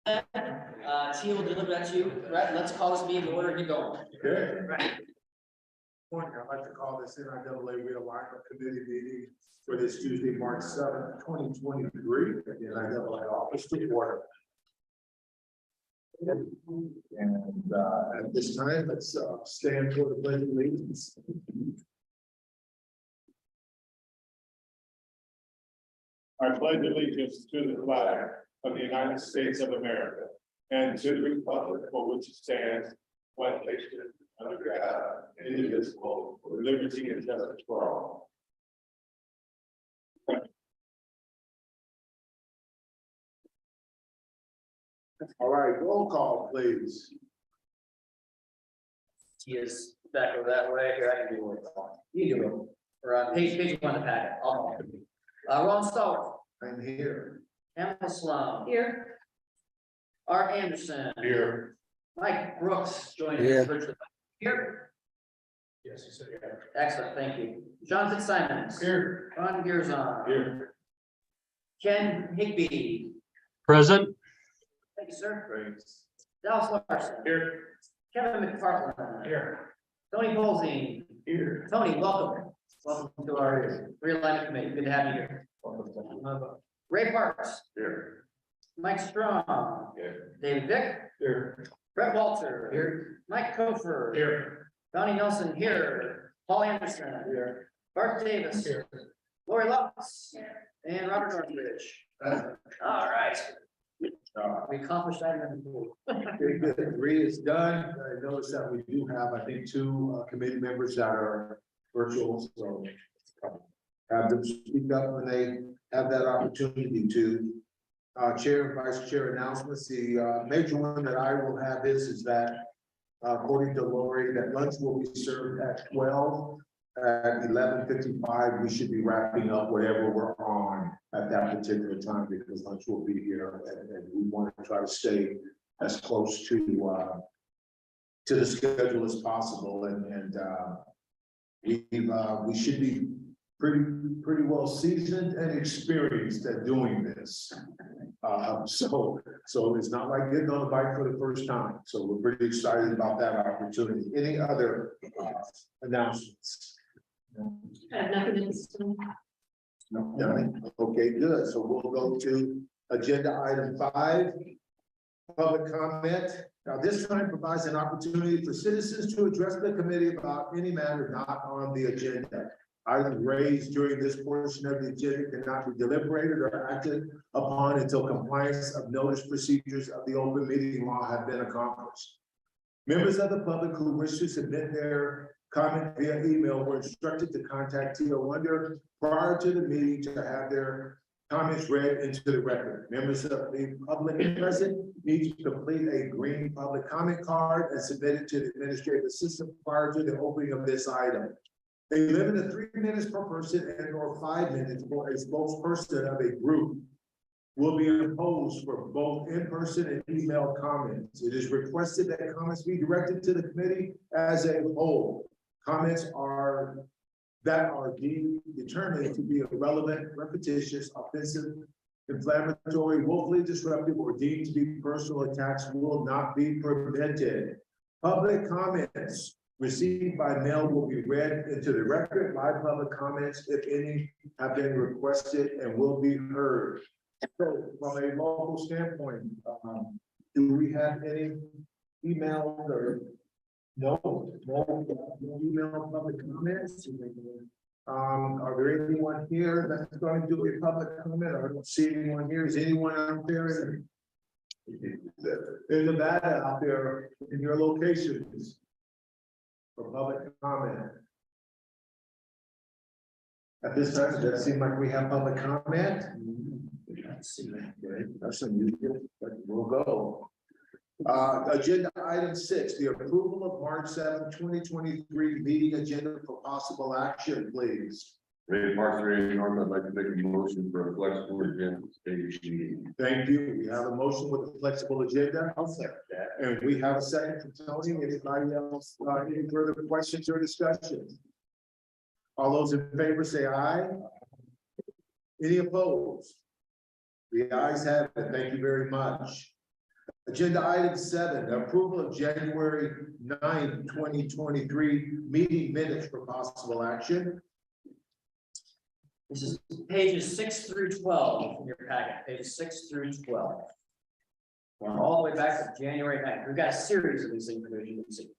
Tia will deliver that to you. Right, let's call this meeting to order and get going. Okay. Morning, I'd like to call this NIAA Realignment Committee meeting for this Tuesday, March 7th, 2023. At the NIAA office to order. And at this time, let's stand for the pledge of allegiance. I pledge allegiance to the flag of the United States of America and to the republic for which it stands, one nation, under God, indivisible, with liberty and justice for all. All right, roll call, please. Tia's back over that way. Here, I can do it. You do it. We're on page one of the packet. Ron Stoll. I'm here. Emma Sloan. Here. Art Anderson. Here. Mike Brooks joining us virtually. Here. Yes, you said here. Excellent, thank you. Jonathan Simons. Here. Ron Gearzon. Here. Ken Higby. Present. Thank you, sir. Great. Dallas Larson. Here. Kevin McPartland. Here. Tony Bolzing. Here. Tony, welcome. Welcome to our realignment committee. Good to have you here. Ray Parks. Here. Mike Strong. Here. David Vick. Here. Brett Walter. Here. Mike Kofer. Here. Donnie Nelson here. Paul Anderson. Here. Bart Davis. Here. Lori Lux. And Robert Northridge. All right. We accomplished that in the pool. Okay, good. 3 is done. I noticed that we do have, I think, 2 committee members that are virtual, so have them speak up when they have that opportunity to. Chair and vice chair announcements. The major one that I will have is that according to Lori, that lunch will be served at 12. At 11:55, we should be wrapping up whatever we're on at that particular time because lunch will be here, and we want to try to stay as close to the schedule as possible. And we should be pretty well seasoned and experienced at doing this. So it's not like getting on the bike for the first time. So we're pretty excited about that opportunity. Any other announcements? I have nothing to say. No, nothing. Okay, good. So we'll go to agenda item 5, public comment. Now, this time provides an opportunity for citizens to address the committee about any matter not on the agenda. Items raised during this portion of the agenda cannot be deliberated or acted upon until compliance of notice procedures of the open meeting law have been accomplished. Members of the public who wish to submit their comment via email were instructed to contact Tia Wonder prior to the meeting to have their comments read into the record. Members of the public present need to complete a green public comment card and submit it to the administrative assistant prior to the opening of this item. A limit of 3 minutes per person and or 5 minutes for a spokesperson of a group will be imposed for both in-person and email comments. It is requested that comments be directed to the committee as a whole. Comments that are determined to be irrelevant, repetitious, offensive, inflammatory, woefully disruptive, or deemed to be personal attacks will not be permitted. Public comments received by mail will be read into the record. Live public comments, if any, have been requested and will be heard. So, from a local standpoint, do we have any emails or no email public comments? Are there anyone here that's going to do a public comment? I don't see anyone here. Is anyone out there in Nevada out there in your locations for public comment? At this time, does it seem like we have public comment? Let's see. That's unusual, but we'll go. Agenda item 6, the approval of March 7, 2023 meeting agenda for possible action, please. Ray Parks, Ray North, I'd like to make a motion for a flexible agenda meeting. Thank you. We have a motion with a flexible agenda. I'll second that. And we have a second from Tony. Anybody else, any further questions or discussion? All those in favor say aye. Any opposed? The ayes have it. Thank you very much. Agenda item 7, approval of January 9th, 2023 meeting minutes for possible action. This is pages 6 through 12 in your packet, pages 6 through 12. Going all the way back to January 9th. We've got a series of these things that you can see.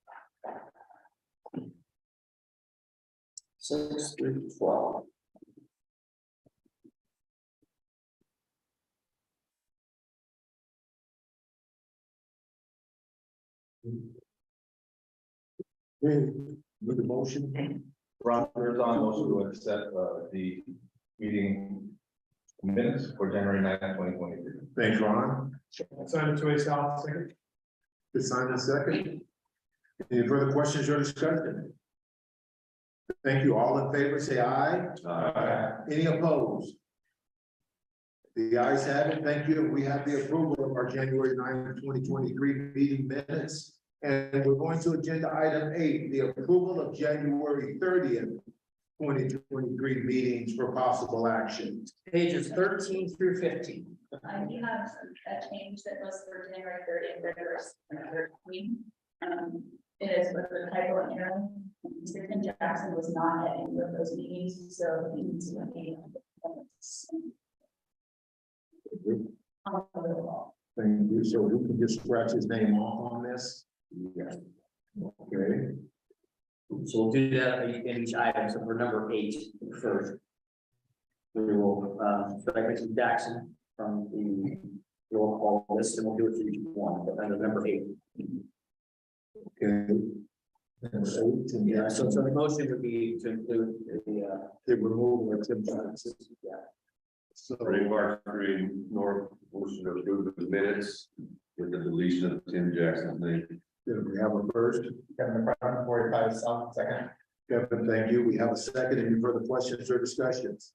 6 through 12. With the motion, Ron, there's on motion to accept the meeting minutes for January 9th, 2023. thanks, Ron. Simon Choi South, second. Good, Simon, second. Any further questions or discussion? Thank you. All in favor, say aye. Any opposed? The ayes have it. Thank you. We have the approval of our January 9th, 2023 meeting minutes. And we're going to agenda item 8, the approval of January 30th, 2023 meetings for possible action. Pages 13 through 15. I do have a change that was for January 30th, another meeting. It is with the typo and error. Mr. Tim Jackson was not at any of those meetings, so he needs to be. Thank you. So we can just scratch his name off on this. Yes. Okay. So we'll do that in each item. So for number 8 first. We will select Mr. Jackson from the roll call list, and we'll do it for each one, but under number 8. Okay. And Yeah, so the motion would be to include the removal of Tim Johnson. yeah. So, Ray Park Street North, motion to approve the minutes with the deletion of Tim Jackson's name. do we have a first? Kevin McCracken, 45 South, second. Kevin, thank you. We have a second. Any further questions or discussions?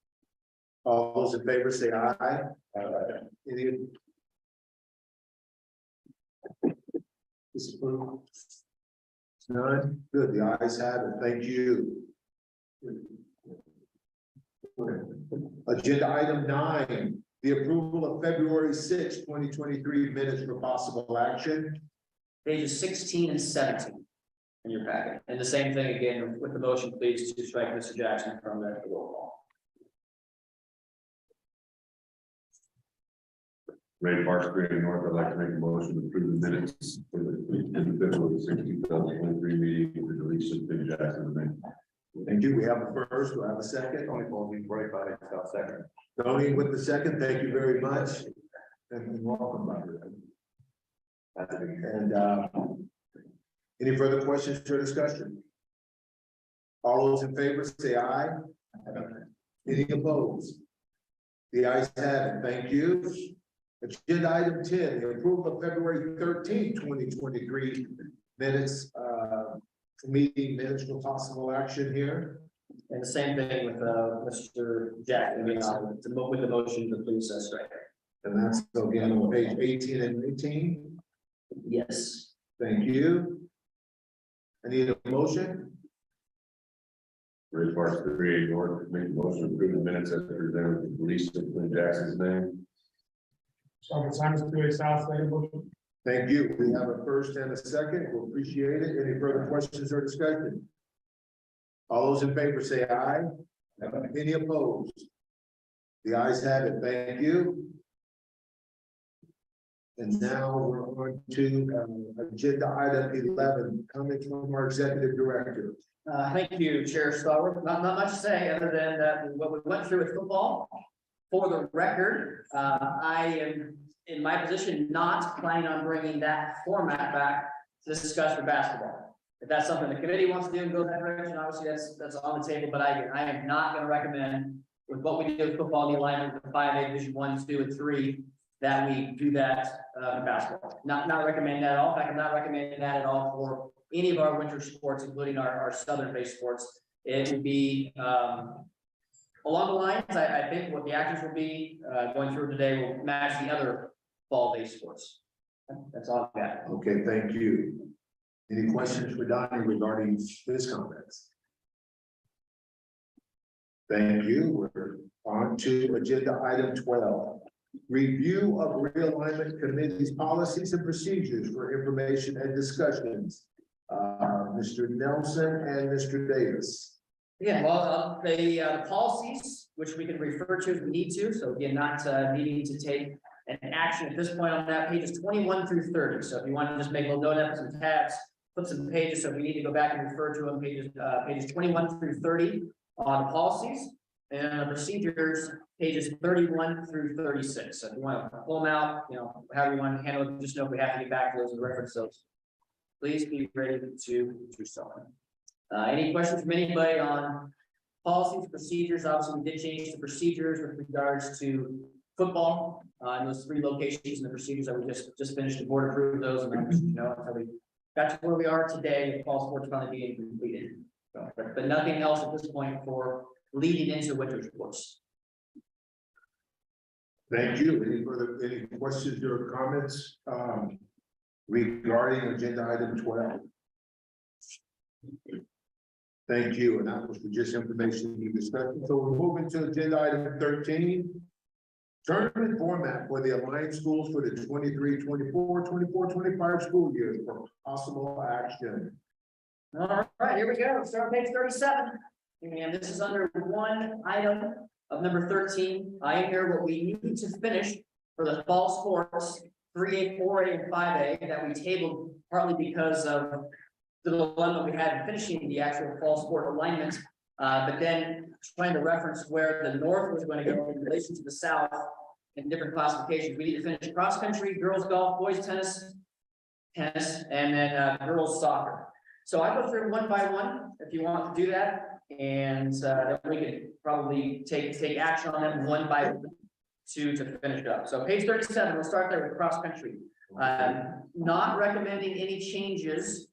All those in favor say aye. Any? Disapprove? None? Good. The ayes have it. Thank you. Agenda item 9, the approval of February 6, 2023 minutes for possible action. Pages 16 and 17 in your packet. And the same thing again with the motion, please, to strike Mr. Jackson from the roll call. Ray Park Street North, I'd like to make a motion to approve the minutes for the February 16, 2023 meeting with the deletion of Tim Jackson's name. Thank you. We have a first. Do I have a second? Tony Bowles, 45 South, second. Tony with the second. Thank you very much. And welcome, Robert. And any further questions or discussion? All those in favor say aye. Any opposed? The ayes have it. Thank you. Agenda item 10, the approval of February 13, 2023 minutes, meeting minutes for possible action here. And the same thing with Mr. Jackson, with the motion to please strike. And that's again on page 18 and 19. Yes. Thank you. I need a motion. Ray Park Street North, make a motion to approve the minutes as presented with the deletion of Tim Jackson's name. Simon Choi South, second motion. Thank you. We have a first and a second. We'll appreciate it. Any further questions or discussion? All those in favor say aye. Any opposed? The ayes have it. Thank you. And now we're on to agenda item 11, comments from our executive director. Thank you, Chair Stallworth. Not much to say other than that what we went through with football. For the record, I am in my position not planning on bringing that format back to discuss for basketball. If that's something the committee wants to do and go that direction, obviously that's on the table, but I am not going to recommend with what we did with football, the alignment with the 5A Division 1, 2, and 3, that we do that in basketball. Not recommend that at all. In fact, I'm not recommending that at all for any of our winter sports, including our southern-based sports. It would be along the lines, I think what the actions will be going through today will match the other fall-based sports. That's all I've got. Okay, thank you. Any questions for Donnie regarding his comments? Thank you. We're on to agenda item 12. Review of realignment committee's policies and procedures for information and discussions. Mr. Nelson and Mr. Davis. Again, well, the policies, which we can refer to if we need to, so again, not needing to take an action at this point on that, pages 21 through 30. So if you want to just make a little note, of some tabs, flip some pages, so if we need to go back and refer to them, pages 21 through 30 on the policies, and the procedures, pages 31 through 36. So if you want to pull them out, you know, however you want to handle it, just know if we have to get back to those and reference those. Please be ready to do so. Any questions from anybody on policies, procedures? Obviously, we did change the procedures with regards to football, in those 3 locations and the procedures that we just finished. The board approved those, and you know, until we got to where we are today, with fall sports finally being completed. So, but nothing else at this point for leading into winter sports. Thank you. Any questions or comments regarding agenda item 12? Thank you. And that was just information you discussed. So we're moving to agenda item 13. Tournament format for the Alliance schools for the 23-24, 24-25 school year for possible action. All right, here we go. Start on page 37. And this is under one item of number 13. I am here what we need to finish for the fall sports 3A, 4A, and 5A that we tabled partly because of the dilemma we had in finishing the actual fall sport alignment. But then trying to reference where the north was going to go in relation to the south in different classifications. We need to finish cross country, girls golf, boys tennis, and then girls soccer. So I go through one by one if you want to do that, and then we could probably take action on them one by one to finish up. So page 37, we'll start there with cross country. Not recommending any changes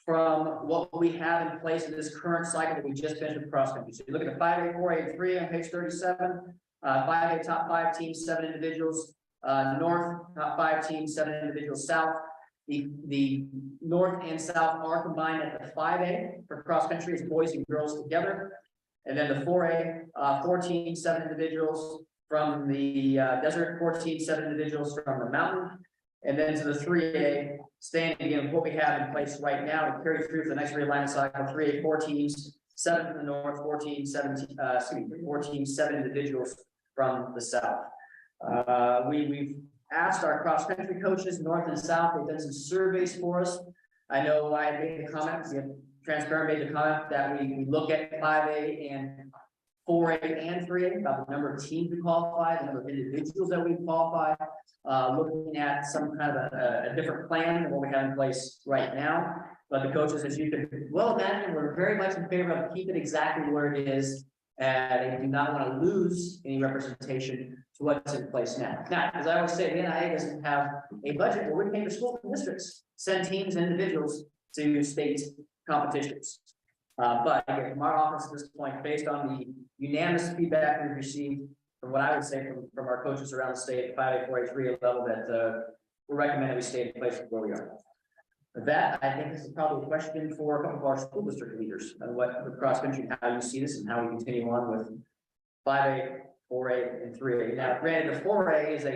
from what we have in place in this current cycle that we just finished with cross country. So you look at the 5A, 4A, and 3A on page 37. 5A top 5 teams, 7 individuals. North top 5 teams, 7 individuals. South, the north and south are combined at the 5A for cross country as boys and girls together. And then the 4A, 4 teams, 7 individuals from the desert, 4 teams, 7 individuals from the mountain. And then to the 3A, staying again what we have in place right now to carry through for the next realignment cycle. 3A, 4 teams, 7 from the north, 4 teams, 7 individuals from the south. We've asked our cross country coaches, north and south, they've done some surveys for us. I know I made the comment, Transparent made the comment that we look at 5A and 4A and 3A, about the number of teams we qualify, the number of individuals that we qualify, looking at some kind of a different plan than what we have in place right now. But the coaches, as you can well imagine, we're very much in favor of keep it exactly where it is. And they do not want to lose any representation to what's in place now. Now, as I always say, the NIAA doesn't have a budget where we pay the school districts, send teams and individuals to state competitions. But again, from our office at this point, based on the unanimous feedback we've received from what I would say from our coaches around the state, 5A, 4A, 3A level, that we recommend we stay in place where we are. That, I think, this is probably a question for a couple of our school district leaders on what the cross country, how you see this and how we continue on with 5A, 4A, and 3A. Now, granted, the 4A is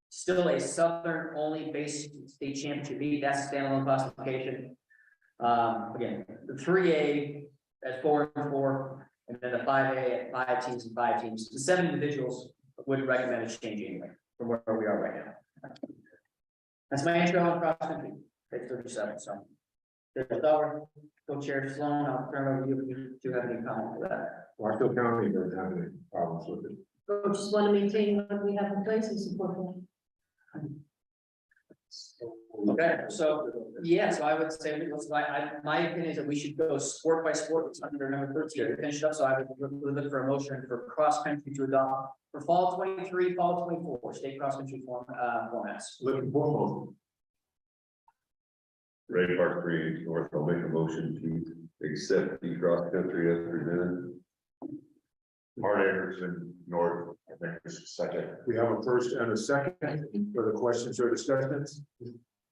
still a Southern only based state championship meet. That's a standalone classification. Again, the 3A at 4 and 4, and then the 5A at 5 teams and 5 teams. The 7 individuals would recommend a change anyway from where we are right now. That's my intro on cross country. Page 37. So, there's Dollar, Co-Chair Sloan. I'll turn it over to you if you do have any comment for that. Marshall County doesn't have any problems with it. So just want to maintain what we have in place and support them. Okay, so yeah, so I would say, my opinion is that we should go sport by sport. It's under number 13 to finish up. So I would look for a motion for cross country to adopt for fall 23, fall 24 state cross country formats. Looking for Ray Park 3 North, I'll make a motion to accept the cross country as presented. Hart Anderson North, I think this is second. we have a first and a second for the questions or discussions.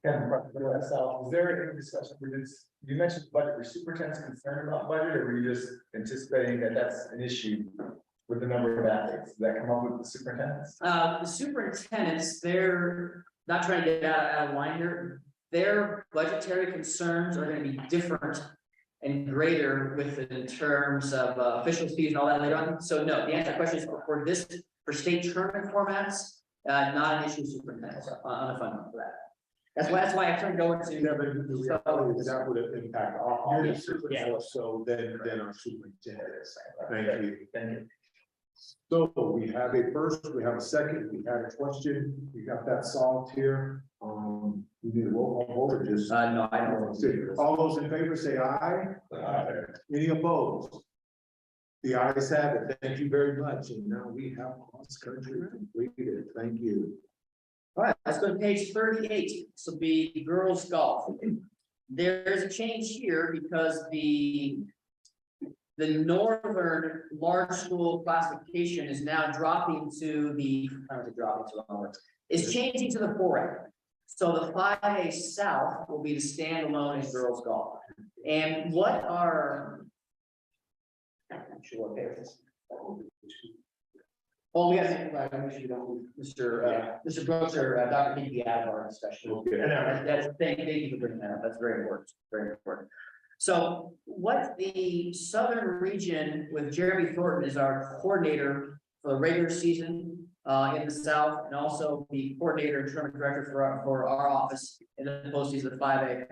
Kevin, myself, is there any discussion for this? You mentioned budget, were superintendents concerned about budget, or were you just anticipating that that's an issue With the number of athletes, does that come up with the superintendents? The superintendents, they're not trying to get out of line here. Their budgetary concerns are gonna be different and greater with it in terms of official fees and all that later on. So no, the answer to the question is for state tournament formats, not an issue superintendents on the funding for that. That's why I turned to go into. Yeah, but the reality is that would impact all Yeah. the superintendents, so then our superintendents. Thank you. Thank you. So we have a first, we have a second, we had a question, we got that solved here. We need a roll call vote or just. No, I don't. All those in favor say aye. Any opposed? The ayes have it. Thank you very much. And now we have cross country completed. Thank you. All right, let's go to page 38. This will be girls golf. There's a change here because the northern large school classification is now dropping to the, I don't know, dropping to the lower, is changing to the 4A. So the 5A South will be the standalone in girls golf. And what are, I'm sure what page this. Oh, we have Mr. Brooks or Dr. Hickey out of our discussion. Okay. Thank you for bringing that up. That's very important, very important. So what the southern region with Jeremy Thornton is our coordinator for the regular season in the South, and also the coordinator and tournament director for our office in the postseason of 5A.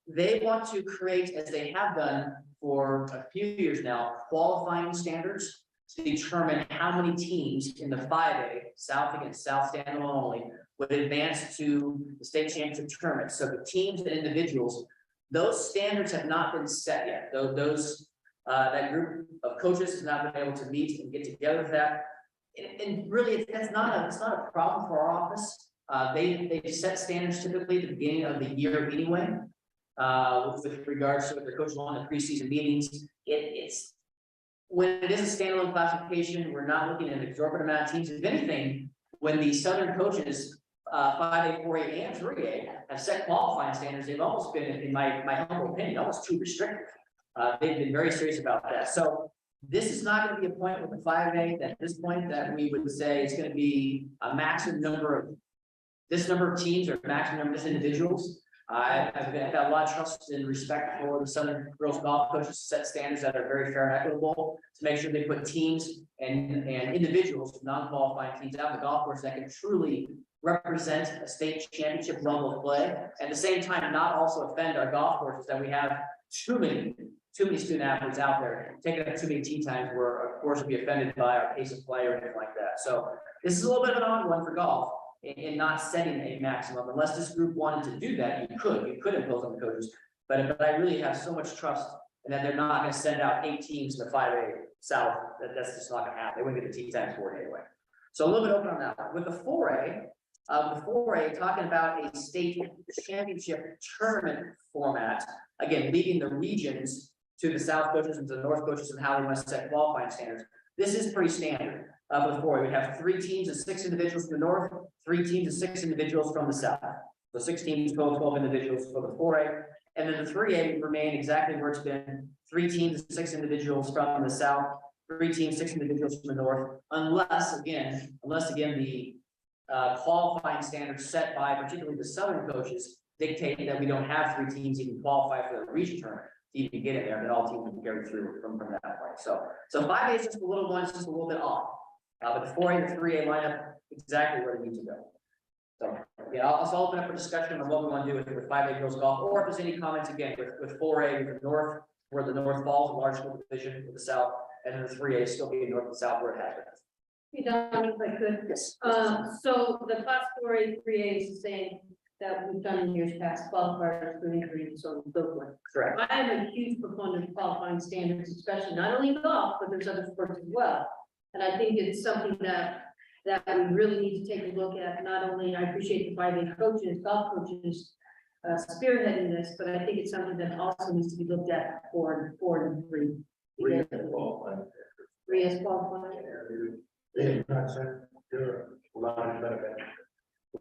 They want to create, as they have done for a few years now, qualifying standards to determine how many teams in the 5A, South against South standalone only, would advance to the state championship tournament. So the teams and individuals, those standards have not been set yet. That group of coaches has not been able to meet and get together for that. And really, it's not a problem for our office. They set standards typically at the beginning of the year anyway. With regards to what their coaches want in the preseason meetings, it's when it is a standalone classification, we're not looking at an exorbitant amount of teams. If anything, when the southern coaches, 5A, 4A, and 3A have set qualifying standards, they've almost been, in my humble opinion, almost too restrictive. They've been very serious about that. So this is not going to be a point with the 5A at this point that we would say it's going to be a maximum number of teams or maximum number of individuals. I've got a lot of trust and respect for the Southern girls golf coaches to set standards that are very fair and equitable to make sure they put teams and individuals, non-qualifying teams out on the golf course that can truly represent a state championship level of play. At the same time, not also offend our golf courses that we have too many student athletes out there taking up too many tee times where of course would be offended by our pace of play or anything like that. So this is a little bit of an odd one for golf. In not setting a maximum, unless this group wanted to do that, you could impose on the coaches, but I really have so much trust in that they're not going to send out 8 teams to the 5A South. That's just not going to happen. They wouldn't get the tee times for it anyway. So a little bit open on that one. With the 4A, talking about a state championship tournament format, again, leaving the regions to the South coaches and to the North coaches and how they must set qualifying standards. This is pretty standard. Before we have 3 teams and 6 individuals from the North, 3 teams and 6 individuals from the South. So 6 teams, 12 individuals for the 4A, and then the 3A would remain exactly where it's been. 3 teams and 6 individuals from the South, 3 teams, 6 individuals from the North, unless again the qualifying standards set by particularly the Southern coaches dictate that we don't have 3 teams even qualify for the region tournament to even get in there, that all teams can carry through from that point. So 5A is just a little one, it's just a little bit off. But the 4A and the 3A line up exactly where they need to go. So yeah, I'll open up for discussion on what we want to do with 5A girls golf, or if there's any comments again with 4A with the North, where the North falls, a large school division with the South, and then the 3A still being North and South where it has been. Hey, Don, if I could. Yes. So the class 4A, 3A is the same that we've done in years past, qualifiers for injury and so on and so forth. Correct. I am a huge proponent of qualifying standards, especially not only in golf, but there's other sports as well. And I think it's something that we really need to take a look at. Not only, I appreciate the 5A coaches, golf coaches, spearheading this, but I think it's something that also needs to be looked at for 4 and 3. 3 as qualifying.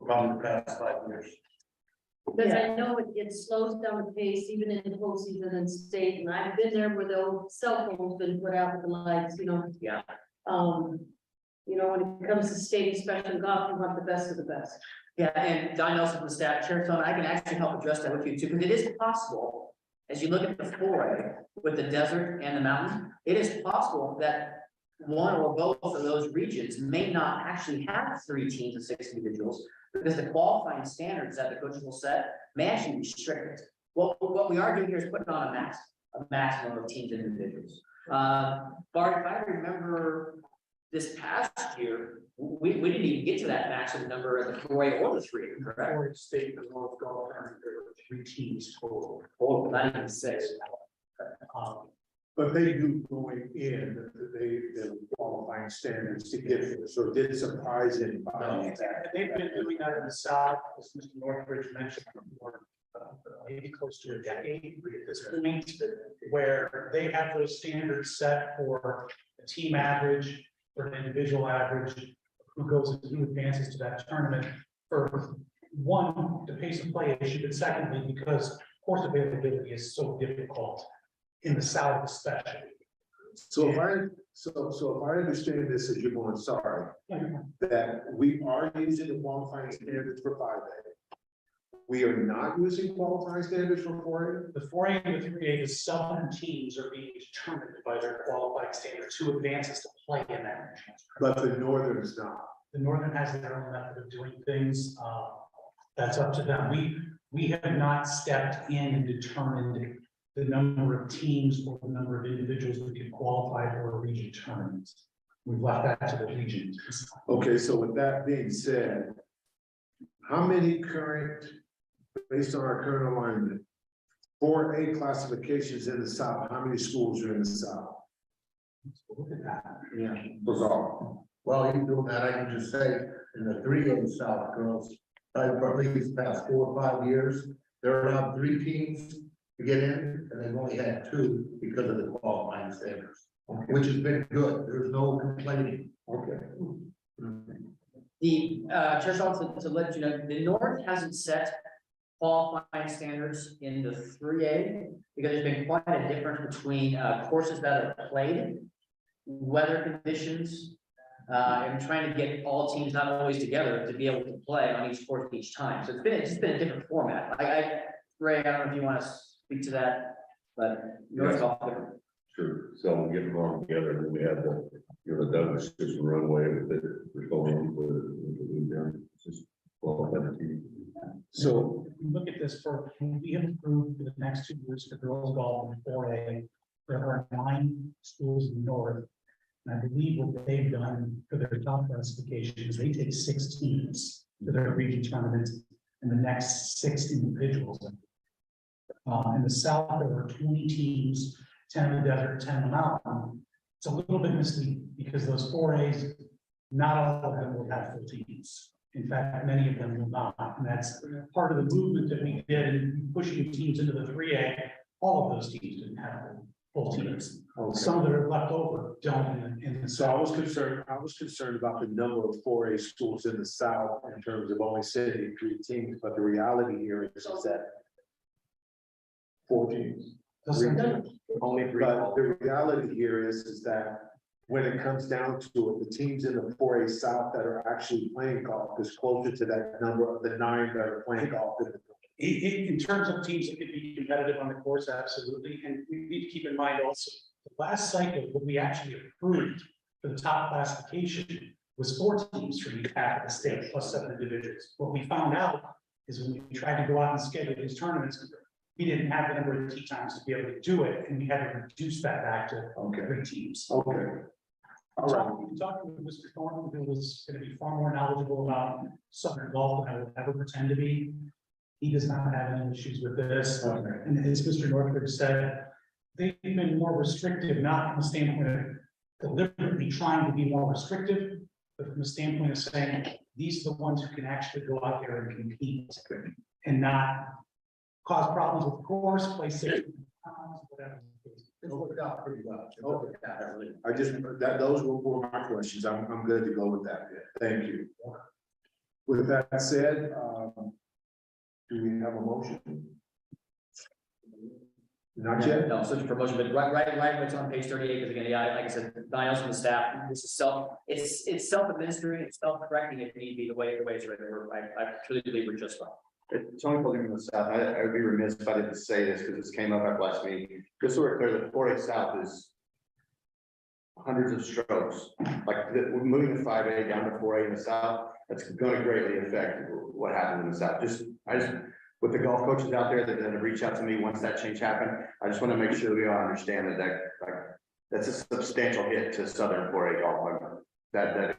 Probably the past 5 years. Because I know it slows down the pace, even in the postseason and state, and I've been there where the old cell phone's been put out with the lights, you know. Yeah. You know, when it comes to state inspection golf, we want the best of the best. Yeah, and Don Nelson from the staff, Chair Stone, I can actually help address that with you too, because it is possible, as you look at the 4A with the desert and the mountain, it is possible that one or both of those regions may not actually have 3 teams of 6 individuals, because the qualifying standards that the coaches will set may actually restrict it. Well, what we are doing here is putting on a maximum of teams and individuals. Bart, if I remember this past year, we didn't even get to that maximum number at the 4A or the 3, correct? Florida State and North Golf, there were 3 teams total. Oh, not even 6. But they do going in, the qualifying standards to get it, so it did surprise anybody. They've been doing that in the South, as Mr. Northbridge mentioned, for maybe close to a decade at this point, where they have those standards set for a team average, or an individual average, who advances to that tournament. For one, the pace of play issue, but secondly, because course availability is so difficult in the South especially. So if I understand this as you're going, sorry, that we are using the qualifying standards for 5A. We are not using qualifying standards for 4A. The 4A and the 3A, the southern teams are being determined by their qualifying standards, who advances to play in that region. But the northern is not. The Northern has their own method of doing things. That's up to them. We have not stepped in and determined the number of teams or the number of individuals that can qualify for a region tournament. We've left that to the region. Okay, so with that being said, how many current, based on our current alignment, 4A classifications in the South, how many schools are in the South? Look at that. Yeah. For golf. Well, you do that, I can just say, in the 3A South girls, probably these past 4 or 5 years, there are now 3 teams to get in, and they've only had 2 because of the qualifying standards, which has been good. There's no complaining. Okay. The, Chair Stone, to let you know, the North hasn't set qualifying standards in the 3A, because there's been quite a difference between, courses that are played, weather conditions, and trying to get all teams not always together to be able to play on each course each time. So it's just been a different format. Ray, I don't know if you want to speak to that, but North's all different. Sure, so we get them all together, and then we have the Douglas just runway with it, we're going with just well, So, Look at this for, we have approved for the next 2 years for girls golf in 4A. There are 9 schools in the north. And I believe what they've done for their top classification is they take 6 teams to their region tournament and the next 6 individuals. In the South, there were 20 teams, 10 in the desert, 10 in the mountain. It's a little bit misleading because those 4As, not all of them will have full teams. In fact, many of them will not. And that's part of the movement that we did in pushing teams into the 3A. All of those teams didn't have full teams. okay. Some that are left over don't in the So I was concerned about the number of 4A schools in the South in terms of only sending 3 teams, but the reality here is that 4 teams. Only 3. But the reality here is that when it comes down to it, the teams in the 4A South that are actually playing golf is closer to that number of the 9 that are playing golf. In terms of teams that could be competitive on the course, absolutely. And we need to keep in mind also, the last cycle, what we actually approved for the top classification was 4 teams from each half of the state plus 7 individuals. What we found out is when we tried to go out and schedule these tournaments, we didn't have the number of tee times to be able to do it, and we had to reduce that back to 3 teams. Okay. All right. Talking with Mr. Thornton, who was going to be far more knowledgeable about Southern golf than I would ever pretend to be. He does not have any issues with this. Okay. And as Mr. Northbridge said, they've been more restrictive, not from the standpoint of deliberately trying to be more restrictive, but from the standpoint of saying, these are the ones who can actually go out there and compete and not cause problems with the course, play safe, whatever. It worked out pretty well. I just, those were my questions. I'm good to go with that. Thank you. With that said, do we have a motion? Not yet? No, search for promotion, but right, what's on page 38, because again, yeah, like I said, Daniel's from the staff, this is it's self-administering, it's self-correcting if need be, the way it's written, I truly believe we're just fine. Tony Pulling from the South, I would be remiss if I didn't say this because this came up at last meeting. Just so we're clear, the 4A South is hundreds of strokes. Like we're moving the 5A down to 4A in the South, that's going to greatly affect what happens in the South. With the golf coaches out there that have reached out to me once that change happened, I just want to make sure we all understand that's a substantial hit to Southern 4A golf. That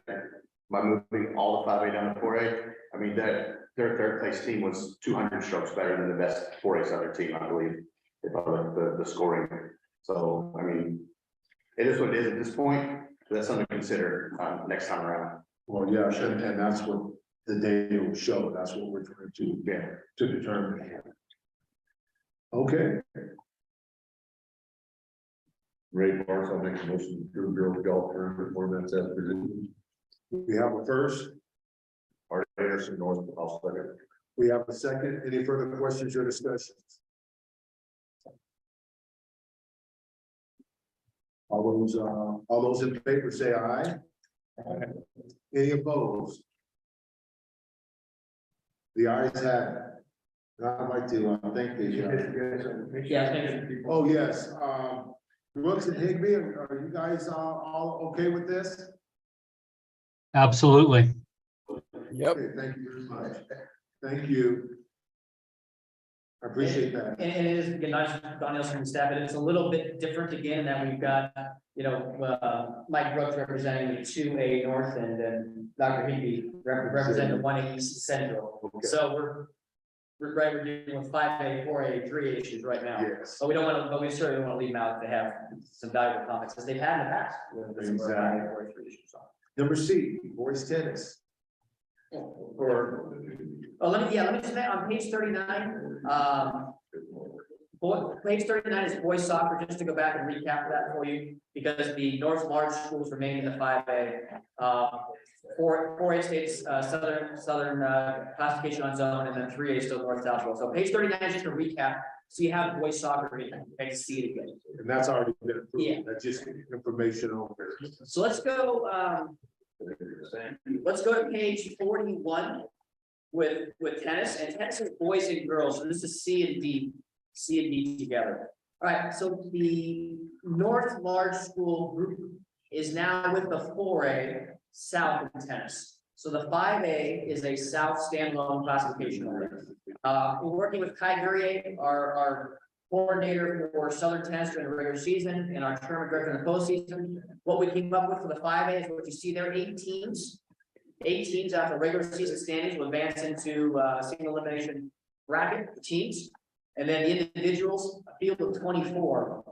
by moving all the 5A down to 4A, I mean that their third place team was 200 strokes better than the best 4A Southern team, I believe, if I look at the scoring. So, I mean, it is what it is at this point. That's something to consider next time around. Well, yeah, and that's what the data will show. That's what we're trying to determine. Okay, Ray Barnes, I'll make a motion to approve girls golf tournament formats as presented. we have a first, Art Anderson, North, I'll second. we have a second. Any further questions or discussions? All those in favor say aye. Any opposed? The ayes have it. I'd like to thank the. Yeah, thank you. Oh, yes, Brooks and Higby, are you guys all okay with this? Absolutely. Yep. Okay, thank you very much. Thank you. I appreciate that. And it is, again, not Daniel's from the staff, but it's a little bit different again, that we've got, Mike Brooks representing the 2A North and then Dr. Higby representing the 1A East Central. Okay. So we're dealing with 5A, 4A, 3A issues right now. Yes. But we don't want to, but we certainly want to leave them out to have some valuable comments, as they've had in the past. with some of our 5A, 4A, 3A issues. Number C, boys tennis. Or, Let me just say on page 39, page 39 is boys soccer, just to go back and recap that for you, because the North large schools remain in the 5A. 4A states southern classification on zone, and then 3A still north south. So page 39 is just a recap, so you have boys soccer, and see it again. and that's already been approved. Yeah. That's just information over. So let's go to page 41 with tennis, and tennis is boys and girls. So this is C and D together. All right, so the North large school group is now with the 4A South in tennis. So the 5A is a South standalone classification. We're working with Kai Gurrier, our coordinator for Southern tennis during the regular season, and our tournament director in the postseason. What we came up with for the 5A is what you see there, 8 teams. 8 teams after regular season standings will advance into a single elimination bracket, the teams. And then the individuals, a field of 24.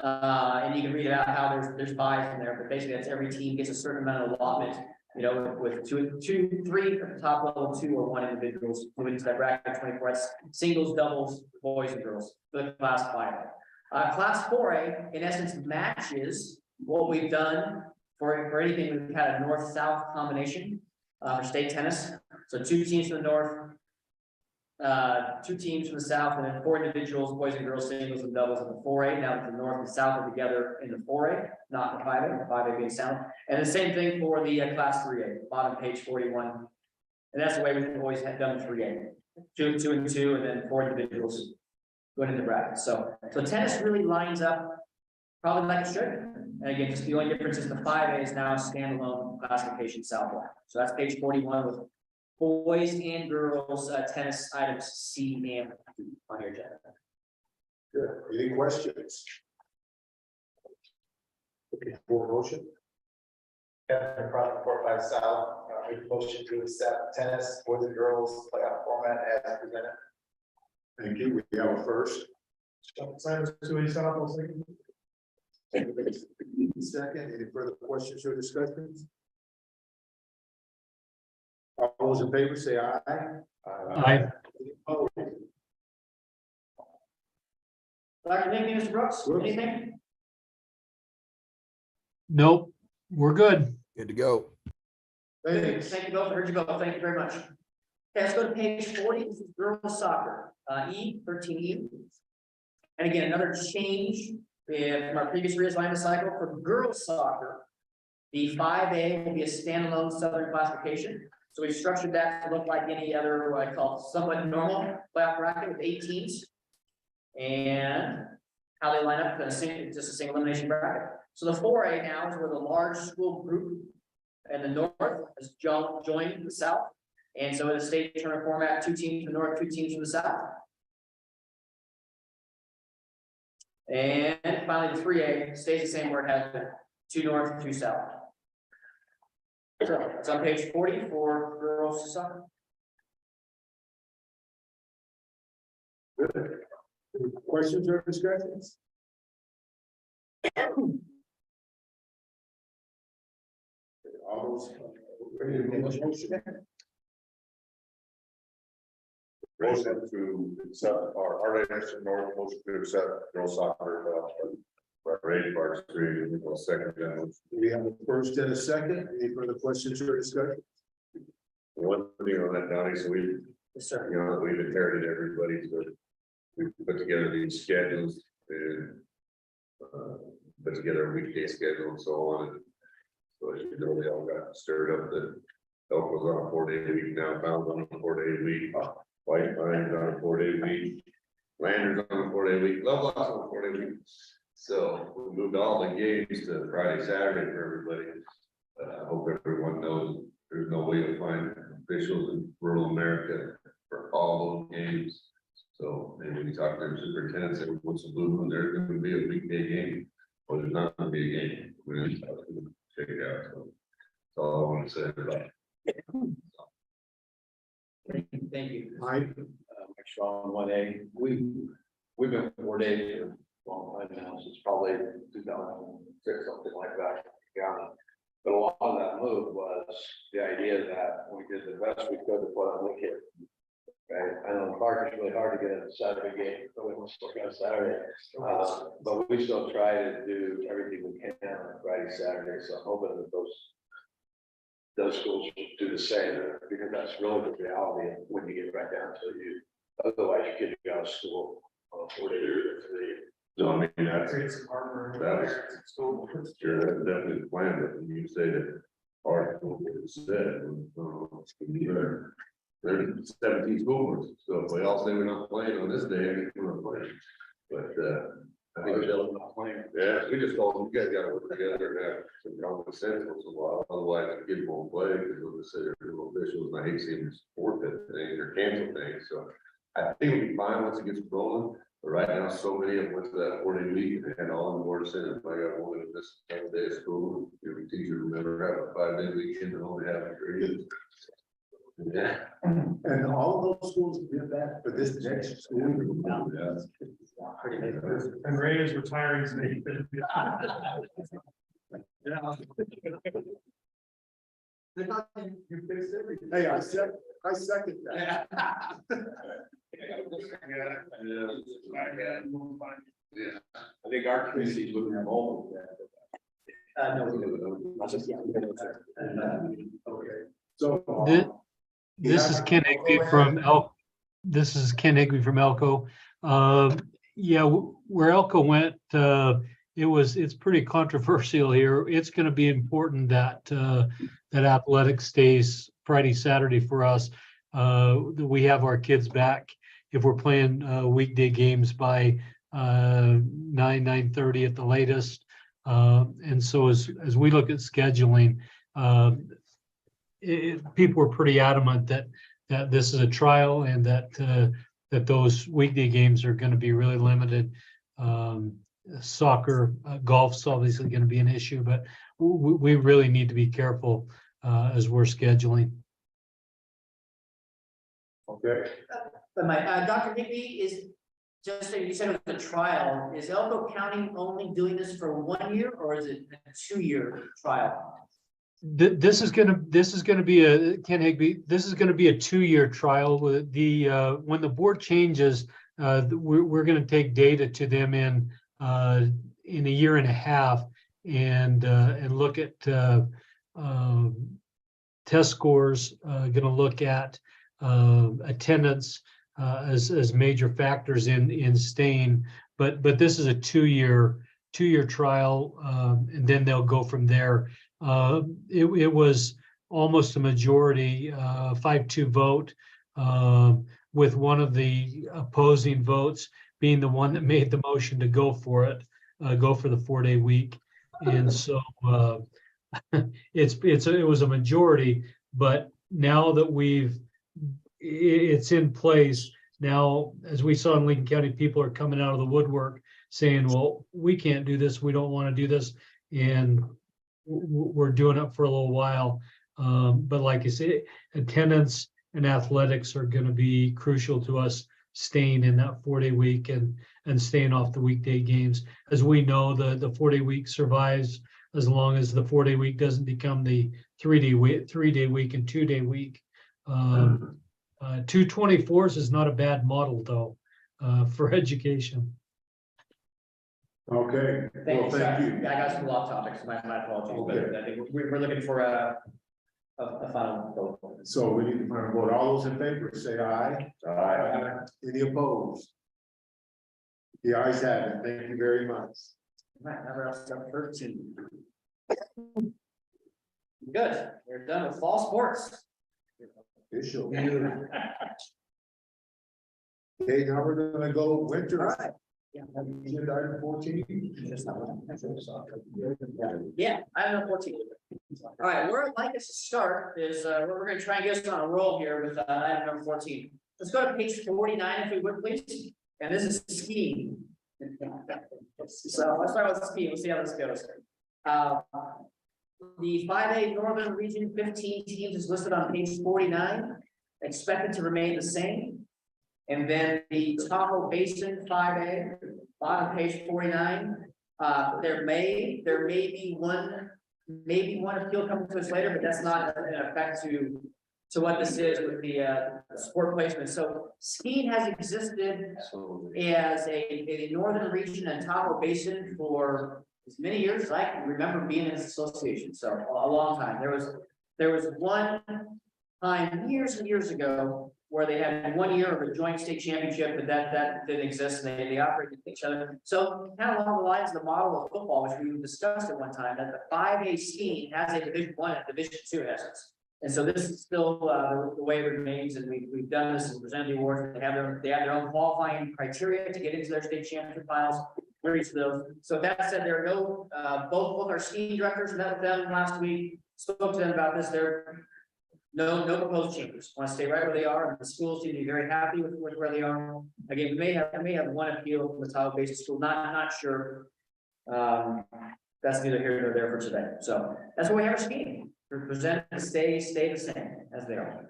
And you can read about how there's buys in there, but basically that's every team gets a certain amount of allotment, with 2, 3 at the top level, 2 or 1 individuals moving to that bracket 24. That's singles, doubles, boys and girls for the class 5A. Class 4A, in essence, matches what we've done for anything. We've had a north-south combination for state tennis. So 2 teams from the north, 2 teams from the south, and then 4 individuals, boys and girls, singles and doubles in the 4A. Now that the north and south are together in the 4A, not the 5A, the 5A being south. And the same thing for the class 3A, bottom page 41. And that's the way we've always had done 3A. 2, 2 and 2, and then 4 individuals going into brackets. So tennis really lines up probably like it should. And again, just the only difference is the 5A is now a standalone classification Southwest. So that's page 41 with boys and girls tennis items C and D on your agenda. Good. Any questions? Okay, for motion. Kevin from 45 South, make a motion to accept tennis, boys and girls playoff format as presented. Thank you. We have a first. Simons 2A South, I'll second. Second, any further questions or discussions? All those in favor say aye. Aye. Any opposed? Dr. Nick, Mr. Brooks, anything? Nope, we're good. Good to go. Thanks. Thank you both. I heard you both. Thank you very much. Okay, let's go to page 40. This is girls soccer. 13E. And again, another change from our previous realignment cycle for girls soccer. The 5A will be a standalone Southern classification. So we've structured that to look like any other, what I call somewhat normal playoff bracket with 8 teams. And how they line up in just a single elimination bracket. So the 4A now is where the large school group in the north has joined the south. And so in the state tournament format, 2 teams from the north, 2 teams from the south. And finally, the 3A stays the same where it has been, 2 north, 2 south. So it's on page 40 for girls soccer. Good. Questions or discussions? All those, ready to make a motion? Motion to accept our Anderson North motion to accept girls soccer, Ray Parks, second. We have a first and a second. Any further questions or discussion? One thing on that, Donnie, so we, Yes, sir. you know, we've inherited everybody, so we put together these schedules and put together a weekday schedule and so on. And so as you know, they all got stirred up that Elk was on a 4-day week, now Found's on a 4-day week, White Pine's on a 4-day week, Landers on a 4-day week, Lovelock's on a 4-day week. So we moved all the games to Friday, Saturday for everybody. I hope everyone knows there's no way to find officials in rural America for all those games. So maybe when you talk to their superintendents, every once in a blue moon, there's going to be a weekday game, or there's not going to be a game. We're going to check it out. So that's all I want to say about it. Thank you. Mike, Sean, 1A, we've been 4 days for a long time now, since probably 2006, something like that. Yeah. But a lot of that move was the idea that we did the best we could to put on the kid. Right, I know Clark is really hard to get a Saturday game, but we want to still got Saturday. But we still try to do everything we can on Friday, Saturday, so I'm hoping that those schools do the same, because that's really the reality when you get right down to you. Otherwise, you could go out of school on 4 days or 3. So I mean, that's Create some hardware. that's sure, that's definitely the plan, but when you say that our school is said, there's 17 school boards, so if we all say we're not playing on this day, I guess we're not playing. But I think they'll not playing. Yeah, we just told them, you guys gotta work together and have some common sense once in a while, otherwise the kids won't play, because they'll just say they're little officials, and I hate seeing them support that thing or cancel things, so. I think it'll be fine once it gets rolling, but right now, so many of them went to that 4-day week and all in more sense. If I got one of this type of day of school, every teacher will never have a 5-day weekend and only have 3 days. Yeah. and all of those schools did that for this next school. Yeah. And Ray is retiring today. Hey, I second that. Yeah. I think our community's looking at all of that. No. Okay. So. This is Ken Higby from This is Ken Higby from Elko. Yeah, where Elko went, it's pretty controversial here. It's going to be important that that athletics stays Friday, Saturday for us. That we have our kids back if we're playing weekday games by 9:30 at the latest. And so as we look at scheduling, people are pretty adamant that this is a trial and that those weekday games are going to be really limited. Soccer, golf's obviously going to be an issue, but we really need to be careful as we're scheduling. Okay. But Dr. Higby is just, you said it was a trial. Is Elko County only doing this for 1 year or is it a 2-year trial? This is going to be a Ken Higby. This is going to be a 2-year trial. When the board changes, we're going to take data to them in a year and a half and look at test scores. Going to look at attendance as major factors in staying. but this is a two-year trial, and then they'll go from there. It was almost a majority, 5-2 vote, with one of the opposing votes being the one that made the motion to go for it, go for the 4-day week. And so it was a majority, but now that it's in place now, as we saw in Lincoln County, people are coming out of the woodwork saying, well, we can't do this. We don't want to do this. And we're doing it for a little while. But like I say, attendance and athletics are going to be crucial to us staying in that 4-day week and staying off the weekday games. As we know, the 4-day week survives as long as the 4-day week doesn't become the 3-day week and 2-day week. 224s is not a bad model though, for education. Okay, well, thank you. Yeah, I got some off topics, my apologies, but I think we're looking for a final vote. So we need to find a vote. All those in favor, say aye. Aye. Any opposed? The ayes have it. Thank you very much. Right, now we're up to 13. Good, we're done with fall sports. Official. Okay, now we're gonna go winter. All right. Yeah. Agenda item 14. Yeah, item number 14. All right, where I'd like us to start is, we're gonna try and get us on a roll here with, item number 14. Let's go to page 49 if we would, please. And this is skiing. So let's start with skiing, we'll see how this goes. The 5A Northern Region 15 teams is listed on page 49, expected to remain the same. And then the Tahoe Basin 5A, bottom page 49, there may be one appeal coming to us later, but that's not in effect to what this is with the sport placement. So skiing has existed as a Northern Region and Tahoe Basin for as many years as I can remember being in this association, so a long time. There was one time years and years ago where they had 1 year of a joint state championship, but that didn't exist, and they operated with each other. So kind of along the lines of the model of football, which we discussed at one time, that the 5A skiing has a Division I and Division II in essence. And so this is still the way it remains, and we've done this and presented the awards. They have their own qualifying criteria to get into their state championship finals. So that said, there are no both our skiing directors met with them last week, spoke to them about this. There no proposed changes. Want to stay right where they are, and the schools seem to be very happy with where they are. Again, we may have one appeal from the Tahoe Basin School, not sure. That's neither here nor there for today. So that's what we have for skiing. We're presented to stay the same as they are.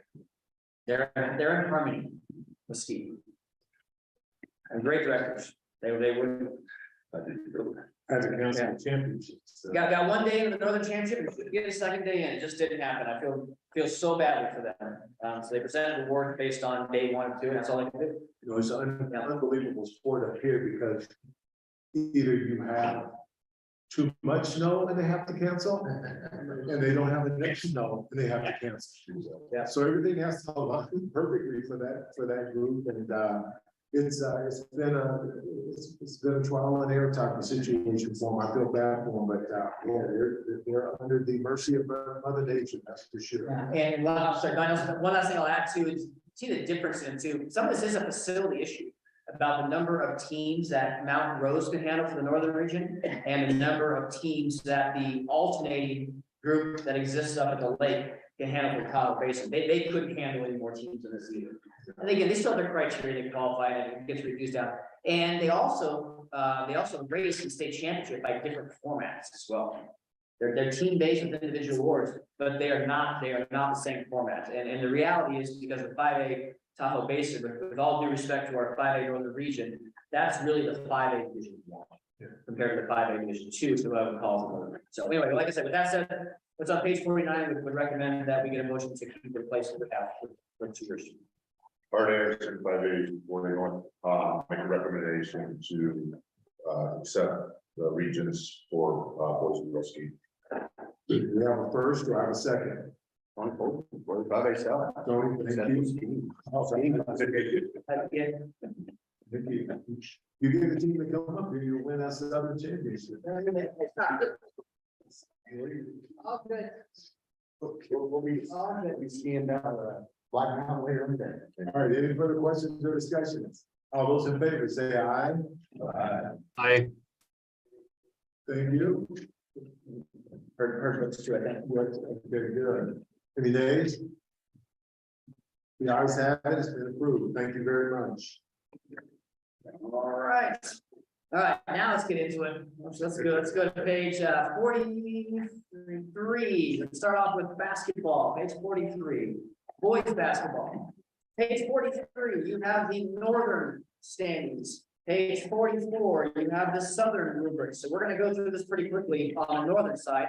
They're in harmony with skiing. And great directors. They would. As a council championship. Got 1 day in the Northern Championship, and should get a second day in. It just didn't happen. I feel so badly for them. So they presented the award based on day 1 and 2, and that's all they can do. You know, it's an unbelievable sport up here because either you have too much snow and they have to cancel, and they don't have enough snow and they have to cancel. Yeah. So everything has to align perfectly for that group, and it's been a trial and error type of situation for them. I feel bad for them, but they're under the mercy of Mother Nature, that's for sure. And one last thing I'll add to is see the difference in two. Some of this is a facility issue about the number of teams that Mountain Rose can handle for the Northern Region and the number of teams that the alternating group that exists up at the lake can handle for Tahoe Basin. They couldn't handle any more teams in this either. And again, they still have their criteria to qualify, and it gets reduced down. And they also race the state championship by different formats as well. They're team based with individual awards, but they are not the same format. And the reality is, because of 5A Tahoe Basin, with all due respect to our 5A Northern Region, that's really the 5A Division 1 compared to the 5A Division 2, so I would call it Northern. So anyway, like I said, with that said, what's on page 49, we would recommend that we get a motion to keep the place that we have for 2 years. Art Anderson, 5A 41, make a recommendation to accept the regions for boys and girls ski. Do we have a first, or I have a second? Tony, 5A South. Tony, thank you. Mickey, you get the team to come up here, you'll win us another championship. All good. We stand down, black now later in the day. All right, any further questions or discussions? All those in favor, say aye. I, Thank you. Heard what's true, I think. Very good. Any days? The ayes have it, it's been approved. Thank you very much. All right. All right, now let's get into it. Let's go to page 43. Let's start off with basketball, page 43, boys basketball. Page 43, you have the northern standings. Page 44, you have the southern rubric. So we're gonna go through this pretty quickly on the northern side.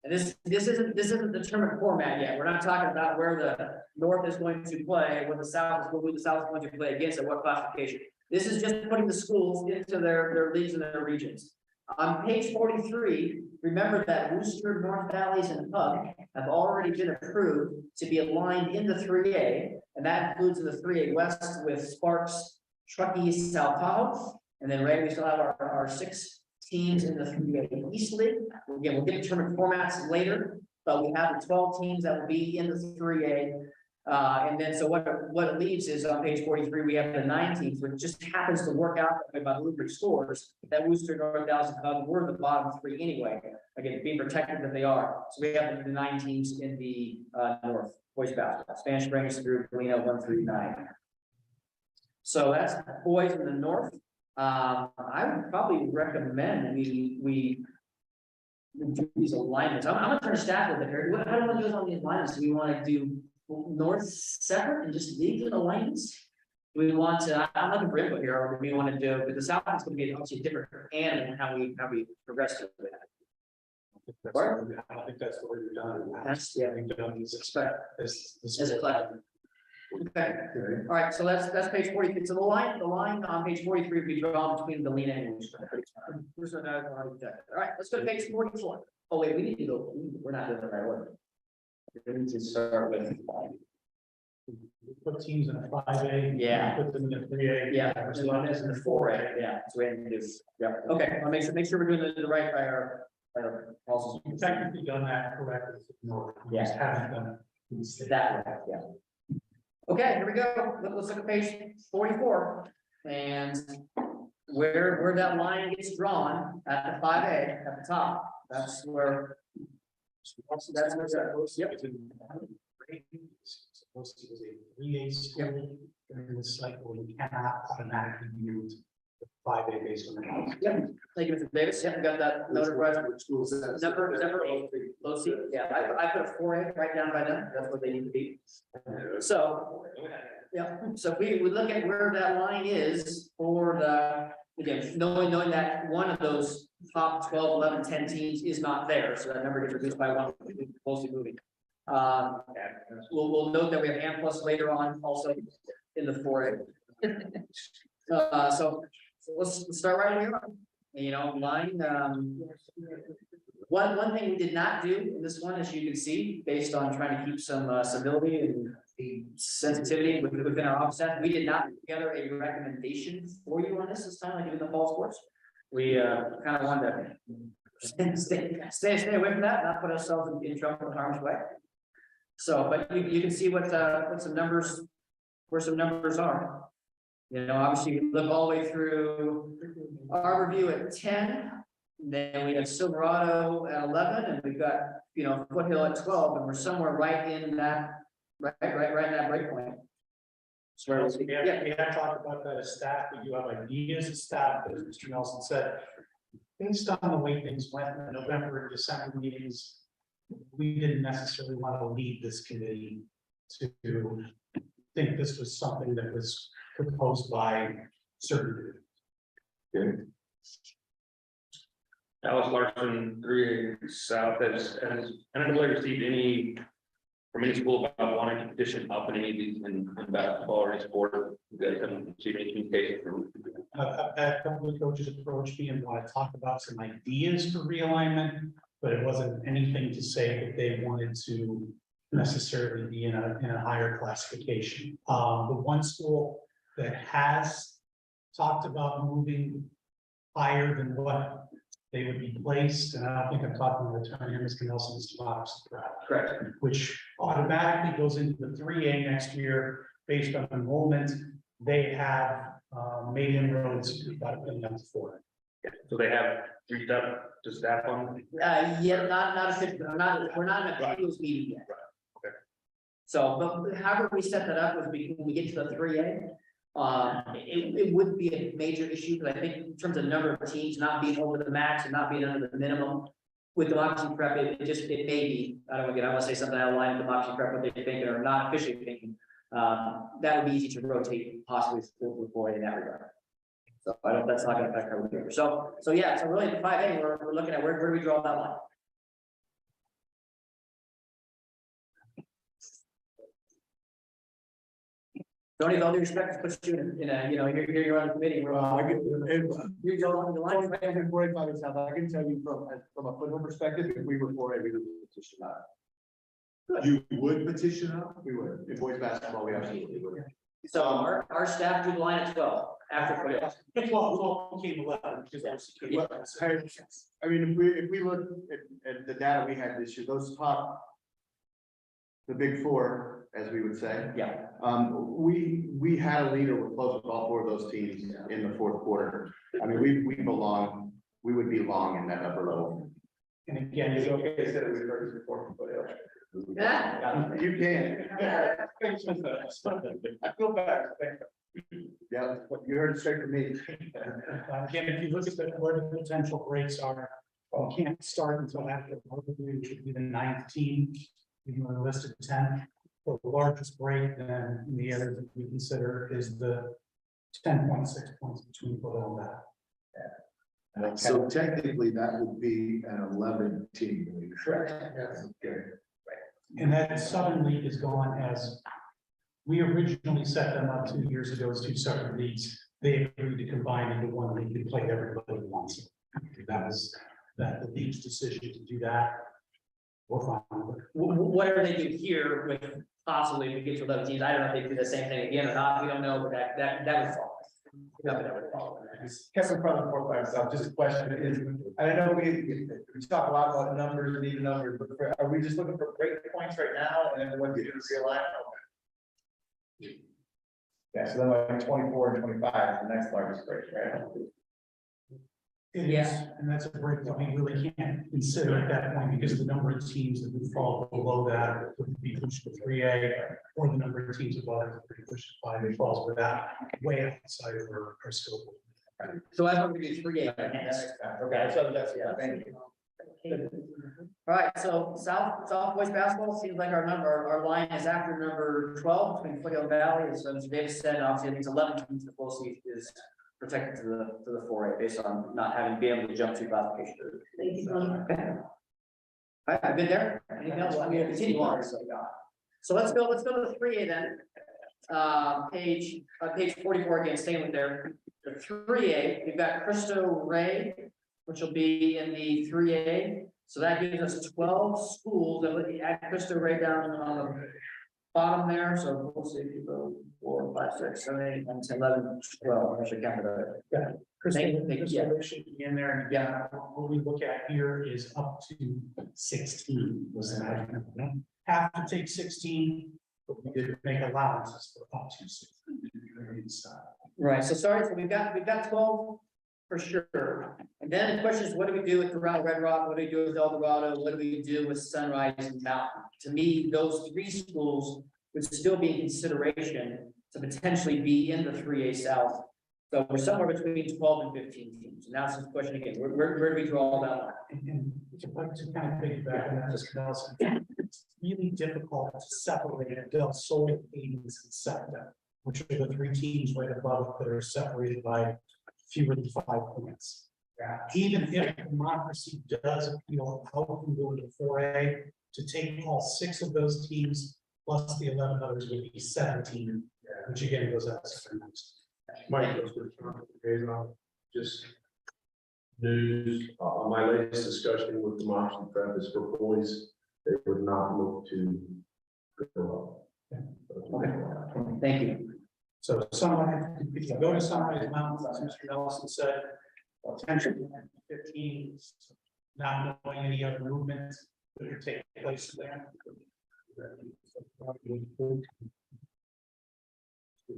And this isn't determined format yet. We're not talking about where the north is going to play, who the south is going to play against, at what classification. This is just putting the schools into their leagues and their regions. On page 43, remember that Worcester, North Valleys, and Hug have already been approved to be aligned in the 3A, and that includes in the 3A West with Sparks, Truckee, South Tahoe, and then right, we still have our 6 teams in the 3A East League. Again, we'll get determined formats later, but we have the 12 teams that will be in the 3A. And then, so what it leaves is on page 43, we have the 9 teams, which just happens to work out by the rubric scores that Worcester, North Dallas, and Hub were the bottom 3 anyway. Again, being protected that they are. So we have the 9 teams in the north, boys basketball, Spanish Springs through Galena 1 through 9. So that's boys in the north. I would probably recommend we do these alignments. I'm gonna turn to staff with it here. How do we want to do on these alignments? Do we want to do north separate and just leave the alignments? Do we want to, I'm looking for input here, or do we want to do, but the south is going to be obviously a different animal in how we progress to it. I don't think that's what we've done. That's, yeah. We've done is Expect this. as a collective. Okay, all right, so that's page 43. So the line on page 43 will be drawn between Galena and Worcester. All right, let's go to page 44. Oh wait, we need to go, we're not doing the right order. We need to start with. Put teams in a 5A. Yeah. Put them in a 3A. Yeah, we're doing this in the 4A, yeah, so we have to do, yeah, okay, I'll make sure we're doing the right by our also. We've technically done that correctly. No, we Yeah. just haven't done it. That way, yeah. Okay, here we go. Let's look at page 44 and where that line gets drawn at the 5A at the top. That's where. That's where that goes. Yep. Supposed to be a 3A school during this cycle, we cannot automatically use the 5A based on the house. Yep. Thank you, Mr. Davis. Yep, we got that noted right. Which schools is that? Number low C. Yeah, I put a 4A right down by them. That's what they need to be. So, yeah, so if we would look at where that line is for the, again, knowing that one of those top 12, 11, 10 teams is not there, so that number gets reduced by 1, mostly moving. We'll note that we have and plus later on also in the 4A. So let's start right where we are. You know, line, one thing we did not do in this one, as you can see, based on trying to keep some civility and sensitivity within our office staff, we did not put together a recommendation for you on this time, like in the fall sports. We kind of wanted to stay away from that, not put ourselves in trouble in harm's way. So, but you can see what some numbers, where some numbers are. You know, obviously, we look all the way through our review at 10, then we have Silverado at 11, and we've got, you know, Foothill at 12, and we're somewhere right in that, right in that break point. So We had talked about that as staff, but you have ideas as staff, as Mr. Nelson said. Based on the way things went in the November and December meetings, we didn't necessarily want to lead this committee to think this was something that was proposed by certain. Alice Larson, 3A South, has NIAA received any from any school about wanting to petition up in any of these in basketball or any sport? You guys haven't received any communication from? I've had a couple of coaches approach me and want to talk about some ideas for realignment, but it wasn't anything to say that they wanted to necessarily be in a higher classification. The one school that has talked about moving higher than what they would be placed, and I don't think I'm talking to the attorney, Mr. Nelson's box, Correct. which automatically goes into the 3A next year based on enrollment. They have made inroads, about putting up to 4. So they have reached out to staff on. Yeah, not officially, we're not in a closed meeting yet. Okay. So, but however we set that up was when we get to the 3A, it wouldn't be a major issue, but I think in terms of number of teams not being over the max and not being under the minimum. With democracy prep, it may be, I don't want to say something out of line with democracy prep, what they're thinking or not officially thinking. That would be easy to rotate possibly school before in that regard. So I don't, that's not gonna affect our behavior. So yeah, so really the 5A, we're looking at where do we draw that line? Don't even all due respect, push you in a, you're on the committee. You're on the line. I can tell you from a football perspective, if we were 4A, we would petition that. You would petition up? We would. In boys basketball, we absolutely would. So our staff drew the line at 12 after playoffs. Well, came 11, because I mean, if we look at the data we had this year, those top. The big 4, as we would say. Yeah. We had a leader with close with all 4 of those teams in the 4th quarter. I mean, we would belong in that upper level. And again, It's okay, I said it was first before, but Yeah. You can. I feel bad. Yeah, you heard it straight from me. again, if you look at where the potential breaks are, we can't start until after probably which would be the 9th team. Even on the list of 10, the largest break then in the areas that we consider is the 10.6 points between below that. So technically, that would be an 11 team. Correct. Okay. And that Southern League is gone as, we originally set them up 2 years ago as 2 separate leagues. They agreed to combine into one league and play everybody once. That was the league's decision to do that. We're fine with it. Whatever they do here with possibly if we get to 11 teams, I don't know if they do the same thing again or not. We don't know, but that would fall. That would fall. Kevin from 4-5 South, just a question is, I know we talk a lot about numbers and even numbers, but are we just looking for break points right now and then what do you do to realignment? Yeah, so then like 24 and 25 is the next largest break, right? It is, and that's a break that we really can't consider at that point because the number of teams that would fall below that would be pushed to 3A, or the number of teams above it would be pushed to 5A, falls with that way outside of our scope. So that's what we do 3A. Okay, so that's, yeah, thank you. All right, so South Boys basketball seems like our line is after number 12 between Foothill Valley, as David said, obviously I think it's 11 teams the full season is protected to the 4A based on not having been able to jump to classification. Okay. All right, I've been there. Anything else? I'm gonna continue on. So let's go to the 3A then. Page 44 again, staying with there. The 3A, we've got Cristo Ray, which will be in the 3A. So that gives us 12 schools that would add Cristo Ray down on the bottom there. So we'll see if you go 4, 5, 6, 7, 8, 9, 10, 11, 12. I should count it. Yeah. Yeah. Should be in there, and again, what we look at here is up to 16 was the measurement. We don't have to take 16, but we did make allowances for up to 16. Right, so we've got 12 for sure. And then the question is, what do we do with Corral Red Rock? What do we do with El Dorado? What do we do with Sunrise and Mountain? To me, those 3 schools would still be in consideration to potentially be in the 3A South. So we're somewhere between 12 and 15 teams. Now it's the question again, where do we draw that line? And to kind of piggyback on that, Mr. Nelson, it's really difficult to separate Del Sol, Cadence, and SEPTA, which are the 3 teams right above it that are separated by fewer than 5 points. Even if democracy does appeal out and go to 4A, to take all 6 of those teams plus the 11 others would be 17, which again goes out to 7 next. Mike, just news, my latest discussion with democracy prep is for boys, they would not look to go up. Okay, thank you. So Sunrise, if you go to Sunrise Mountain, as Mr. Nelson said, attention 15, not knowing any other movements that are taking place there.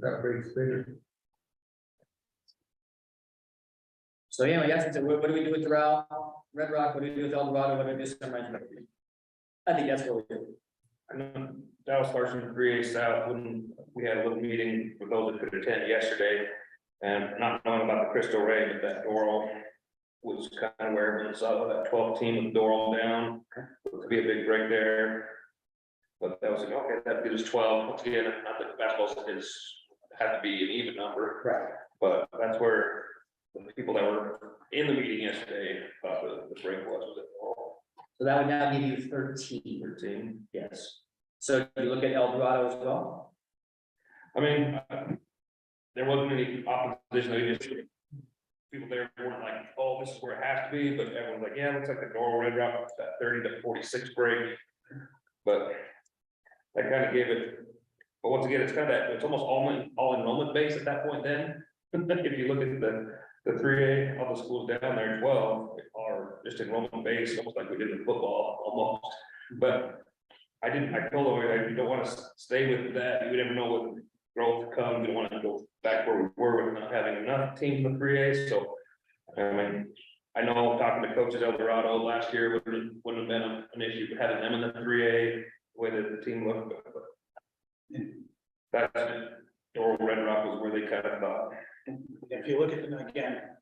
That brings bigger. So yeah, I guess, what do we do with Doral, Red Rock, what do we do with El Dorado, what do we do with Sunrise? I think that's what we do. I know Dallas Larson 3A South, when we had a little meeting for those that could attend yesterday. And not knowing about the Crystal Ray, but that Doral was kind of where everyone saw that 12 team with Doral down. It could be a big break there. But that was like, okay, that gives us 12. Once again, not that basketball is, have to be an even number. Right. But that's where the people that were in the meeting yesterday thought the break was at Doral. So that would now give you 13. 13. Yes. So you look at El Dorado as well? I mean, there wasn't any opposition, they just, people there weren't like, oh, this is where it has to be, but everyone's like, yeah, it looks like the Doral Red Rock, that 30 to 46 break. But that kind of gave it, but once again, it's kind of that, it's almost all enrollment based at that point then. If you look at the 3A, all the schools down there, 12 are just enrollment based, almost like we did in football, almost. But I told them, you don't want to stay with that, you never know what growth to come, we don't want to go back where we were with not having enough teams in the 3A, so. I mean, I know talking to coaches El Dorado last year wouldn't have been an issue having them in the 3A, the way that the team looked, but that's Doral Red Rock was where they kind of thought. If you look at them again,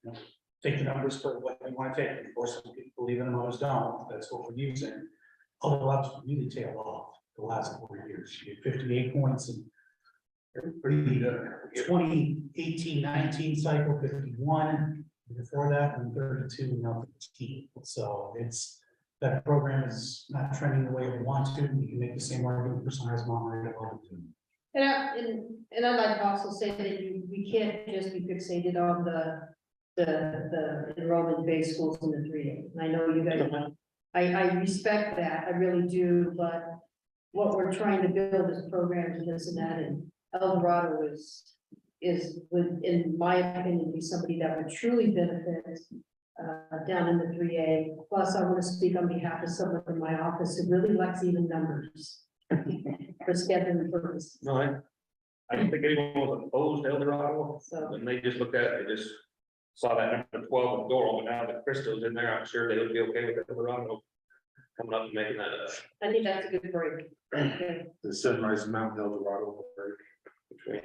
take the numbers for what you want to take. Of course, some people believe in them, others don't. That's what we're using. All the labs really tail off the last 4 years. You had 58 points and pretty 2018-19 cycle, 51. Before that, and 32, and now 15. So it's that program is not trending the way we want to. We can make the same argument for Sunrise Mountain. And I'd like to also say that we can't just be fixated on the enrollment-based schools in the 3A. And I know you guys, I respect that, I really do, but what we're trying to build is programs and this and that, and El Dorado would, in my opinion, be somebody that would truly benefit down in the 3A. Plus, I want to speak on behalf of someone in my office who really likes even numbers for scheduling purposes. No, I don't think anyone was opposed to El Dorado, So when they just looked at it, they just saw that number 12 with Doral, but now the Crystal's in there, I'm sure they would be okay with El Dorado coming up and making that up. I think that's a good break. Okay. The Sunrise Mountain El Dorado break.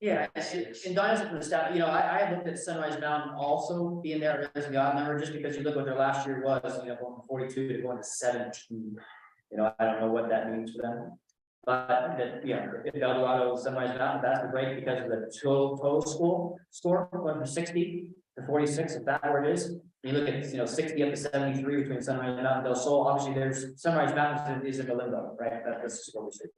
Yeah, and Donna's from the staff, I looked at Sunrise Mountain also being there as the odd number, just because you look what their last year was, going from 42 to going to 17. I don't know what that means for them. But if El Dorado, Sunrise Mountain, that's great because of the total school score, going from 60 to 46, if that's where it is. You look at, 60 up to 73 between Sunrise Mountain and Del Sol, obviously there's Sunrise Mountain is in the limbo, right? That's just what we see.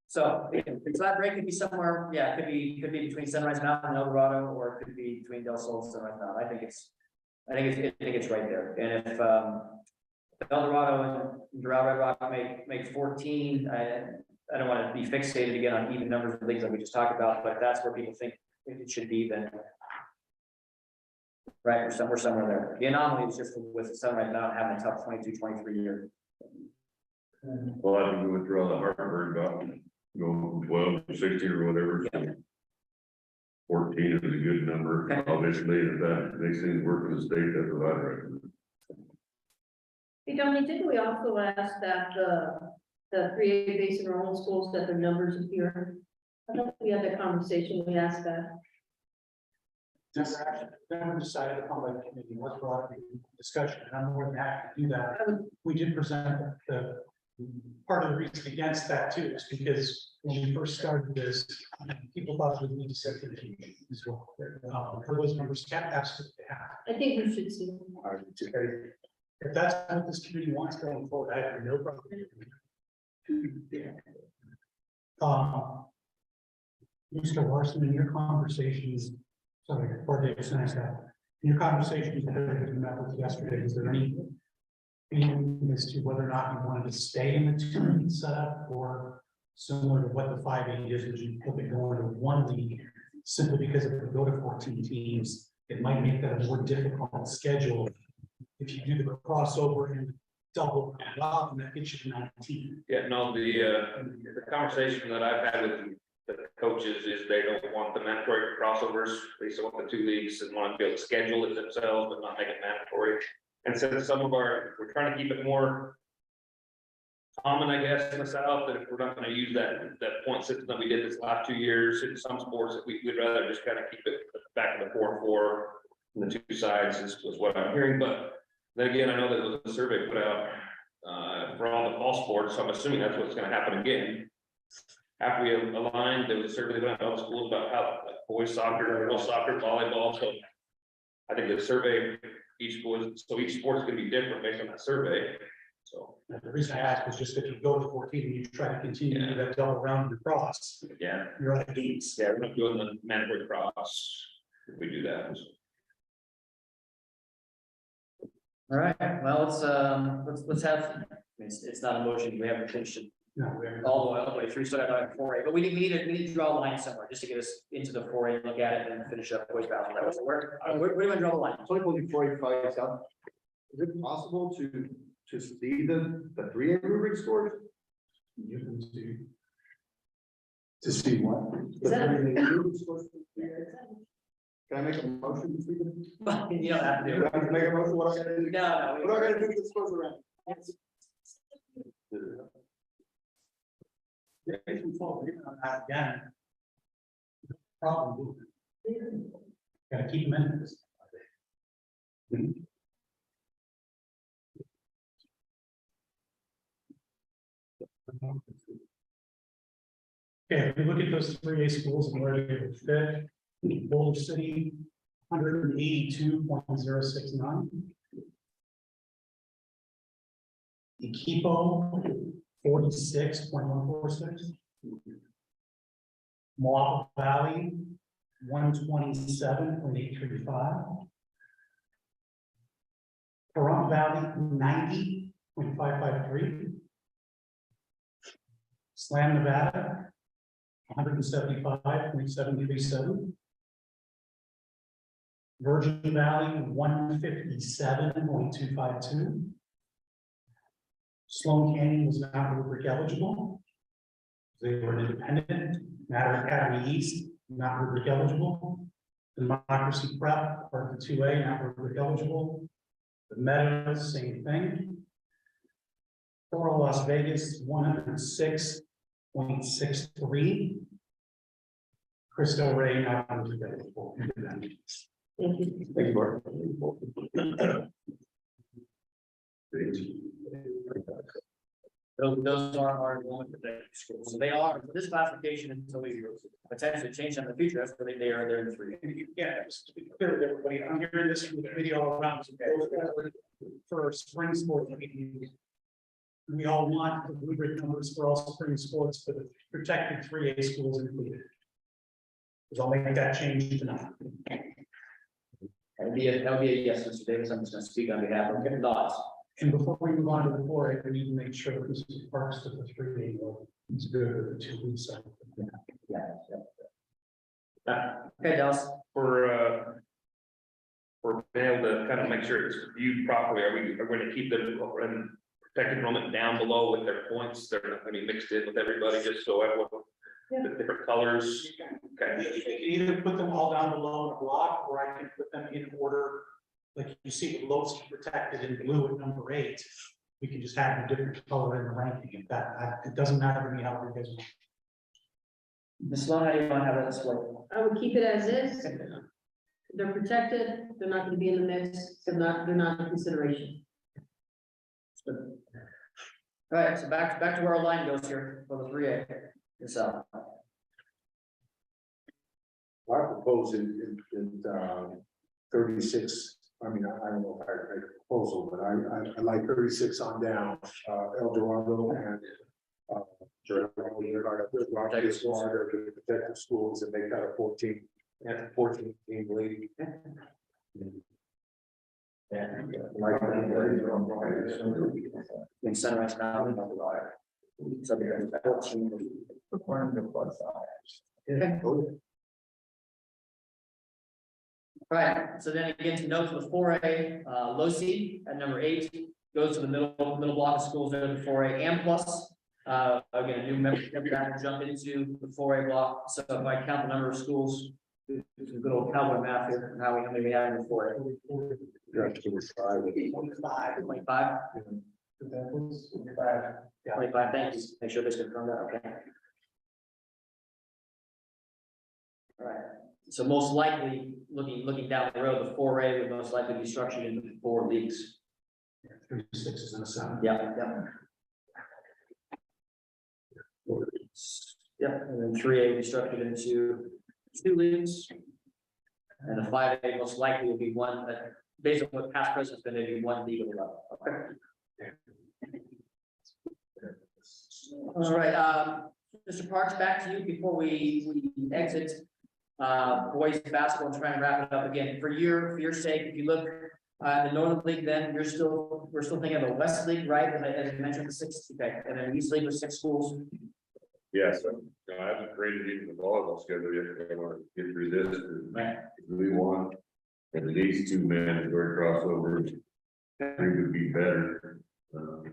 So that break could be somewhere, it could be between Sunrise Mountain and El Dorado, or it could be between Del Sol and Sunrise Mountain. I think it's right there. And if El Dorado and Doral Red Rock make 14, I don't want to be fixated again on even numbers of leagues like we just talked about, but if that's where people think it should be, then right, we're somewhere there. The anomaly is just with Sunrise Mountain having a tough 22-23 year. Well, I think we went through all the heartburn about, go from 12 to 16 or whatever. Yeah. 14 is a good number, Okay. obviously, if that makes things work for the state, that's what I'd recommend. Hey, Donnie, didn't we also ask that the 3A base enrollment schools that their numbers appear? I don't think we had that conversation, we asked that. Just then we decided upon by the committee, what's brought up in discussion, and I'm more than happy to do that. We did present the part of the reason against that too, is because when we first started this, people thought we need to set the as well. For those numbers, absolutely have. I think we should see. If that's what this committee wants going forward, I have no problem. Mr. Larson, in your conversations, sorry, or Dave, in your conversations that we met with yesterday, is there any feeling as to whether or not you wanted to stay in the 2 league setup, or similar to what the 5A is, would you look at going to 1 league simply because if we go to 14 teams, it might make that a more difficult schedule. If you do the crossover and double it up, and that gets you to 19. Yeah, no, the conversation that I've had with the coaches is they don't want the mandatory crossovers. They still want the two leagues and want to be able to schedule it themselves, but not make it mandatory. And so we're trying to keep it more common, I guess, in the South, that if we're not gonna use that point system that we did this last 2 years, in some sports, that we'd rather just kind of keep it back to the 4-4. And the two sides is what I'm hearing, but then again, I know that there was a survey put out for all sports, so I'm assuming that's what's gonna happen again. After we aligned, there was a survey done at all schools about how boys soccer, girls soccer, volleyball, so I think the survey, each sport's gonna be different based on that survey, so. The reason I ask is just if you go to 14 and you try to continue to do that double round and cross, Yeah, you're at the gates. we're not doing the mandatory cross if we do that. All right, well, let's have, it's not a motion, we haven't finished it No, we're. all the way through, so I have 4A, but we need to draw a line somewhere, just to get us into the 4A, look at it, and then finish up boys basketball. So where do you want to draw the line? Before you fight out, is it possible to see the 3A rubric scores? You can do. To see what? Is that- 3A rubric scores? Can I make a motion to see them? You don't have to do Do I it. have to make a motion? What I gotta do? No, What do I gotta do to get the scores around? If we fall on that again. Problem. Gotta keep them in this. Okay, if we look at those 3A schools and where they would fit, Boulder City, 182.069. Equipo, 46.146. Moapa Valley, 127.835. Pahrump Valley, 90.553. Slam, Nevada, 175.737. Virgin Valley, 157.252. Sloan Canyon was not rubric eligible. They were an independent. Matter Academy East, not rubric eligible. Democracy Prep, part of the 2A, not rubric eligible. The Meadows, same thing. Total Las Vegas, 106.63. Cristo Rey, not rubric eligible. Thank you. Thank you, Bart. Those are our enrollment projected schools, so they are, for this classification until we potentially change them in the future, that's where they're in the 3. Yeah, just to be clear with everybody, I'm hearing this from the video all around. For spring sport, we all want the rubric numbers for all spring sports, but the protected 3A schools included. Because I'll make that change tonight. That would be a yes, Mr. Davis, I'm just gonna speak on behalf of him, not. And before we move on to the 4A, we need to make sure that this is parks to the 3A. It's good with the 2 weeks. Okay, Dallas. For being able to kind of make sure it's viewed properly, are we going to keep them and protected enrollment down below with their points? They're not going to be mixed in with everybody, just so everyone, the different colors. Okay. You can either put them all down below in a block, or I can put them in order. Like you see with Lowski protected in blue at number 8, we can just have a different color in the ranking. If it doesn't matter to me how you guys. Ms. Sloan, how do you want to have that split? I would keep it as is. They're protected, they're not gonna be in the mix, they're not in consideration. All right, so back to where our line goes here for the 3A. Yourself. I propose in 36, I mean, I don't know if I make a proposal, but I like 36 on down, El Dorado and protective schools and make that a 14 team league. In Sunrise Mountain. So they're 14. Right, so then again, to note for the 4A, low seed at number 8 goes to the middle block of schools there, the 4A and plus. Again, a new membership that will jump into the 4A block, so if I count the number of schools, it's a good old cowboy math here, how many we have in the 4A. 25. 25, thank you, make sure this confirmed that, okay. All right, so most likely, looking down the road, the 4A would most likely be structured into 4 leagues. 3 6s and a 7. Yeah. Yeah, and then 3A will be structured into 2 leagues. And the 5A most likely will be one that, based on what past president's been, maybe 1 league of 11. Okay. All right, Mr. Parks, back to you before we exit boys basketball and try and wrap it up again. For your sake, if you look the Northern League, then we're still thinking of the West League, right? As I mentioned, the 6, okay, and then East League with 6 schools. Yes, I haven't created even the volleyball schedule yet, I want to get through this. Right. We want, and these 2 mandatory crossovers, 3 would be better. So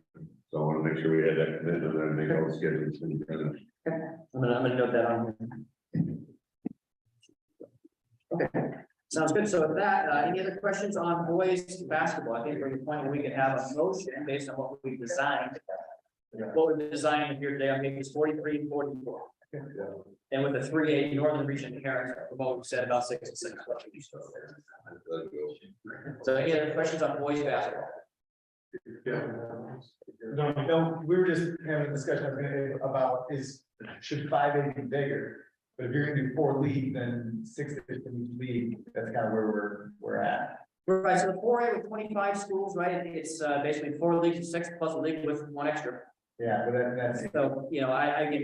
I want to make sure we had that commitment and make all the schedules. I'm gonna note that on here. Okay, sounds good. So with that, any other questions on boys basketball? I think we're at the point where we can have a motion based on what we designed. What we're designing here today, I think is 43 and 44. And with the 3A Northern Region parents, what we said about 6 and 6. So any other questions on boys basketball? No, we were just having a discussion about should 5A be bigger? But if you're gonna do 4 league, then 6 in each league, that's kind of where we're at. Right, so the 4A with 25 schools, right? It's basically 4 leagues and 6 plus a league with 1 extra. Yeah, but that's. So, you know,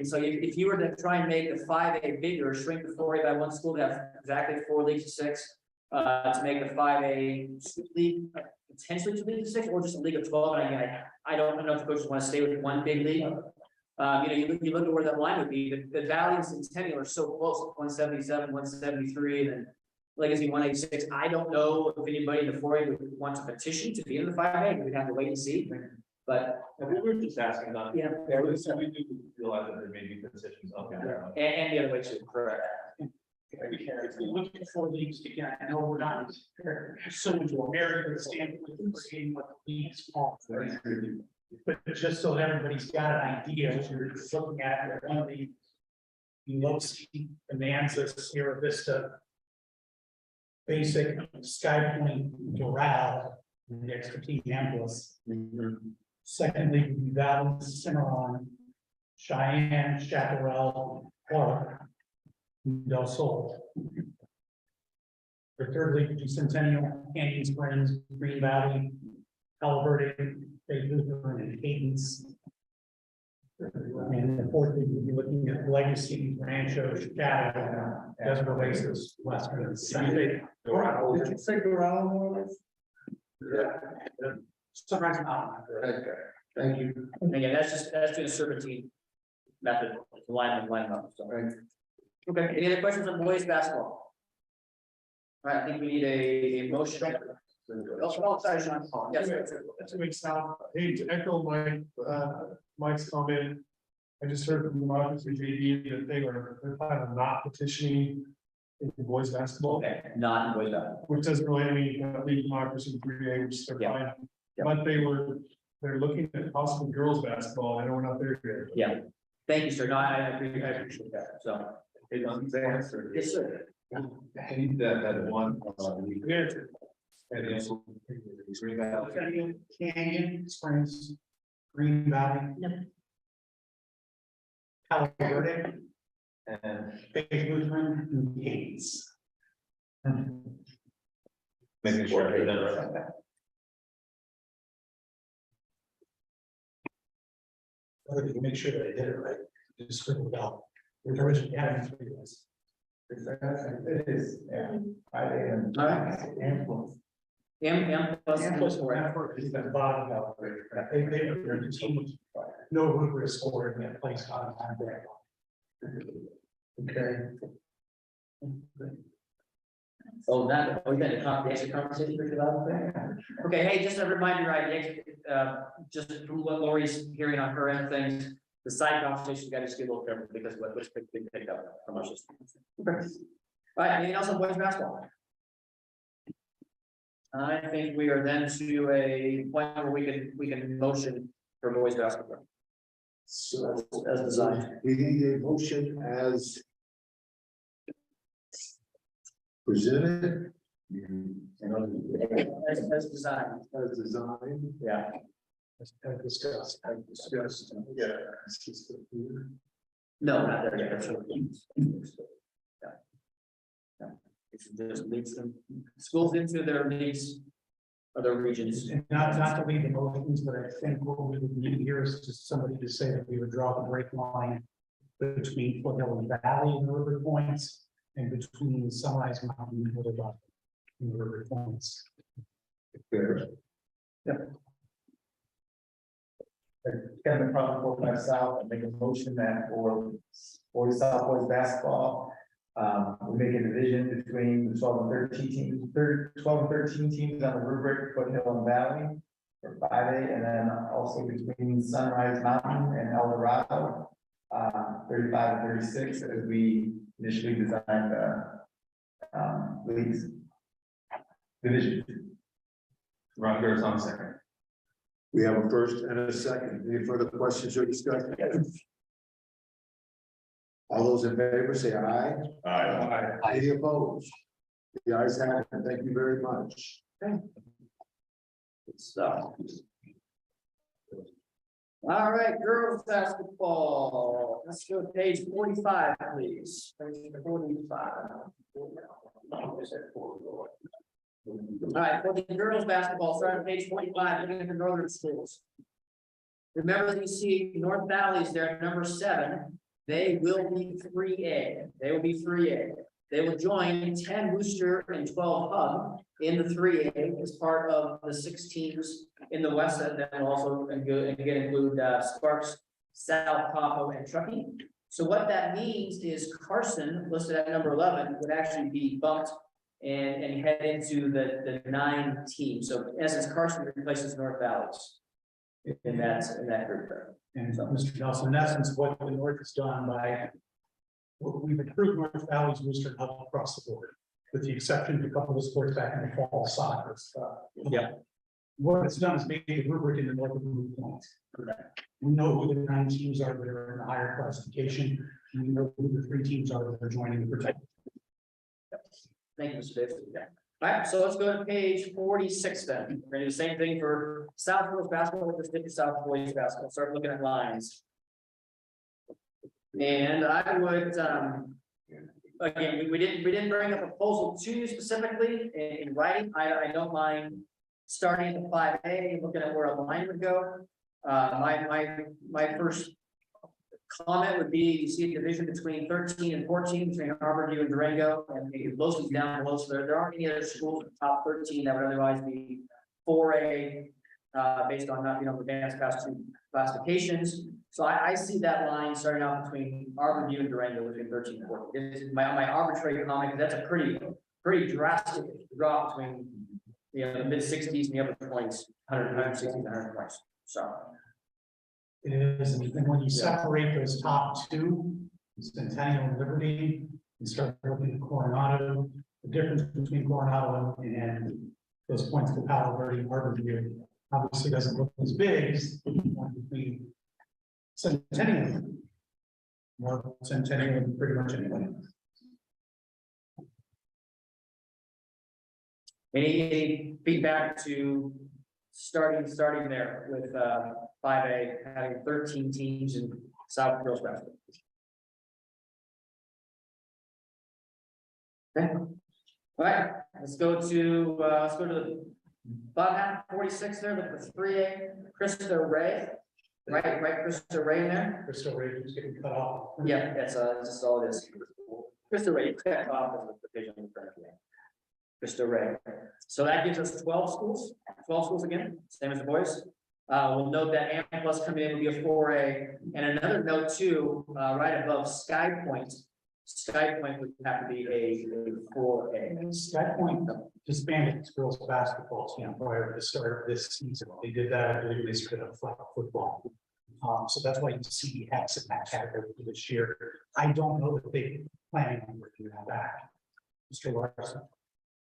so if you were to try and make the 5A bigger, shrink the 4A by 1 school, to have exactly 4 leagues to 6. To make the 5A league potentially 2 leagues to 6, or just a league of 12. And again, I don't know if the coaches want to stay with 1 big league. You know, you look at where that line would be. The Valley and Centennial are so close, 177, 173, and then Legacy 186. I don't know if anybody in the 4A would want to petition to be in the 5A. We'd have to wait and see. But We were just asking on. yeah, We do realize that there may be positions up there. and the other way too, correct. If we look at 4 leagues again, I know we're not so into American standard with seeing what the leagues are. But just so everybody's got an idea, as you're looking at one of the low seed Bonanza, Sierra Vista, Basic, Sky Point, Doral, the extra team Ambulance. Secondly, would be Valley, Cimarron, Cheyenne, Chaparral, Clark, Del Sol. The third league would be Centennial, Canyon Springs, Green Valley, Palo Verde, Bay Lutheran, and Cadence. And the fourth league would be looking at Legacy, Rancho, Chicago, Desert Oasis, Western. Did you say Doral? Yeah. Sunrise Mountain. Okay, thank you. And again, that's doing a serpentine method, line up. So. Okay, any other questions on boys basketball? All right, I think we need a motion. Yes. That's what makes now, hey, to echo Mike's comment, I just heard from the officer JD that they're planning on not petitioning in boys basketball, Okay, not in boys basketball. which doesn't really have any league democracy in 3A, which they're Yeah. fine. Yeah. But they're looking at possible girls basketball. I know we're not there yet. Yeah, thank you, sir. No, I appreciate that. So, yes, sir. I need that one. Yeah. Canyon Springs, Green Valley. Palo Verde, And Bay Lutheran, and Cadence. making sure I hear that right. Make sure that I did it right. Just scribbled it out. The original having 3 was. It is, yeah. 5A and. All right. And plus. M plus. And plus more effort is at the bottom of it. They're just no room for a score in that place on time there. Okay. Oh, that, oh, you got the extra conversation with you about that? Okay, hey, just a reminder, right, just from what Lori's hearing on her end things, the side conversation, got to just be a little careful because what's been picked up from us. Okay. All right, anything else on boys basketball? I think we are then to a point where we can motion for boys basketball. So As designed. we need a motion as presented. As designed, As designed. yeah. As discussed. Discussed. Yeah. No, not there yet. That's what it means. Yeah. Yeah. It just leads them, schools into their needs, other regions. And not to leave the motions, but I think what we would need here is just somebody to say that we would draw the break line between Foothill and Valley and River Points and between Sunrise Mountain and Little Rock and River Points. Kevin from 45 South, and make a motion that for boys South boys basketball. We make a division between the 12 and 13 teams, 12 and 13 teams on the rubric, Foothill and Valley. For 5A, and then also between Sunrise Mountain and El Dorado, 35 and 36, as we initially designed the leagues. Division. Ron Garrett's on second. We have a first and a second. Any further questions or discussion? All those in favor say aye. Aye. Any opposed? The ayes have it. Thank you very much. Good stuff. All right, girls basketball. Let's go to page 45, please. Page 45. All right, for the girls basketball, starting on page 45, looking at the northern schools. Remember that you see North Valley's there, number 7. They will be 3A. They will be 3A. They will join 10 Booster and 12 Hub in the 3A as part of the 6 teams in the West, and then also again include Sparks, South Capo, and Truckee. So what that means is Carson, listed at number 11, would actually be bumped and head into the 9 team. So in essence, Carson replaces North Valleys in that group there. And Mr. Nelson, in essence, what the North has done by, we've improved North Valley's booster hub across the board, with the exception of a couple of sports back in the fall soccer stuff. Yeah. What it's done is made the rubric in the north of the points. We know who the 9 teams are that are in the higher classification. And we know who the 3 teams are that are joining the protect. Thank you, Mr. Davis. Yeah. All right, so let's go to page 46 then. We're gonna do the same thing for South Girls basketball, with the South Boys basketball. Start looking at lines. And I would, again, we didn't bring a proposal to you specifically in writing. I don't mind starting at the 5A and looking at where a line would go. My first comment would be, you see a division between 13 and 14 between Harborview and Durango, and Los is down below, so there aren't any other schools in the top 13 that would otherwise be 4A, based on not, advanced past 2 classifications. So I see that line starting out between Harborview and Durango between 13 and 14. This is my arbitrary comment, because that's a pretty drastic drop between the mid 60s and the upper 20s, 160s and 120s. So. It is, and when you separate those top 2, Centennial and Liberty, and start looking at Coronado, the difference between Coronado and those points to Palo Verde and Harborview obviously doesn't look as big as the one between Centennial. More Centennial than pretty much anyone. Any feedback to starting there with 5A having 13 teams in South Girls basketball? Okay. All right, let's go to the bottom half 46 there, look for 3A, Cristo Ray. Right, Cristo Ray in there. Crystal Ray is getting cut off. Yeah, that's just all it is. Cristo Ray cut off as the division in front of you. Cristo Ray. So that gives us 12 schools again, same as the boys. We'll note that AM Plus coming in will be a 4A, and another note too, right above Sky Point. Sky Point would have to be a 4A. Sky Point disbanded its girls' basketball team prior to the start of this season. They did that, I believe they split up flag football. So that's why you see the X in that category for this year. I don't know if they planning on bringing that back. Mr. Larson.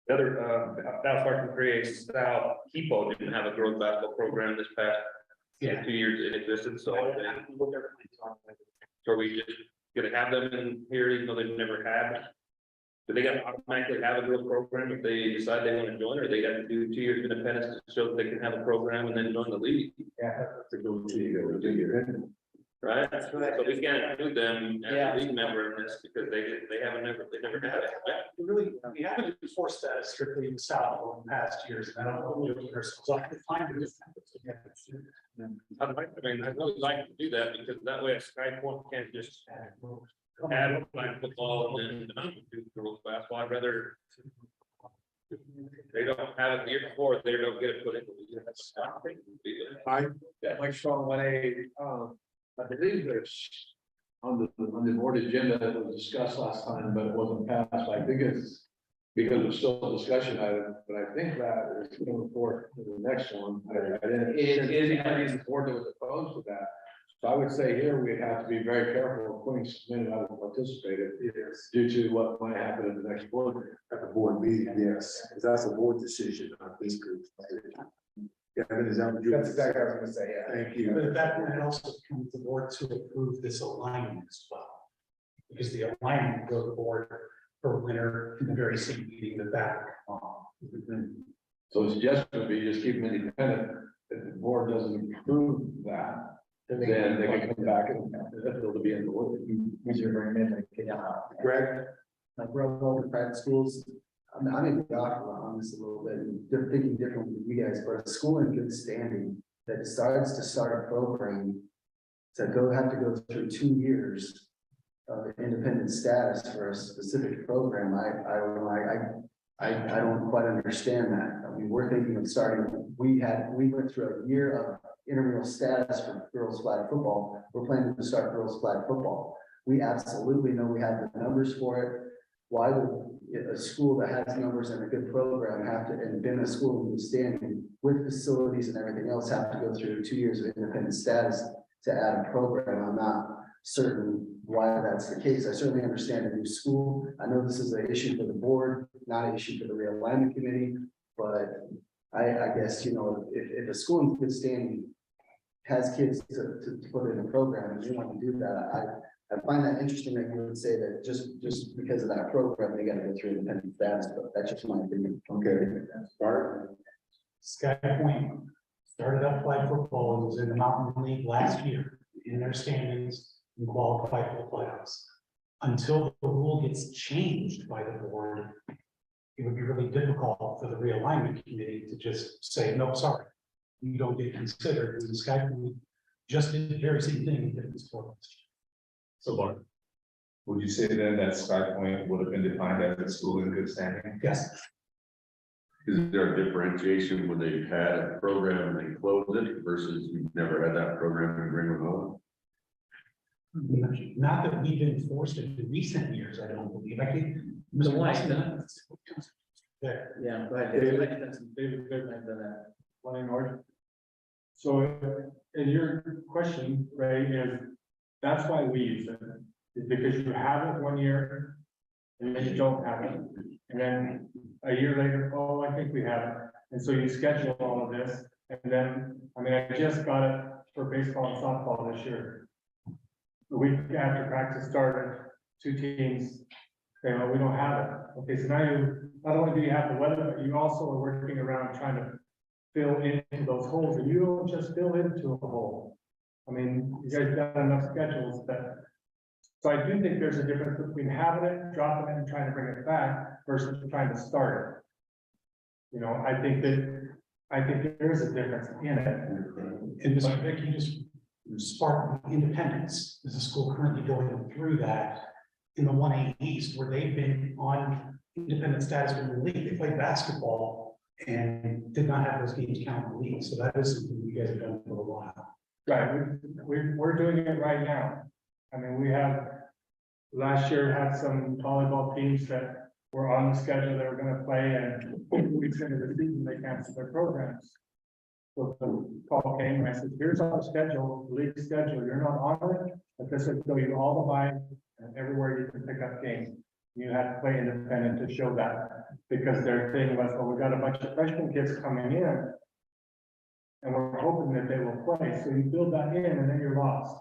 The other, Dallas Larson creates South Keepo didn't have a girls basketball program this past 2 years in existence, so. So we just gonna have them in here, even though they've never had. Do they gotta automatically have a girls program if they decide they want to join, or they got to do 2 years of independence to show that they can have a program and then join the league? Yeah, to go to your. Right? So we can't include them as a league member in this because they never had it. Really, we haven't enforced that strictly in the South over the past years, and I don't know if so I could find it. I mean, I'd really like to do that because that way a Sky Point can't just add flag football and then do girls basketball. I'd rather they don't have it the year before, they don't get it put into the. Like Sean, when I believe there's on the board agenda that was discussed last time, but it wasn't passed. I think it's because it's still a discussion item, but I think that is going forward to the next one. I didn't. The board that was opposed to that. So I would say here we'd have to be very careful of putting something that would participate due to what might happen in the next board meeting. At the board meeting, yes, because that's a board decision, not this group. Yeah, is that what you? That's exactly what I was gonna say, yeah. Thank you. But at that point, it also becomes the board to approve this alignment as well. Because the alignment will go to the board for winter in the very same meeting that. So the suggestion would be just keep them independent. If the board doesn't approve that, then they can come back and it'll be in the board. We should bring them in, like, Greg? like we're all the private schools. I'm in the doctor on this a little bit, and they're thinking differently than you guys, but a school in good standing that decides to start a program to have to go through 2 years of independent status for a specific program, I don't quite understand that. I mean, we're thinking of starting, we went through a year of intramural status for girls flag football. We're planning to start girls flag football. We absolutely know we have the numbers for it. Why would a school that has numbers and a good program have to, and been a school in good standing with facilities and everything else, have to go through 2 years of independent status to add a program? I'm not certain why that's the case. I certainly understand a new school. I know this is an issue for the board, not an issue for the realignment committee, but I guess, you know, if a school in good standing has kids to put in a program and you want to do that, I find that interesting that you would say that just because of that program, they got to go through independent status, but that's just my opinion. Okay. Bart? Sky Point started up flag football and was in the Mountain League last year in their standings and qualified for the playoffs. Until the rule gets changed by the board, it would be really difficult for the realignment committee to just say, no, sorry, you don't get considered. And the Sky Point just did the very same thing in different sports. So Bart, would you say then that Sky Point would have been defined as a school in good standing? Yes. Is there a differentiation when they've had a program and they close it versus you've never had that program and bring them on? Not that we've been forced in recent years, I don't believe. I think. The one I've done. There. Yeah, go ahead. One in order. So in your question, right, is that's why we use it, is because you have it 1 year and then you don't have it. And then a year later, oh, I think we have it. And so you schedule all of this. And then, I mean, I just got it for baseball and softball this year. The week after practice started, 2 teams, say, well, we don't have it. Okay, so now you, not only do you have the weather, but you also are working around trying to fill into those holes, and you don't just fill into a hole. I mean, you guys got enough schedules that, so I do think there's a difference between having it, dropping it, and trying to bring it back versus trying to start it. You know, I think there is a difference in it. And Mr. Vic, you just sparked Independence. There's a school currently going through that in the 1A East, where they've been on independent status in the league. They played basketball and did not have those games count in the league. So that is something you guys have done for a while. Right, we're doing it right now. I mean, we have last year had some volleyball teams that were on the schedule that were gonna play, and 2 weeks into the season, they canceled their programs. So the call came and I said, here's our schedule, league schedule, you're not on it, but this will show you all the buy and everywhere you can pick up games. You had to play independent to show that, because their thing was, well, we got a bunch of freshman kids coming in. And we're hoping that they will play, so you build that in and then you're lost.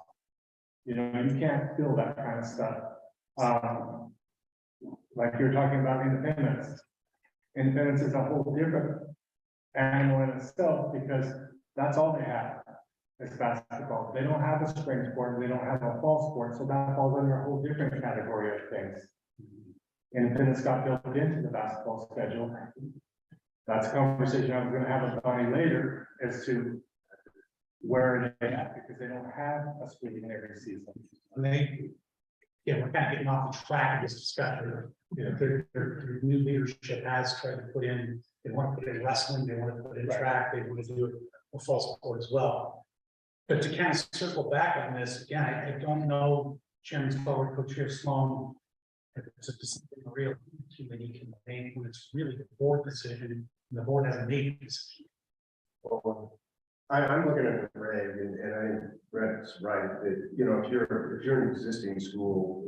You know, you can't build that kind of stuff. Like you're talking about independence. Independence is a whole different animal in itself, because that's all they have. It's basketball. They don't have a spring sport, they don't have a fall sport, so that falls under a whole different category of things. Independence got built into the basketball schedule. That's a conversation I was gonna have with Bonnie later, as to where are they at, because they don't have a spring every season. Yeah, we're kind of getting off the track of this discussion. You know, their new leadership has tried to put in, they want to put in wrestling, they want to put in track, they want to do a fall sport as well. But to kind of circle back on this, again, I don't know, Chairman Stallworth, Co-Chair Sloan, if it's a decision real committee can make when it's really the board decision, and the board hasn't made a decision. Well, I'm looking at the reg, and I think Brett's right, that, you know, if you're an existing school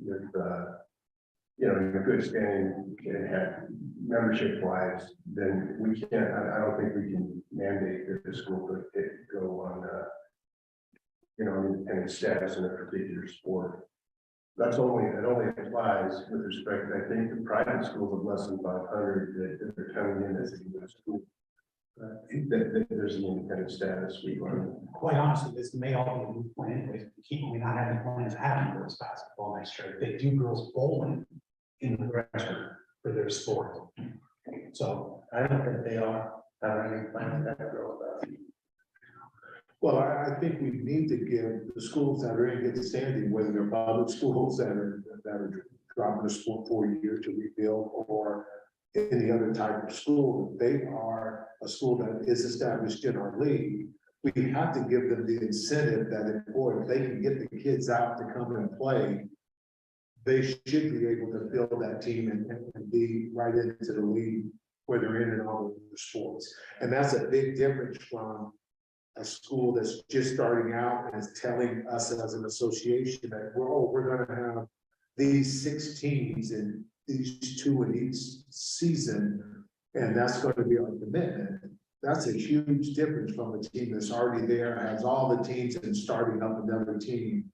with, you know, in a good standing and have membership wise, then we can't, I don't think we can mandate that the school could go on, you know, independent status in a particular sport. It only applies with respect, I think, to private schools of less than 500 that are coming in as a U.S. school. That there's an independent status. Quite honestly, this may all be a new plan anyways. We not having plans to have girls basketball next year. They do girls bowling in the register for their sport. So I don't think they are having any plans to have girls basketball. Well, I think we need to give the schools that are in good standing, whether they're public schools that are dropping a sport for a year to rebuild, or any other type of school, they are a school that is established in our league. We have to give them the incentive that if they can get the kids out to come and play, they should be able to build that team and be right into the league where they're in and all of the sports. And that's a big difference from a school that's just starting out and is telling us as an association that we're gonna have these 6 teams and these 2 in each season, and that's going to be our commitment. That's a huge difference from a team that's already there, has all the teams, and starting up another team,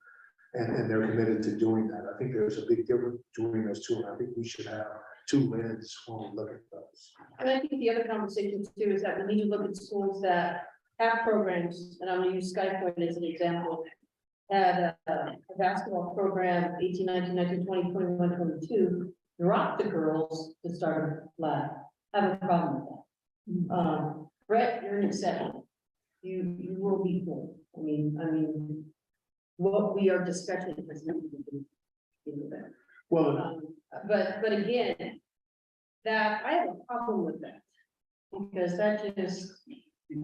and they're committed to doing that. I think there's a big difference between those two, and I think we should have 2 lens when we look at those. And I think the other conversation too is that we need to look at schools that have programs, and I'm gonna use Skypoint as an example. Had a basketball program, 18, 19, 19, 20, 21, 22, drop the girls to start a flag. I have a problem with that. Brett, you're an exception. You will be cool. I mean, what we are discussing has nothing to do with that. Well, But again, that I have a problem with that, because that just,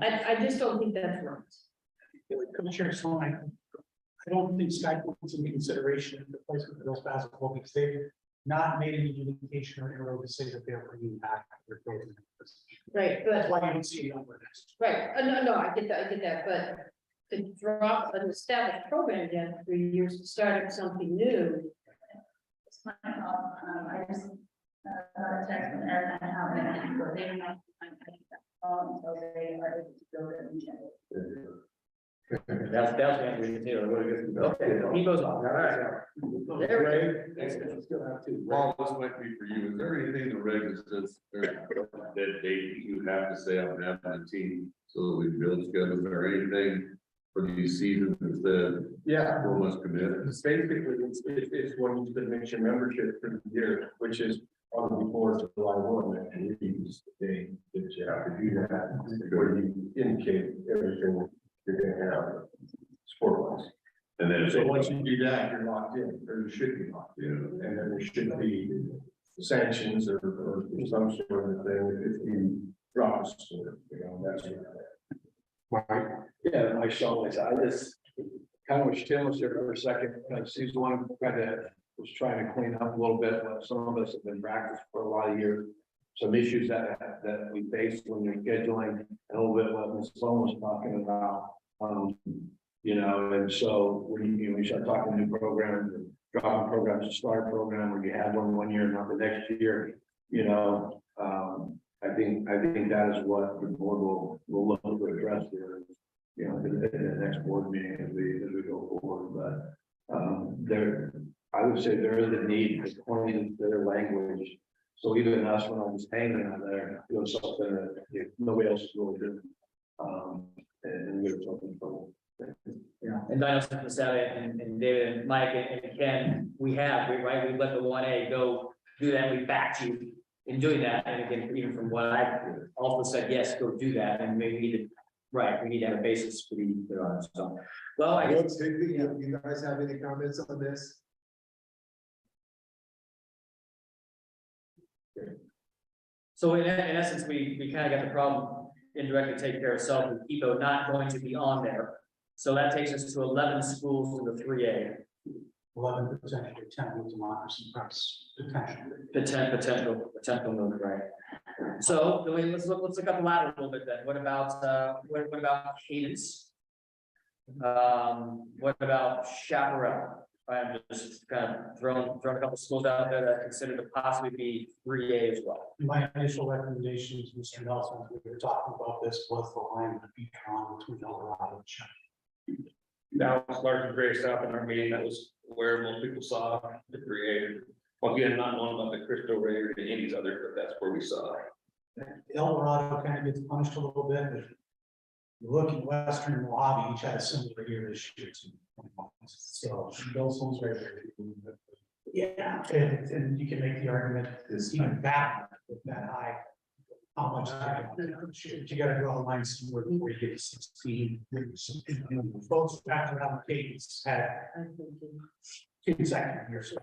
I just don't think that's right. Commissioner Sloan, I don't think Skype was in consideration in the placement of girls basketball because they've not made any indication or inroad to say that they're bringing back their program. Right, That's but, why you don't see it on the list. right, no, I get that, but to drop an established program down 3 years to start up something new. It's my fault. I just got a text from Eric and how they might until they are able to build it in January. That's what we do. Okay, he goes off. All right. There we go. Still have to. Paul, this might be for you. Is there anything in the reg that says there's that date you have to say I'm having a team so that we can build schedules or anything for these seasons that Yeah, school must commit? it's basically, it's when you submit your membership for the year, which is on before July 1, and we use the date that you have to do that, where you indicate everything you're gonna have sport wise. And then So once you do that, you're locked in, or you should be locked in, and then there should be sanctions or some sort of thing if you drop a sport, you know, that's what. Yeah, myself, I just kind of wish Tim was there for a second, because he's the one who kind of was trying to clean up a little bit, what some of us have been practicing for a lot of years. Some issues that we face when you're scheduling, and a little bit what Ms. Sloan was talking about. You know, and so when you start talking new programs, and dropping programs to start a program, where you have one year, not the next year, you know, I think that is what the board will look to address here, you know, in the next board meeting as we go forward, but I would say there is a need to coin their language. So even us, when I was hanging out there, it was something that nobody else is really doing. And we were talking about. Yeah, and Dino said and David and Mike and Ken, we let the 1A go do that, we backed you in doing that, and again, even from what I also said, yes, go do that, and maybe we need to have a basis for the, so. Well, I guess. You guys have any comments on this? So in essence, we kind of got the problem indirectly taken care of, self with EPO not going to be on there. So that takes us to 11 schools in the 3A. 11% of 10 with democracy price Potential move, right? So let's look up the ladder a little bit then. What about cadence? What about chaparral? I'm just kind of throwing a couple schools out there that I consider to possibly be 3A as well. My initial recommendations, Mr. Nelson, we were talking about this, was the line to be drawn between Eldorado and China. That was largely very south in our meeting. That was where most people saw the 3A. Well, again, not knowing about the Crystal Ray or any of these other, but that's where we saw it. Eldorado kind of gets punished a little bit, but you look in Western Mojave, each had a similar year this year. So those ones right there. Yeah, and you can make the argument is even that high. How much you gotta draw a line somewhere before you get to 16. Folks after applications had consecutive years.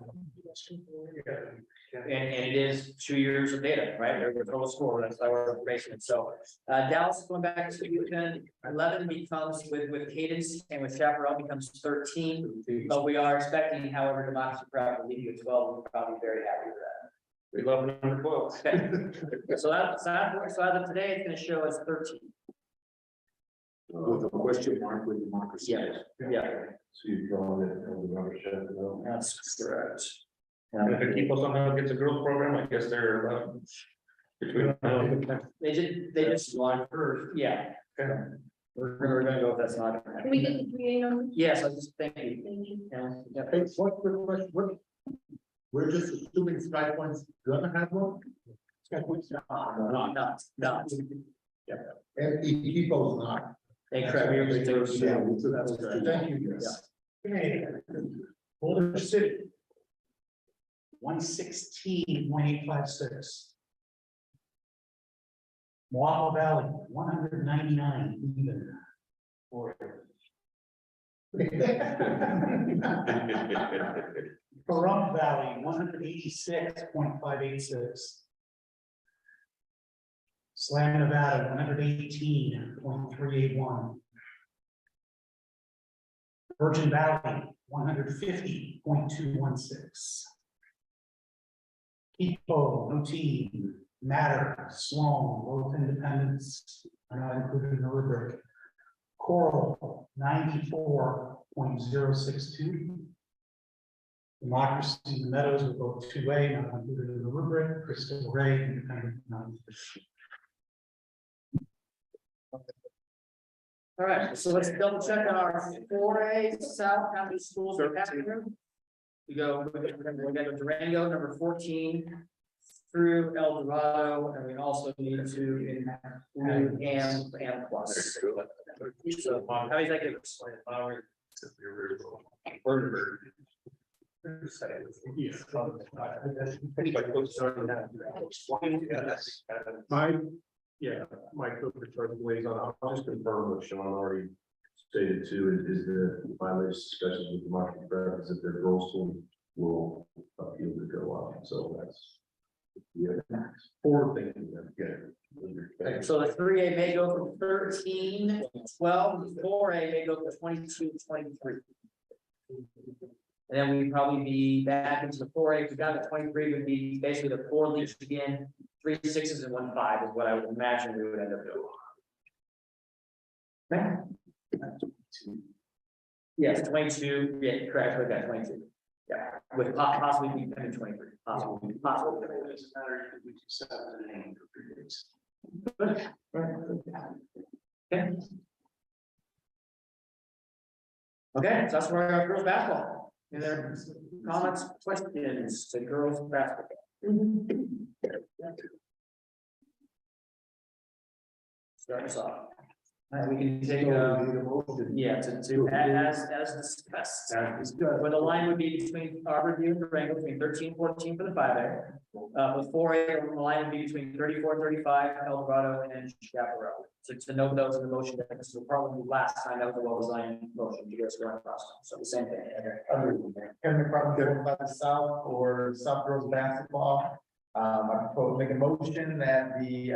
And it is 2 years of data, right? There's a total score, that's our information. So Dallas going back to you, then 11 becomes with cadence and with chaparral becomes 13. But we are expecting, however, democracy will leave you at 12. We're probably very happy with that. We love number 12. So as of today, it's going to show us 13. With a question mark with democracy. Yeah. So you draw it on the rubber shed. That's correct. And if it keeps us on gets a girls program, I guess they're between. They just want first. Yeah. Okay. We're gonna go if that's not. Can we get the 3A numbers? Yes, I just thank you. Thank you. Yeah. Hey, one quick question, we're just assuming Sky Point's gonna have one? No. And EPO's not. Incorrect. We agree to. Yeah, that's good. Thank you, guys. Okay. Boulder City. 116.856. Moapa Valley, 199 even. Pahrump Valley, 186.586. Slam Nevada, 118.381. Virgin Valley, 150.216. Keepo, no team, Matter, Sloan, both independents are not included in the rubric. Coral, 94.062. Democracy in the Meadows with both 2A, not included in the rubric. Crystal Ray, independent, not included. All right, so let's double check on our 4A South County Schools are happening. We go, we're gonna go Durango, number 14 through El Dorado, and we also need to include and plus. So how many executives? My co-control liaison, I'll just confirm what Sean already stated too, is the my latest discussions with the market preference that their girls team will appeal to go up, so that's. Yeah, forward thinking, yeah. So the 3A may go from 13 to 12, 4A may go from 22 to 23. And then we'd probably be back into the 4A, we got to 23 would be basically the 4 leagues again, 3 6s and 1 5 is what I would imagine we would end up doing. Okay. Yes, 22, yeah, correct, we got 22. Yeah, with possibly becoming 23, possibly. Okay. Okay, so that's where our girls basketball. Any other comments, questions to girls basketball? Start us off. We can take, yeah, to, as discussed. Where the line would be between Arborview and Durango, between 13-14 for the 5A. With 4A, the line would be between 34-35, El Dorado and Chaparral. So to note those in the motion, that this will probably last time that was a well-designed motion, you guys going across, so the same thing. Kevin McCarthy, about the South or South Girls Basketball. I propose make a motion that the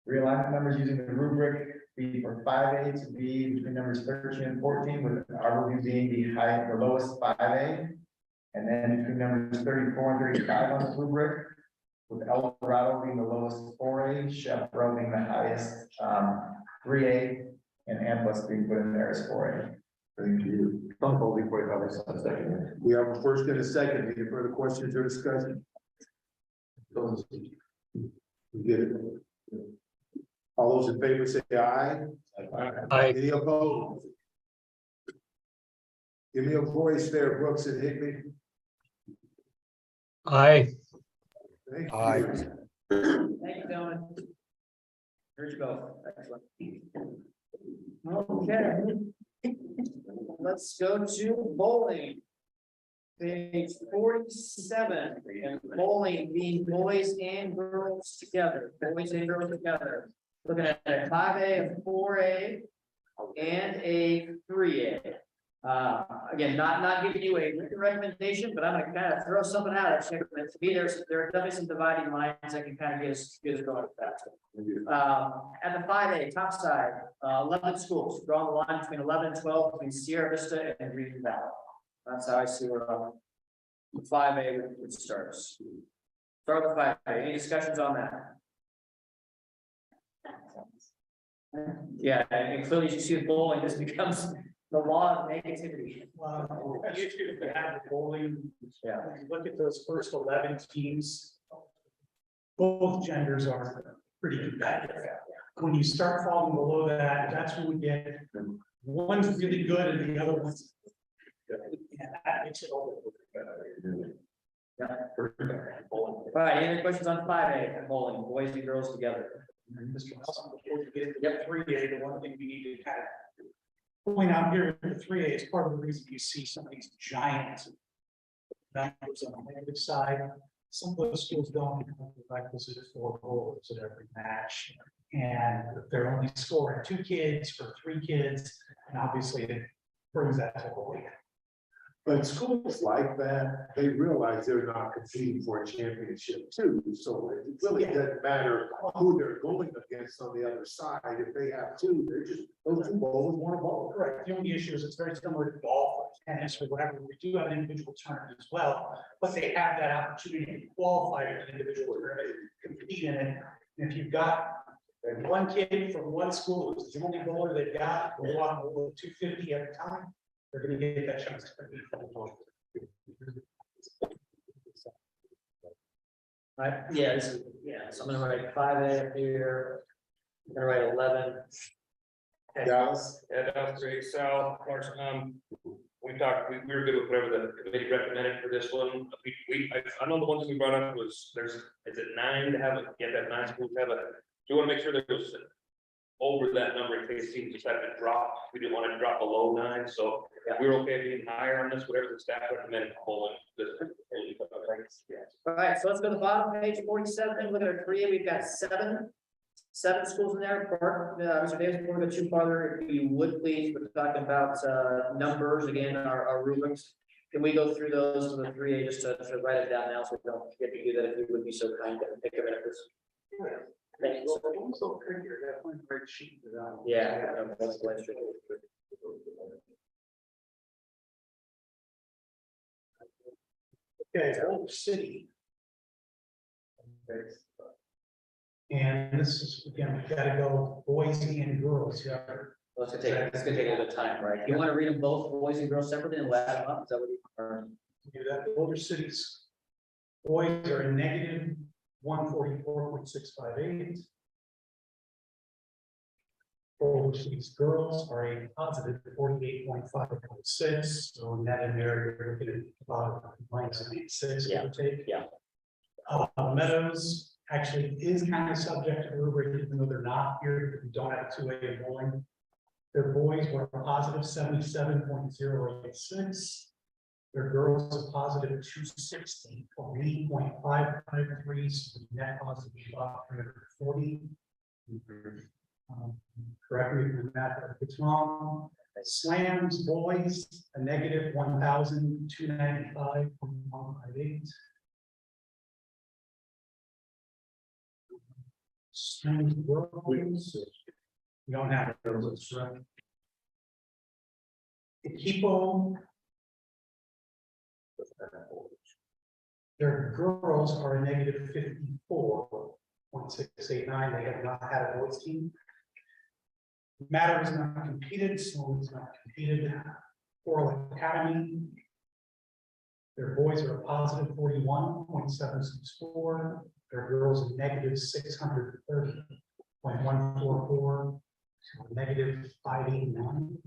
realignment numbers using the rubric be for 5A to be between numbers 13 and 14, with Arborview being the lowest 5A. And then between numbers 34 and 35 on the rubric, with El Dorado being the lowest 4A, Chaparral being the highest 3A, and Amplus being put in there as 4A. Thank you. We have a first and a second. Any further questions or discussion? We get it. All those in favor say aye. Aye. Any opposed? Give me a voice there, Brooks and Higby. Aye. Thank you. Thank you, gentlemen. Here's your go. Excellent. Okay. Let's go to bowling. Page 47, and bowling being boys and girls together, boys and girls together. Looking at a 5A, a 4A, and a 3A. Again, not giving you a written recommendation, but I'm gonna kind of throw something out at you. To me, there are definitely some dividing lines that can kind of get us going faster. At the 5A, top side, 11 schools, drawing the line between 11 and 12, between Sierra Vista and Green Valley. That's how I see where the 5A would start. Start with 5A. Any discussions on that? Yeah, and clearly as you see the bowling, this becomes the law of negativity. Usually we have bowling. Yeah. If you look at those first 11 teams, both genders are pretty competitive. When you start falling below that, that's when we get one's really good and the other one's. Yeah, that makes it all. All right, any other questions on 5A, bowling, boys and girls together? Mr. Nelson, before we get into 3A, the one thing we need to kind of point out here in the 3A is part of the reason you see some of these giant numbers on the negative side. Some of those schools don't have the requisite 4 goals at every match, and they're only scoring 2 kids or 3 kids, and obviously it brings that to the league. But schools like that, they realize they're not competing for a championship too. So it really doesn't matter who they're going against on the other side. If they have 2, they're just, those 2 bowlers want to bowl. Correct. The only issue is it's very similar to golf or tennis or whatever. We do have an individual tournament as well, but they have that opportunity to qualify as an individual tournament, compete in it. And if you've got one kid from one school who's the only bowler they've got, will walk over 250 at a time, they're going to get that chance to compete for the ball. Right, yeah, this is, so I'm gonna write 5A here. I'm gonna write 11. Dallas? Yeah, Dallas great. So, of course, we talked, we were good with whatever the committee recommended for this one. I know the ones we brought up was, is it 9 to have it, that 9 schools have it. Do you want to make sure there was over that number in case teams decided to drop? We didn't want to drop below 9, so we were okay being higher on this, whatever the staff recommended. All right, so let's go to the bottom page 47. Look at our 3A. We've got 7 schools in there. Mr. Davis, before we go too farther, if you would please, we're talking about numbers again, our rubrics. Can we go through those for the 3A just to write it down now so we don't forget to do that? If you would be so kind and take a minute, please. Thank you. Yeah, that's Okay, Old City. And this is, again, we gotta go boys and girls, yeah. Let's take a little bit of time, right? You want to read them both, boys and girls separately, and we'll add them up? Is that what you are? Do that, the older cities. Boys are a negative 144.658. Older cities, girls are a positive 48.556, so net in there, you're looking at about -6, Yeah. give or take. Yeah. Meadows actually is kind of subject to the rubric, even though they're not here, because we don't have a 2A bowling. Their boys were a positive 77.086. Their girls a positive 260, 3.553, so the net positive is about 340. Correct me if the math if it's wrong. Slams boys a negative 1,295.158. Slams girls. We don't have those, right? Equipo. Their girls are a negative 54.689. They have not had a boys team. Matter is not competed, Sloan is not competed. Oral Academy. Their boys are a positive 41.764. Their girls are negative 630.144. So negative 589.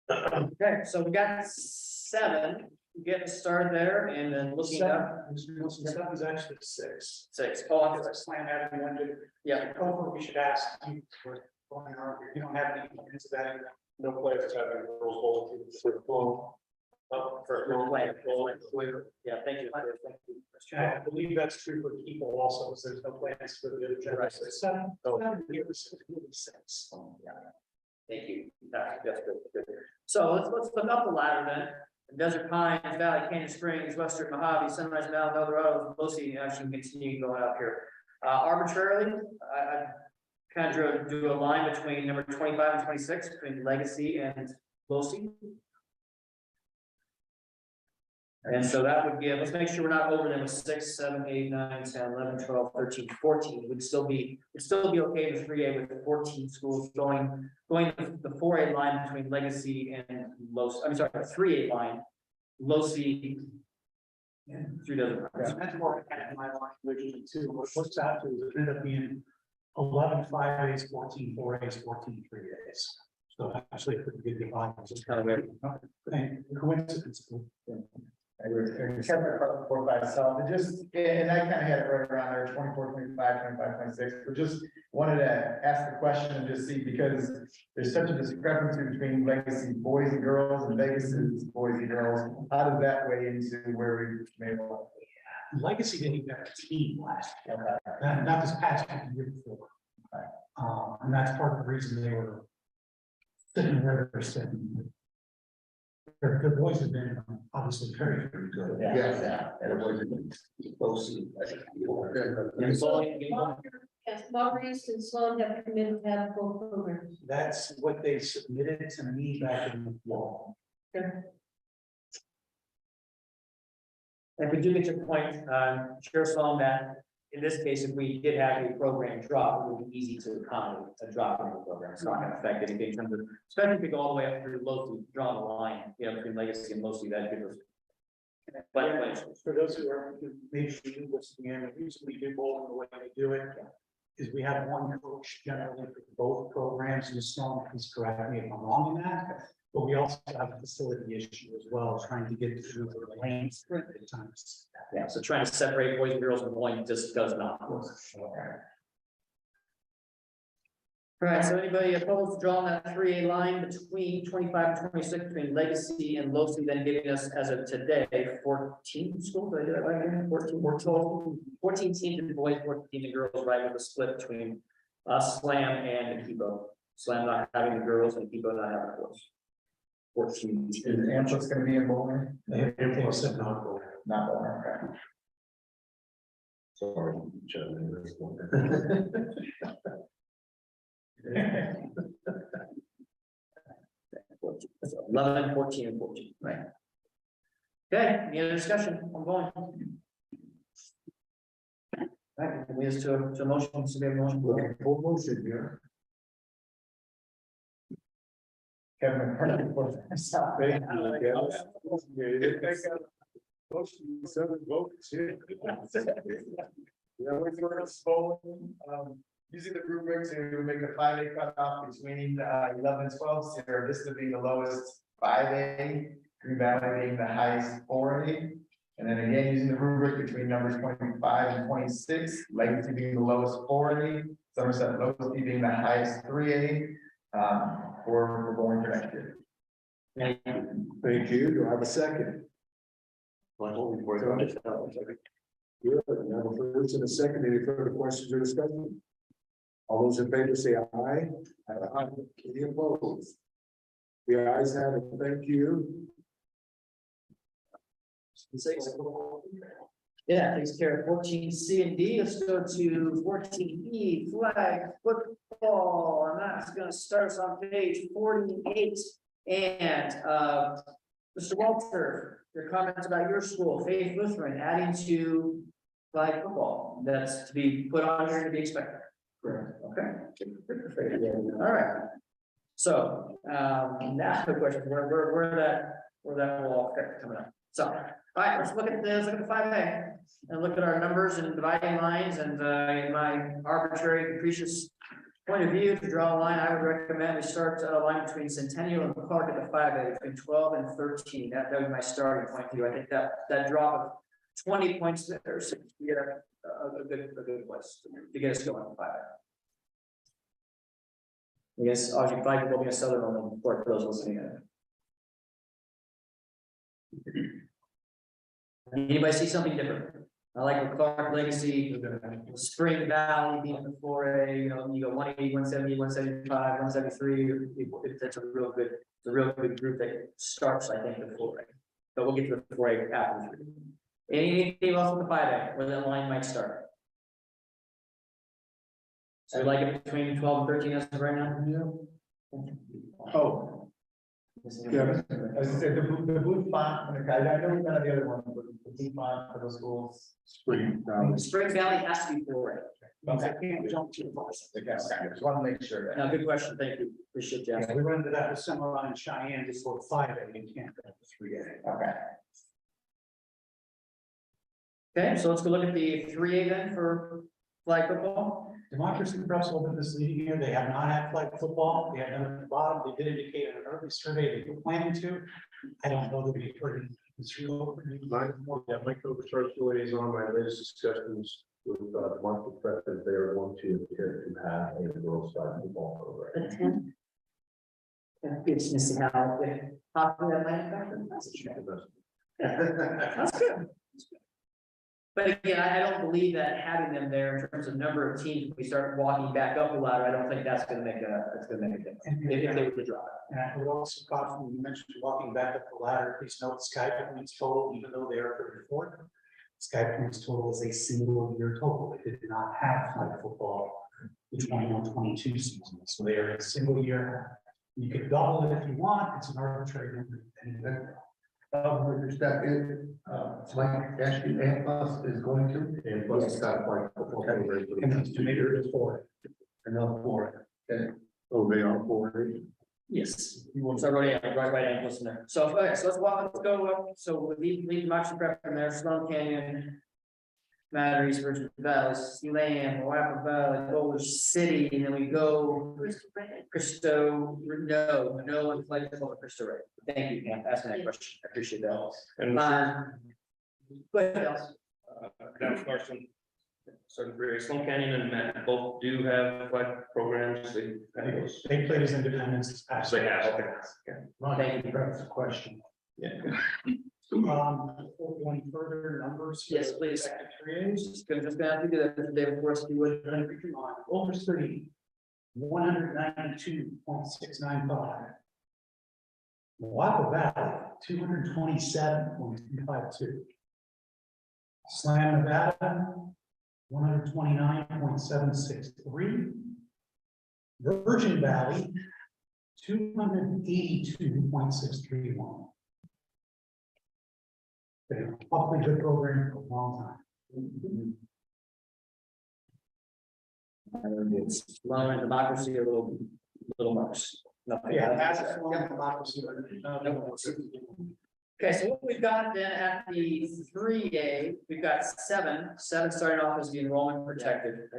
Okay, so we got 7, getting started there, and then looking up. Seven is actually 6. 6. Oh, I'm sorry. Slam having one to. Yeah. Over, we should ask you for going on. You don't have any plans of that. No players having girls bowling teams for flow. For later. Yeah, thank you. Thank you. I believe that's true for people also, so there's no plans for the other general. So 7, 6. Yeah. Thank you. That's good. So let's look up the ladder then. Desert Pines, Valley Canyon Springs, Western Mojave, Sunrise Valley, Eldorado, Lucy, actually continue going up here. Arbitrarily, I kind of drew a line between number 25 and 26, between Legacy and Lucy. And so that would give, let's make sure we're not over them with 6, 7, 8, 9, 10, 11, 12, 13, 14. We'd still be okay with 3A with the 14 schools going the 4A line between Legacy and Los, I'm sorry, 3A line, Losi. And 3 dozen. That's more kind of my line, too. What works out to is it ended up being 11 5As, 14 4As, 14 3As. So actually a pretty good divide. Just kind of weird. And coincidence. We're kept it 4, 5 South, and just, and I kind of had it right around there, 24, 25, 25, 26, but just wanted to ask the question and just see, because there's such a discrepancy between Legacy boys and girls and Vegas's boys and girls. How does that weigh into where we may want? Legacy didn't even have a team last year, not this past year, the year before. And that's part of the reason they were sitting where they're sitting. Their boys have been obviously very, very good. Yeah. And Yes, Maurice and Sloan have committed to have both programs. that's what they submitted to me back in the fall. If we do get your point, Chair Sloan, that in this case, if we did have a program drop, it would be easy to accommodate a drop in the program. It's not going to affect anything in terms of, especially if we go all the way up through Losi, draw the line, between Legacy and Losi, that gives us. But For those who are maybe listening in, the reason we do both the way we do it is we have one coach generally for both programs, and Sloan, please correct me if I'm wrong in that. But we also have a facility issue as well, trying to get through the lanes at times. yeah, so trying to separate boys and girls from bowling just does not. All right, so anybody opposed to drawing that 3A line between 25 and 26 between Legacy and Losi, then giving us as of today 14 schools? Did I do that right here? 14 teams in boys, 14 in girls, right, with a split between Slam and Akibo. Slam not having the girls and Akibo not having the boys. 14. Is Ample's gonna be in bowling? They said not go. Not bowling, okay. Sorry. 11, 14, and 14, right? Okay, any other discussion? I'm going. Right, lead us to a motion, so we have a motion. Looking for motion here. Kevin McCarthy, for myself. Thank you, Kevin. Motion, 7 votes. Yeah, we're sort of slow, using the rubric to make a 5A cutoff between 11 and 12, Sierra Vista being the lowest 5A, Green Valley being the highest 4A. And then again, using the rubric between numbers 25 and 26, Legacy being the lowest 4A, Somerset Locust being the highest 3A, for going for next year. Thank you. Thank you. Do I have a second? Good. We have a first and a second. Any further questions or discussion? All those in favor say aye. Aye. Any opposed? The ayes have it. Thank you. Yeah, takes care of 14C and D. Let's go to 14E, flag football, and that's gonna start us on page 48. And Mr. Walter, your comments about your school, Faith Lutheran, adding to flag football, that's to be put on here to be expected. Correct. Okay. All right. So now the question, where that will all affect coming up. So, all right, let's look at this, look at the 5A and look at our numbers and dividing lines, and in my arbitrary capricious point of view to draw a line, I would recommend we start a line between Centennial and Clark at the 5A between 12 and 13. That would be my starting point of view. I think that drop of 20 points there, so we get a good place to get us going on 5A. I guess obviously flag will be a southern one for those listening in. Anybody see something different? I like the Clark Legacy, Spring Valley being the 4A, you know, you go 180, 170, 175, 173. That's a real good group that starts, I think, the 4A. But we'll get to the 4A after the 3. Anything else with the 5A, where that line might start? So we like it between 12 and 13 as of right now? Oh. Kevin? As I said, the blue font, okay, I know none of the other ones, but the blue font for the schools. Spring. Spring Valley has to be 4A. Okay, can't jump too far. Okay, I just want to make sure. Now, good question, thank you, appreciate you Yeah, asking. we run into that with Cimarron and Cheyenne before 5A, you can't go to 3A. Okay. Okay, so let's go look at the 3A then for flag football. Democracy Press opened this leading year, they have not had flag football, they had none at the bottom, they did indicate in an early survey they were planning to. I don't know that we heard this real. My coach personally is on my latest discussions with the market president. They are going to have a girls' flag football program. It's just how popular that That's good. But again, I don't believe that having them there in terms of number of teams, if we start walking back up the ladder, I don't think that's gonna make a difference. If they were to drop it. And I would also caution, you mentioned walking back up the ladder, please note Sky Points total, even though they are 34th. Sky Points total is a single year total. They did not have flag football the 21-22 season, so they are a single year. You could double it if you want, it's an arbitrary number. With your step in, Mike, actually, A plus is going to. And plus it's got like football program. And that's to make it for Another 4. Okay. Oh, they are 4A. Yes. So right ankles in there. So, okay, so let's go up. So we'll leave Moxie Prep from there, Sloan Canyon, Batteries, Virgin Valley, Lamb, Wappa Valley, Boulder City, and then we go Cristo, no, and flag football for Cristo Rey. Thank you, Pam, for asking that question. I appreciate that. And Go ahead, Alice. Dallas Larson, Southern Prairie, Sloan Canyon and Matt both do have flag programs. They played as independents this past. They have, okay. Thank you. That's a question. Yeah. Going further numbers. Yes, please. Just gonna have to do that today, of course, you would. Over 30, 192.695. Wappa Valley, 227.52. Slam Nevada, 129.763. Virgin Valley, 282.631. Been a awfully good program for a long time. It's allowing democracy a little marks. Nothing. Yeah, that's a form of democracy. Okay, so what we've got then at the 3A, we've got seven starting off as the enrollment protected.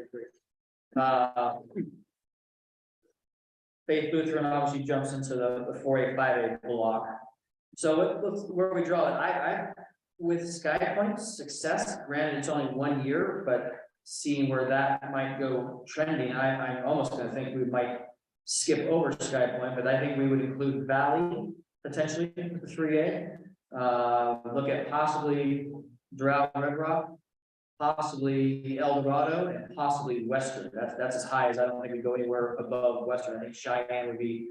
Faith Lutheran obviously jumps into the 4A, 5A block. So where we draw it, I with Sky Point's success, granted it's only 1 year, but seeing where that might go trending, I'm almost gonna think we might skip over Sky Point, but I think we would include Valley potentially for 3A. Look at possibly Doral Red Rock, possibly El Dorado, and possibly Western. That's as high as I don't think we go anywhere above Western. I think Cheyenne would be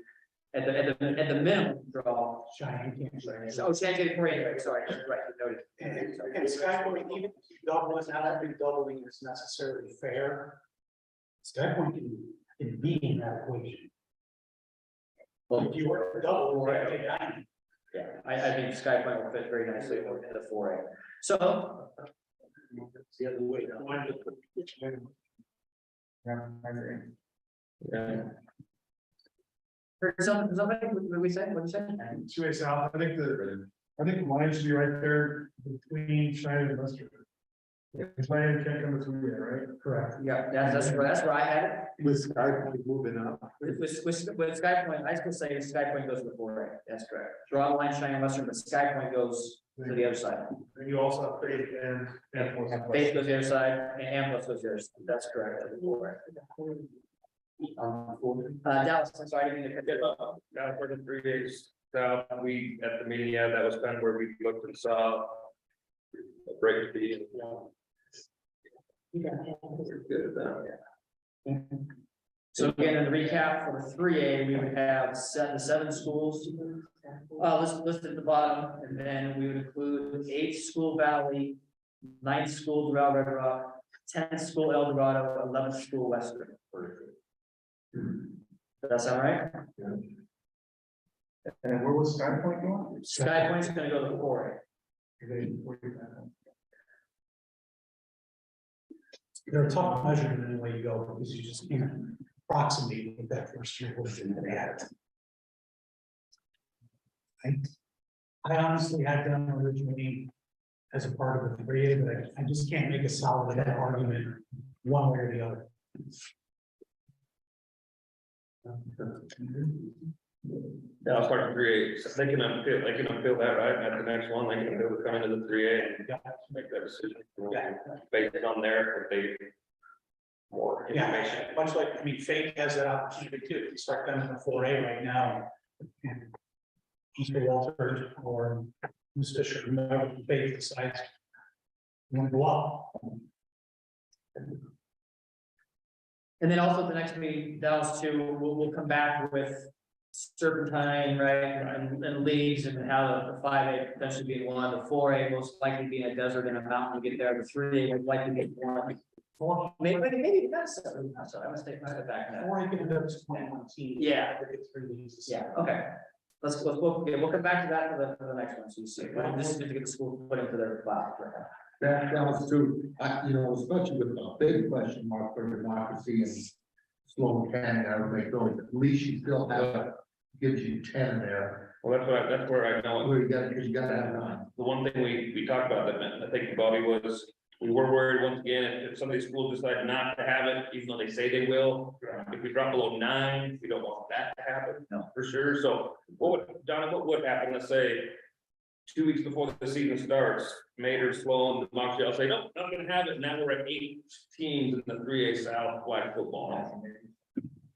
at the minimum draw. Cheyenne can't say. Oh, Cheyenne, right, sorry, right, noted. And Sky Point, even if you double it, I don't think doubling is necessarily fair. Sky Point can be in that equation. Well, If you were to double, right, yeah, I think Sky Point will fit very nicely in the 4A. So the other way. somebody, what did we say? What did you say? 2A South, I think the line should be right there between Cheyenne and Western. Cheyenne can't come between there, right? Correct. Yeah, that's where I had it. With Sky Point moving up. With Sky Point, I still say Sky Point goes to the 4A. That's correct. Draw the line Cheyenne Western, but Sky Point goes to the other side. And you also have Faith and. Faith goes to the other side, and Amherst goes to the other side. That's correct. To the 4A. Dallas, I'm sorry, I didn't mean to cut you off. Now for the 3 days, we at the meeting, yeah, that was kind of where we looked and saw a break speed. Good at that. So again, in the recap for the 3A, we would have the 7 schools listed at the bottom, and then we would include 8 school Valley, 9 school Doral Red Rock, 10 school El Dorado, 11 school Western. Does that sound right? And where was Sky Point going? Sky Point's gonna go to the 4A. They're a tough measure in any way you go, because you just can't approximate what that first year was in the ad. I honestly had done originally as a part of the 3A, but I just can't make a solid argument one way or the other. Yeah, I'll start with 3A. So they can appeal that, right? At the next one, they can appeal to come into the 3A and make that decision. Based on there, if they more information. Yeah, much like, I mean, Fate has that opportunity too. You start them in the 4A right now. And Mr. Walter or Ms. Fisher, whoever Fate decides. You want to go up. And then also the next meeting, Dallas too, we'll come back with serpentine, right, and leagues and how the 5A potentially being one, the 4A most likely being a desert and a mountain to get there, the 3A would likely be one. Maybe that's something, so I must take my step back now. 4A can end up to 2019. Yeah. It's 3 leagues. Yeah, okay. We'll come back to that for the next one, so you see, this is to get the school put into their file. That was true, especially with the big question mark for democracy and Sloan County, everybody going, at least you still have, gives you 10 there. Well, that's where I know. Where you gotta have 9. The one thing we talked about that, I think, Bobby, was we were worried once again, if some of these schools decide not to have it, even though they say they will. If we drop below 9, we don't want that to happen. No. For sure. So what would happen, let's say 2 weeks before the season starts, Mater, Sloan, the Montreal say, no, not gonna have it. Now we're at 8 teams in the 3A South flag football.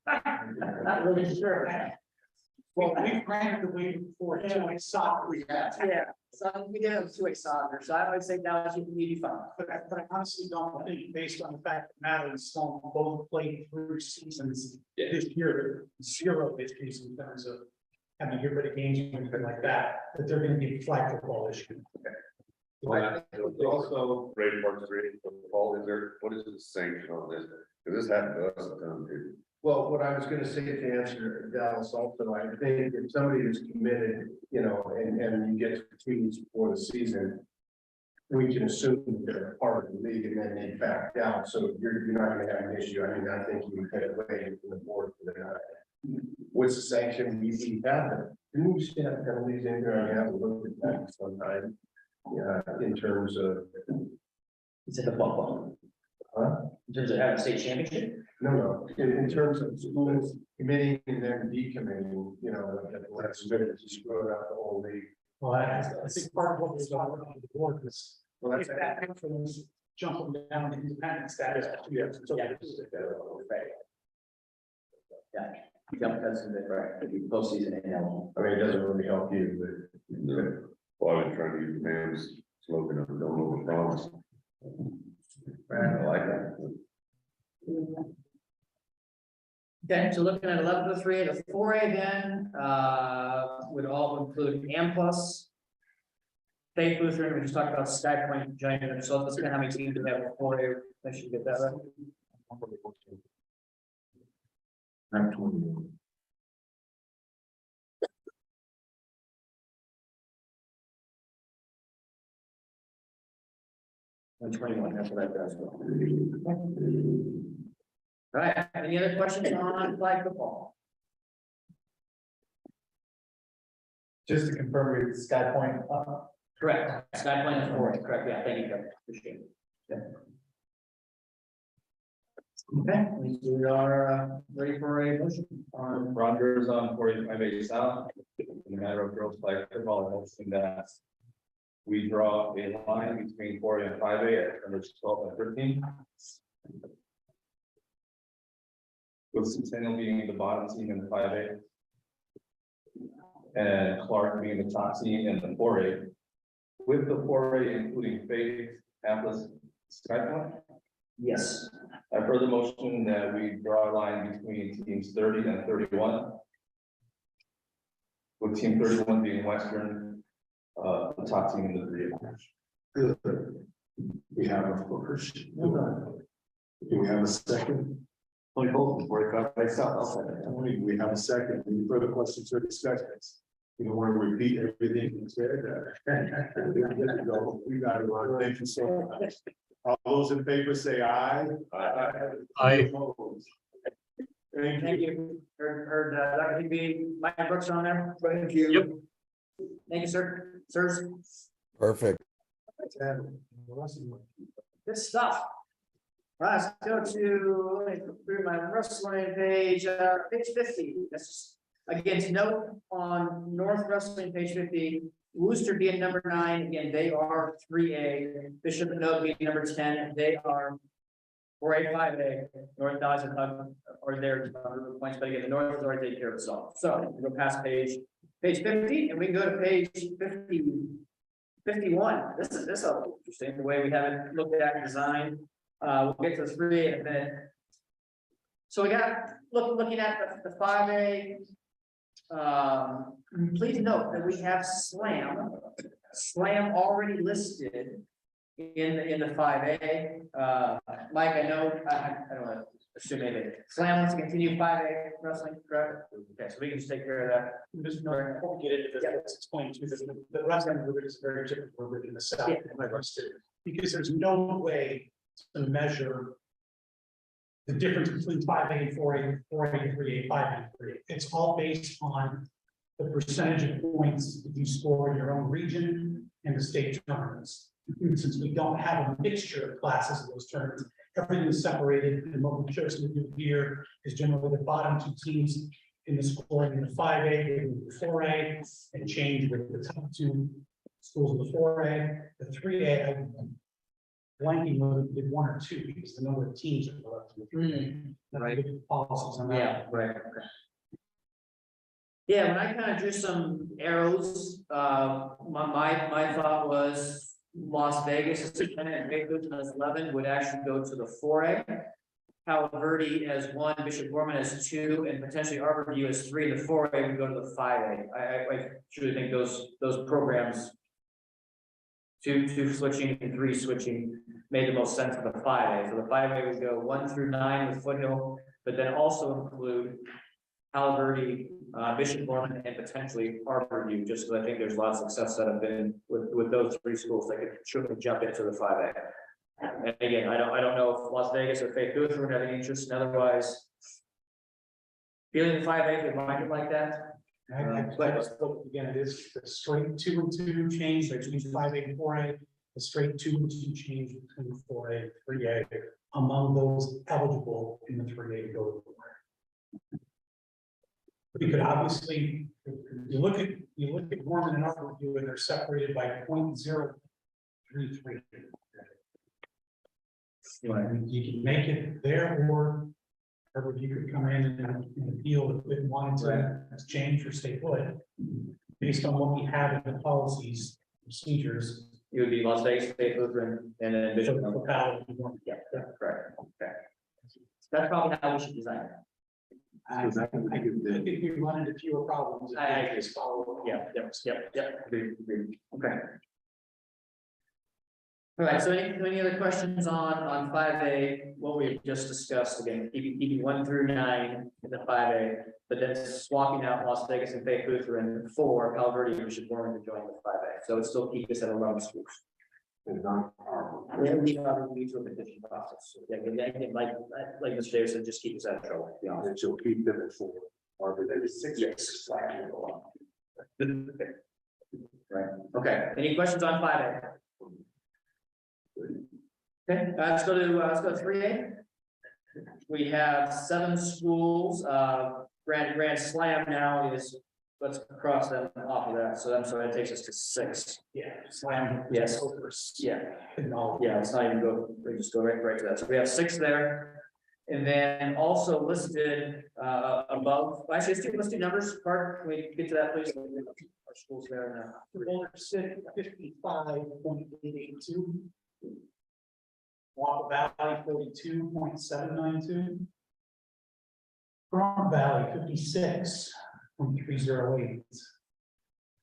Not really sure. Well, we've granted the waiver for 2A soccer. We have. Yeah, so we did have 2A soccer, so I would say now you can be fine. But I honestly don't think, based on the fact that Matter and Sloan both played through seasons this year, 0 this season in terms of having everybody games and anything like that, that they're gonna be a flag football issue. Well, also, Ray Park Street, Paul, what is the sanction on this? Because this happened to us a ton too. Well, what I was gonna say to answer Dallas also, I think if somebody is committed, you know, and you get to 2 weeks before the season. We can assume that they're part of the league and then they back out, so you're not gonna have an issue. I mean, I think you could have waited for the board for that. What's the sanction we have? Didn't we used to have penalties in there? I have to look at that sometime. Yeah, in terms of. It's in the football. Huh? In terms of having a state championship? No, in terms of schools committing and then decommitting, you know, at the last minute, just go out the whole league. Well, I think part of what was on the board was, Well, if that influence jumping down to independent status. Yes. Yeah. Yeah, jump cuts in the right, postseason and now. I mean, it doesn't really help you, No, well, I've been trying to use man's slogan of don't overpromise. I like that. Okay, so looking at 1103, the 4A then, would all include AMPLUS. Faith Lutheran, we just talked about Sky Point, Giant, so let's look at how many teams we have in 4A, I should get that right. I'm 21. I'm 21, that's what I've got. All right, any other questions on flag football? Just to confirm with Sky Point, Correct, Sky Point is 4A, correct, yeah, thank you, Kevin. Appreciate it. Yeah. Okay, we are ready for a motion on. Rogers on 45A South, in the matter of girls flag football, I'm hoping that we draw a line between 4A and 5A at numbers 12 and 13. With Centennial being the bottom team in the 5A. And Clark being the top team in the 4A. With the 4A including Faith, Atlas, Sky Point. Yes. I've heard the motion that we draw a line between teams 30 and 31. With team 31 being Western, the top team in the 3A. Good. We have a first. Do we have a second? Only hold before it got South. I'll second that. Tony, we have a second. Any further questions or discussions? You don't want to repeat everything you said. We got it, Ron. Thank you so much. All those in favor say aye. Aye. Thank Thank you. you. Heard, Dr. Higby, Mike Brooks on there. Thank you. Yep. Thank you, sir. Sirs. Perfect. Good stuff. All right, let's go to, let me go through my wrestling page, page 50. That's again to note on North Wrestling, page 50. Worcester being number 9, again, they are 3A. Bishop Note being number 10, they are 4A, 5A. North Dodge are there points, but again, the North has already taken care of itself. So we'll go past page 50, and we can go to page 51. This is interesting, the way we have it looked at design. We'll get to the 3A in a minute. So we got looking at the 5A. Please note that we have Slam already listed in the 5A. Mike, I know, I don't know, assume maybe Slam wants to continue 5A wrestling, correct? Okay, so we can just take care of that. There's no, before we get into this, let's explain to this, the wrestling rubric is very different rubric in the South Yeah. than the rest of it, because there's no way to measure the difference between 5A and 4A, 4A and 3A, 5A and 3A. It's all based on the percentage of points that you score in your own region and the state tournaments. And since we don't have a mixture of classes in those tournaments, everything is separated, and what we've chosen to do here is generally the bottom 2 teams in the scoring in the 5A, in the 4A, and change with the top 2 schools in the 4A. The 3A, I'm blanking whether we did 1 or 2 because the number of teams are relative. Right. Policies on that. Yeah, right, okay. Yeah, when I kind of drew some arrows, my thought was Las Vegas is 10 and Bakersfield as 11 would actually go to the 4A. Palo Verde as 1, Bishop Gorman as 2, and potentially Arborview as 3. The 4A would go to the 5A. I truly think those programs, 2 switching and 3 switching, made the most sense for the 5A. So the 5A would go 1 through 9 with Foothill, but then also include Palo Verde, Bishop Norman, and potentially Harborview, just because I think there's a lot of success that have been with those three schools that could surely jump into the 5A. And again, I don't know if Las Vegas or Faith Lutheran have any interest, and otherwise feeling the 5A, they might like that. Again, it is the straight 2 and 2 change between 5A and 4A, the straight 2 and 2 change between 4A and 3A among those eligible in the 3A to go to 4A. We could obviously, you look at Norman and Upperview, and they're separated by 0.033. You can make it there, or you could come in and appeal if it wanted to change or stay put. Based on what we have in the policies, procedures. It would be Las Vegas, Faith Lutheran, and then Bishop Norman. Yeah, correct. Okay. That's probably how we should design it. I think we run into fewer problems. If I we just follow. Yeah, yep. Agreed. Okay. All right, so any other questions on 5A, what we just discussed, again, keeping 1 through 9 in the 5A, but then swapping out Las Vegas and Faith Lutheran for Palo Verde and Bishop Norman to join the 5A, so it still keep us at 11 schools. And not We have to need to a petition process. Yeah, like Mr. Davis said, just keep us out of trouble, to be honest. and she'll keep them at 4. Or maybe 6. Yes. Right, okay, any questions on 5A? Okay, let's go to 3A. We have 7 schools, Grand Slam now is, let's cross them off of that, so that takes us to 6. Yeah, slam. Yes. Yeah. Yeah, let's not even go, we just go right to that, so we have 6 there. And then also listed above, actually, let's do numbers, Bart, can we get to that, please? Our schools there now. 55.882. Wappa Valley 32.792. Pahrump Valley 56.308.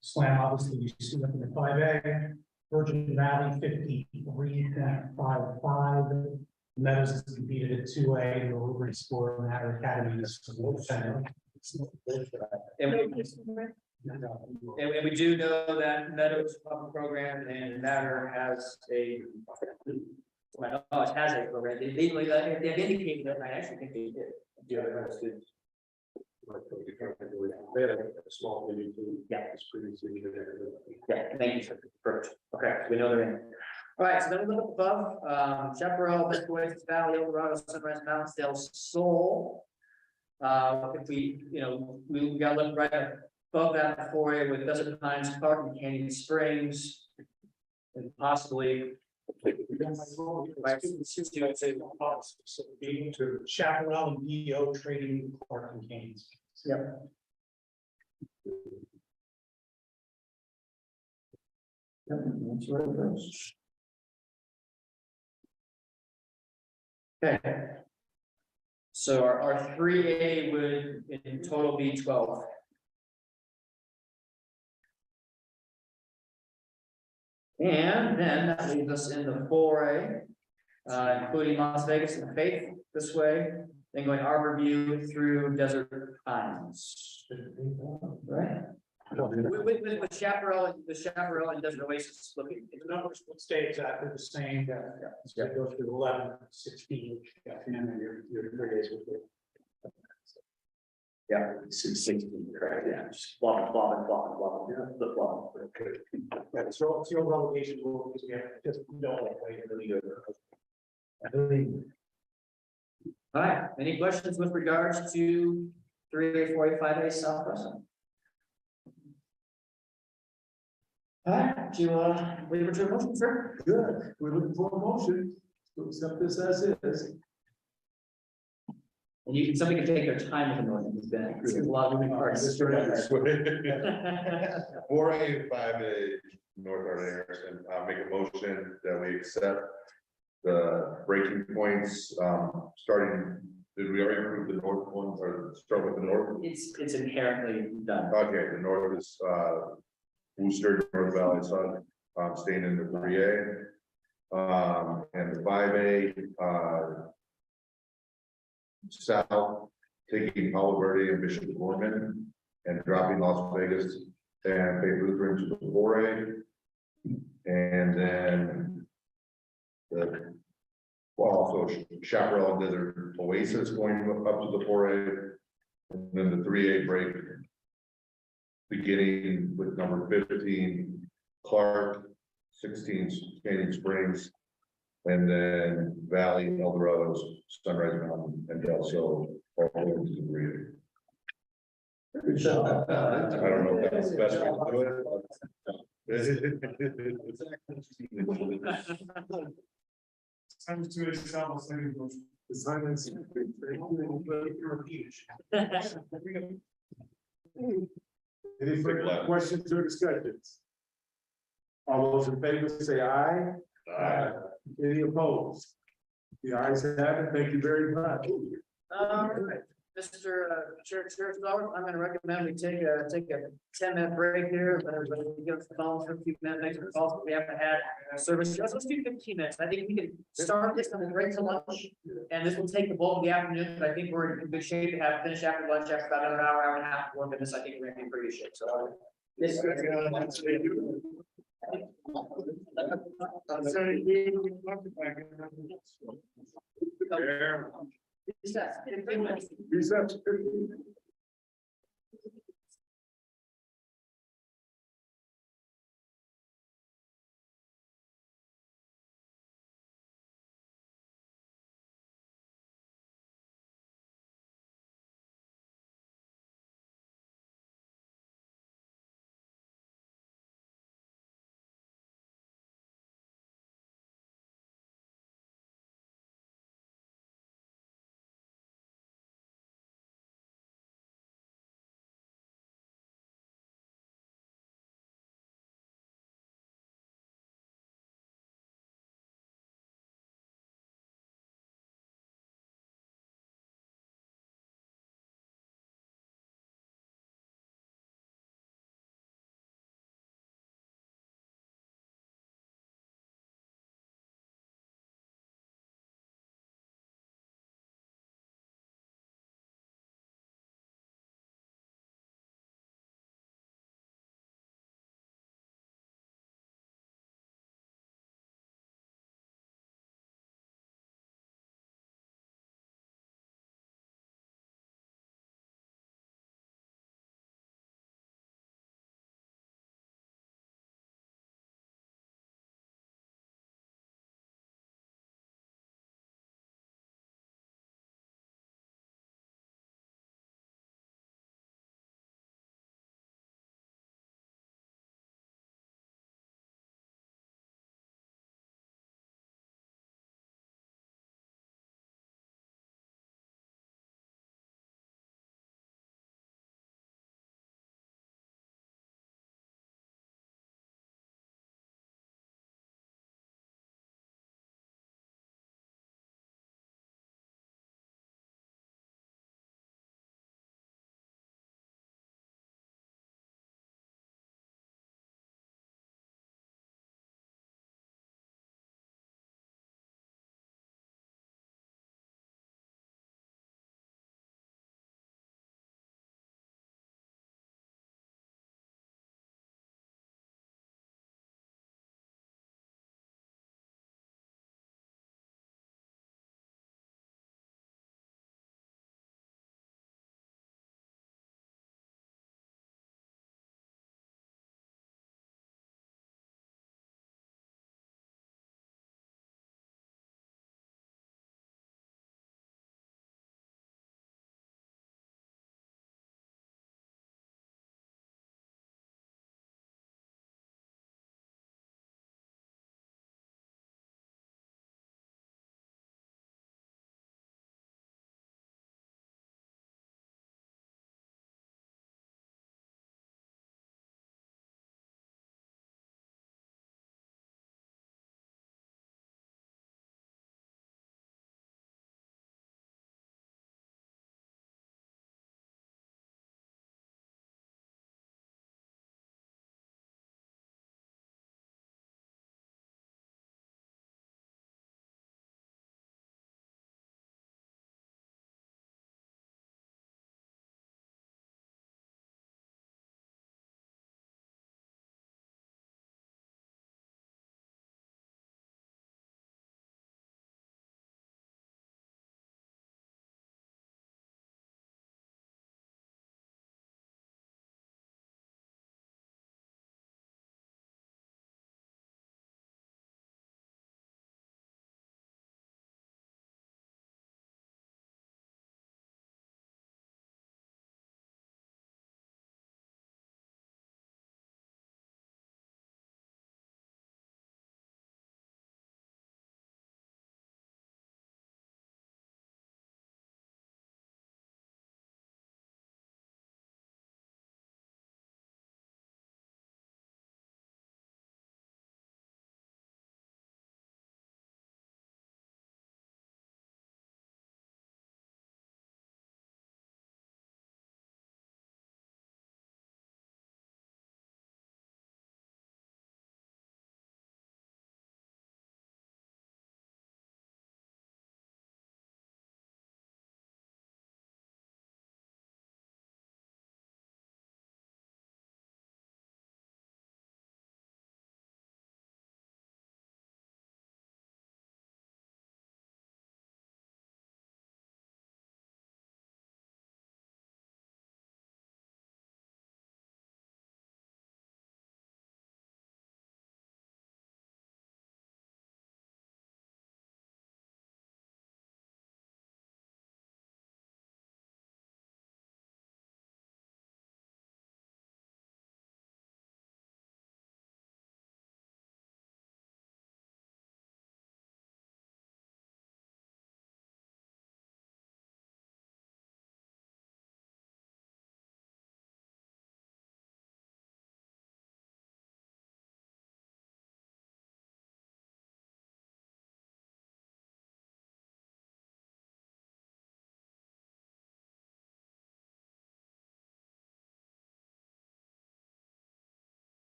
Slam, obviously, you see up in the 5A. Virgin Valley 53.55. Meadows is competed at 2A, and the Woodbridge score in that academy is. And we do know that Meadows Public Program and Matter has a, my knowledge has a program, they legally, they've indicated that, and I actually think they did. Yeah, that's good. They had a small meeting too. Yeah. It's pretty significant. Yeah, thank you, sir. Perfect. Okay, so we know they're in. All right, so then we look above, Chaparral, Best Oasis Valley, Eldorado, Sunrise, Mountaindale, Soul. If we, we got to look right above that 4A with Desert Pines, Park and Canyon Springs. And possibly. To Chaparral and BO trading Park and Canes. Yep. That's where it goes. Okay. So our 3A would in total be 12. And then that leaves us in the 4A, including Las Vegas and Faith this way, then going Harborview through Desert Pines. Right? With Chaparral, the Chaparral and Desert Oasis looking. The numbers would stay exactly the same. So go through 11, 16. And then your 3 days would be. Yeah, 16, correct, yeah, just flop. Okay. Yeah, so it's your relegation rule because we have just no way really good. All right, any questions with regards to 3A, 4A, 5A Southwest? All right, do you leave it to a motion, sir? Good, we're looking for a motion to accept this as is. And somebody can take their time with the motion, it's been a lot of moving parts. 4A and 5A North Harlingen, make a motion that we accept the breaking points, starting, did we already approve the north ones or start with the north? It's inherently done. Okay, the north is, Worcester, North Valley Sun, staying in the 3A. And the 5A, south, taking Palo Verde and Bishop Gorman, and dropping Las Vegas and Faith Lutheran to the 4A. And then the, well, also Chaparral Desert Oasis going up to the 4A, and then the 3A break, beginning with number 15, Clark, 16, Canyon Springs, and then Valley, El Dorados, Sunrise Mountain, and Del Sol, all the way to the 3A. Good job. I don't know if that's the best way to do it. Time to establish any motion. Assignments. Any further questions or discussions? All those in favor say aye. Aye. Any opposed? The ayes have it. Thank you very much. All right, Mr. Chair, I'm gonna recommend we take a 10-minute break here, let everybody give us a call for a few minutes, make some calls, we haven't had service. Let's do 15 minutes. I think we can start this on the break to lunch, and this will take the bulk of the afternoon, but I think we're in good shape to have finished after lunch, after about another hour and a half work of this. I think we're gonna be in pretty good shape, so. This. Recess.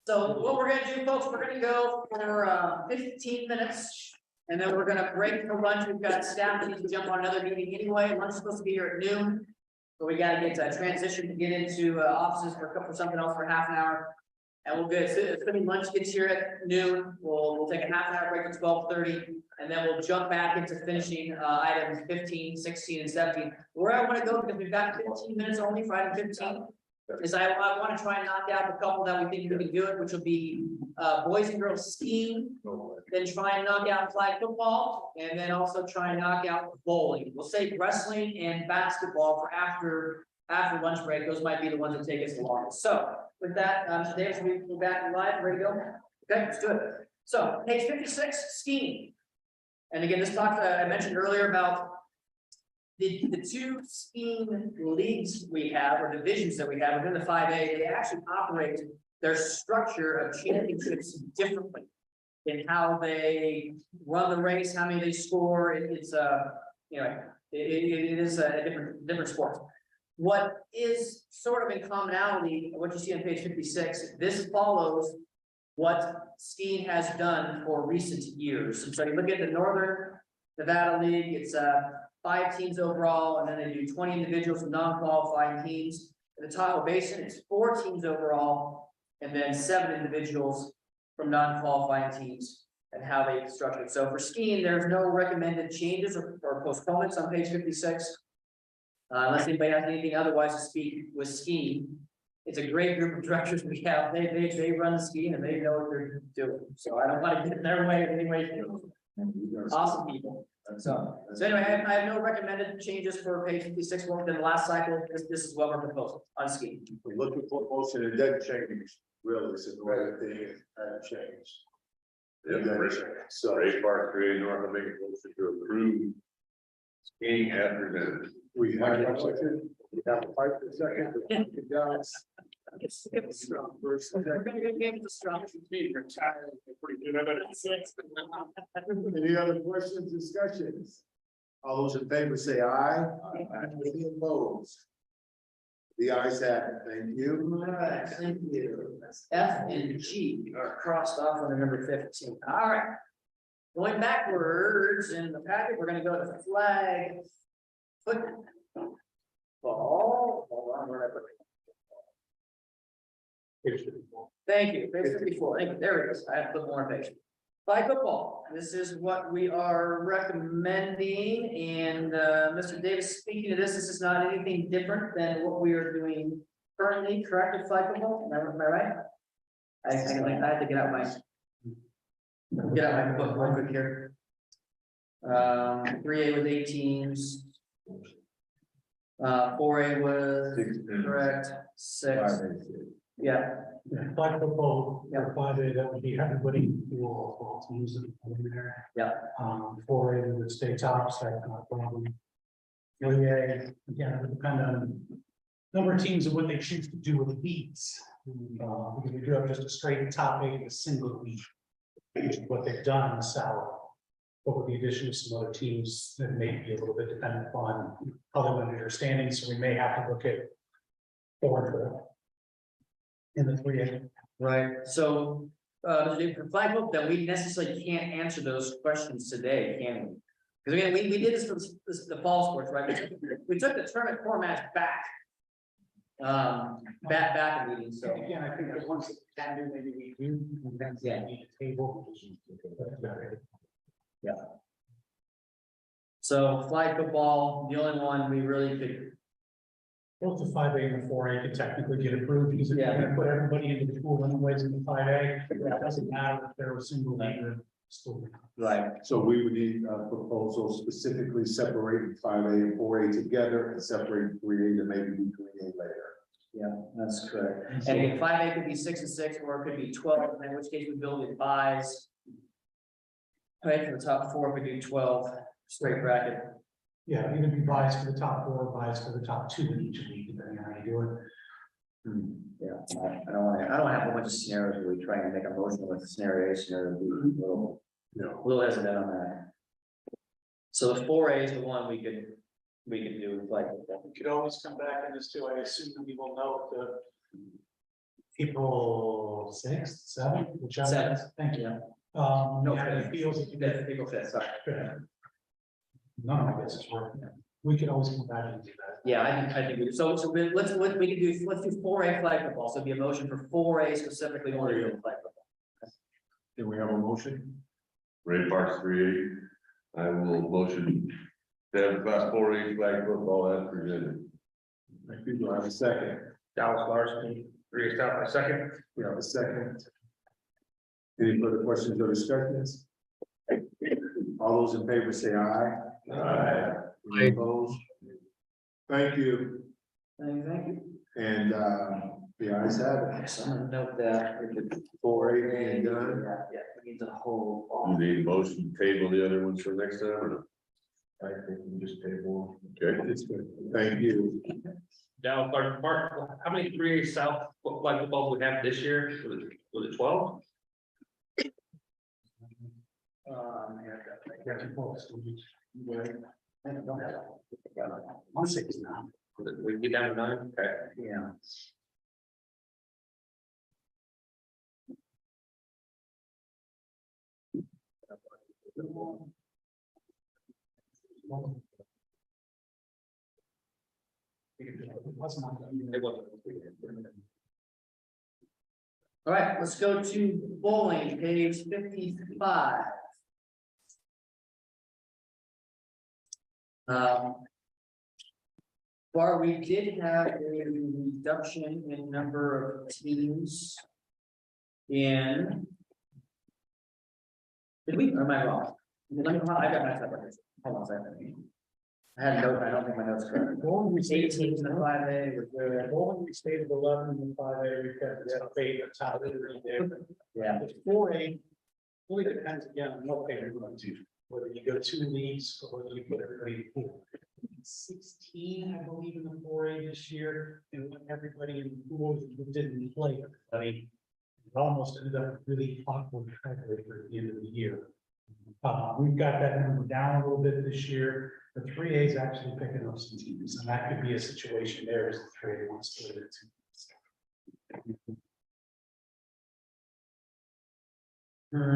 So what we're gonna do, folks, we're gonna go for 15 minutes. And then we're gonna break for lunch. We've got staff that need to jump on another meeting anyway. Lunch is supposed to be here at noon. So we gotta get to transition to get into offices for something else for half an hour. And we'll get, as soon as lunch gets here at noon, we'll take a half an hour break to 12:30. And then we'll jump back into finishing items 15, 16, and 17. Where I wanna go, because we've got 15 minutes only for item 15. Is I wanna try and knock out the couple that we think we can do it, which will be boys and girls skiing. Then try and knock out flag football, and then also try and knock out bowling. We'll save wrestling and basketball for after lunch break. Those might be the ones that take us the longest. So with that, Davis, we're back live, ready to go? Okay, let's do it. So page 56, skiing. And again, this talk I mentioned earlier about the two skiing leagues we have, or divisions that we have within the 5A, they actually operate their structure of championships differently in how they run the race, how many they score. It's you know, it is a different sport. What is sort of in commonality, what you see on page 56, this follows what skiing has done for recent years. And so you look at the Northern Nevada League, it's 5 teams overall, and then they do 20 individuals and non-qualifying teams. In the Tahoe Basin, it's 4 teams overall, and then 7 individuals from non-qualifying teams and how they structure it. So for skiing, there's no recommended changes or postponements on page 56. Unless anybody has anything otherwise to speak with skiing. It's a great group of directors we have. They run the skiing and they know what they're doing. So I don't want to get in their way in any way. Awesome people. So anyway, I have no recommended changes for page 56. More than the last cycle. This is what we're proposing on skiing. We're looking for a motion, it doesn't change, really, it's a great thing, it hasn't changed. Yeah, It doesn't Ray change. So, Park, 3A North, I make a motion to approve skiing as presented. we have a second, we have a fight for a second. Guys, It was strong. We're gonna get game the strong. any other questions, discussions? All those in favor say aye. Any opposed? The ayes have it, thank you. All right, thank you. F and G are crossed off on the number 15. All right. Going backwards in the packet, we're gonna go to flag football. Hold on, where did I put it? Thank you, page 54. Thank you. There it is. I have to put more page. Flag football. This is what we are recommending, and Mr. Davis, speaking to this is not anything different than what we are doing currently, correct, with flag football? Am I right? I have to get out my book real quick here. 3A was 8 teams. 4A was correct, 6. Yeah. Flag football, or 5A, that would be everybody who all teams in there. Yeah. 4A would stay tops, that's not a problem. 3A, again, it would depend on number of teams and what they choose to do with leagues. Because we do have just a straight top 8 with a single league, which is what they've done in the South. But with the addition of some other teams, that may be a little bit dependent upon how they want their standings, so we may have to look at 4 in the 3A. Right, so, for flag football, then we necessarily can't answer those questions today, can we? Because again, we did this for the fall sports, right? We took the tournament format back. Back in meetings, so. Again, I think that once it's can do, maybe we do, and then need a table. Yeah. So flag football, the only one we really could, Both the 5A and the 4A could technically get approved, because if you're Yeah. gonna put everybody into the pool anyways in the 5A, it doesn't matter if they're a single league or still. right, So we would need a proposal specifically separating 5A and 4A together and separating 3A to maybe do 3A later. yeah, that's correct. And again, 5A could be 6 and 6, or it could be 12, in which case we build it buys. Right, for the top 4, we do 12, straight bracket. Yeah, either be biased for the top 4 or biased for the top 2 in each league, depending on how you do it. Yeah, I don't have a bunch of scenarios where we try and make a motion with scenario A, scenario B, a little hesitant on that. So the 4A is the one we could do like. You could always come back in this too, I assume we will note the April sixth, seventh, whichever. Seventh. Thank you. Yeah. No, No, yeah, fifth. it feels. if you That's get- April 5th, sorry. None of my guess is working. We could always come back and do that. Yeah, I think, let's can do, let's do 4A flag football, so it'd be a motion for 4A specifically only for flag football. Do we have a motion? Ray Parks 3A. I will motion to have class 4A flag football as presented. Thank you. Do I have a second? Dallas Larson, 3A South, a second. We have a second. Any further questions or discussions? All those in favor say aye. Aye. Any opposed? Thank you. Thank you. And the ayes have it. So I'm gonna note that. if it's 4A being done. Yeah, it needs a whole. You need a motion to table the other ones for next time or? I think we just table. Okay. It's good. Thank you. Dallas Larson, Mark, how many 3A South flag footballs we have this year? Was it 12? Yeah, two folks. I don't have that. I'm 6 now. We get down to 9, okay. Yeah. It wasn't on It wasn't. All right, let's go to bowling, page 55. Bar, we did have a reduction in number of teams in. Did we, or am I wrong? I got my stuff right here. Hold on a second. I had a note, I don't think my notes are correct. Bowling, we 8 stated teams in the 5A. Bowling, we stated 11 and 5A, we've got the top 8, that's how it is. Yeah, The 4A really depends again on what they are going to, whether you go 2 leagues or whether you put everybody in 4. 16, I believe, in the 4A this year, and when everybody in the pools didn't play everybody. It almost ended up really awkward tiebreaker at the end of the year. We've got that number down a little bit this year. The 3A is actually picking up some teams, and that could be a situation there as the 3A wants to live it.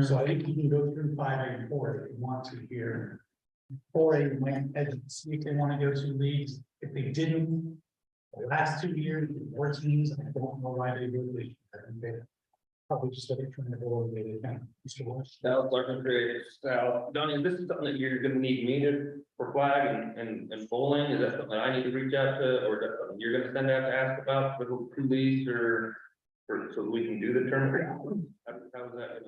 So I think you can go through 5A and 4A if you want to here. 4A might see if they want to go 2 leagues. If they didn't, the last 2 years, 4 teams, I don't know why they would. I think they probably just started trying to go over the kind of Mr. West. Dallas Larson, 3A South. Donnie, this is something that you're gonna need me to, for flag and bowling, is that something I need to reach out to, or is that something you're gonna send out to ask about for the 2 leagues or so we can do the tournament? How is that?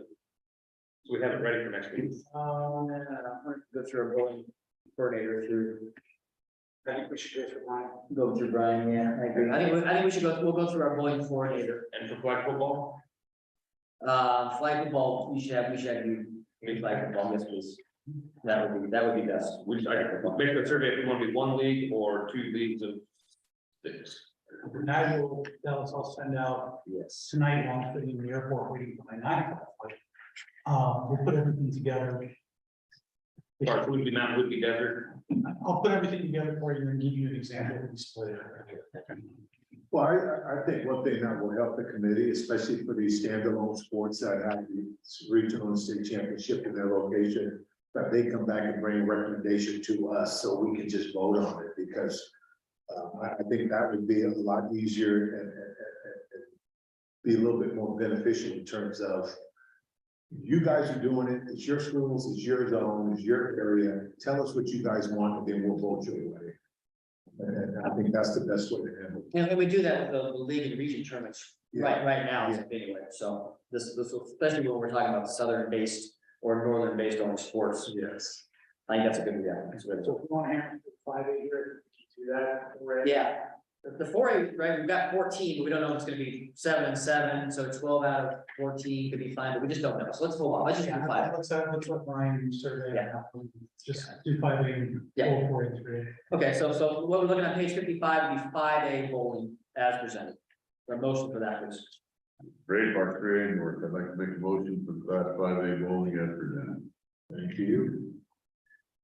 So we have it ready for next week. go through a bowling coordinator through. I think we should go through mine. Go through Brian, yeah, I agree. I think we should we'll go through our bowling coordinator. And for flag football, Flag football, we should do flag football, yes, please. That would be best. we just, I make a survey if we want to be 1 league or 2 leagues of 6. And I will, I'll send out Yes. tonight, while I'm sitting in the airport waiting for my 9 o'clock flight. We'll put everything together. Or would be mountain, would be desert. I'll put everything together for you and give you an example of the split. Well, I think one thing that will help the committee, especially for these standalone sports that have the regional and state championship in their location, that they come back and bring a recommendation to us so we can just vote on it, because I think that would be a lot easier and be a little bit more beneficial in terms of you guys are doing it, it's your schools, it's your zone, it's your area, tell us what you guys want, and then we'll vote your way. And I think that's the best way to handle it. And we do that with the league and region tournaments right now, Yeah. anyway, so this will, especially when we're talking about southern based or northern based on sports. Yes. I think that's a good, yeah, that's good. So if you want to have 5A here, do that. Yeah, the 4A, right, we've got 14, but we don't know if it's gonna be 7 and 7, so 12 out of 14 could be fine, but we just don't know, so let's hold on, let's just do 5. Let's let Brian survey. Yeah. Just do 5A and Yeah. 4 and 3. Okay, so what we're looking at page 55 would be 5A bowling as presented. A motion for that, please. Ray Parks 3A North, I'd like to make a motion for class 5A bowling as presented. Thank you.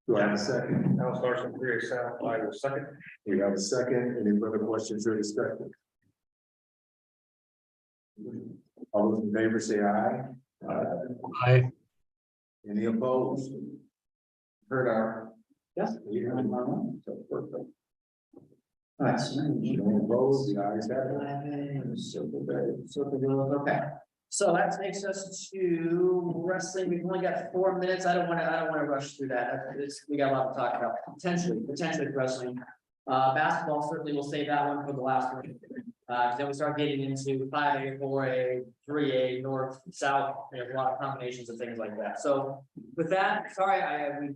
Do I have a second? Dallas Larson, 3A South, I will second. We have a second. Any further questions or discussion? All those in favor say aye. I, Any opposed? Heard our. Yes. You have my mind, so perfect. All right, so Any opposed, the ayes have it. Okay, so that takes us to wrestling. We've only got 4 minutes. I don't wanna rush through that. We got a lot to talk about, potentially wrestling. Basketball, certainly we'll save that one for the last one. Then we start getting into 5A, 4A, 3A, north, south, there's a lot of combinations of things like that. So with that, sorry, we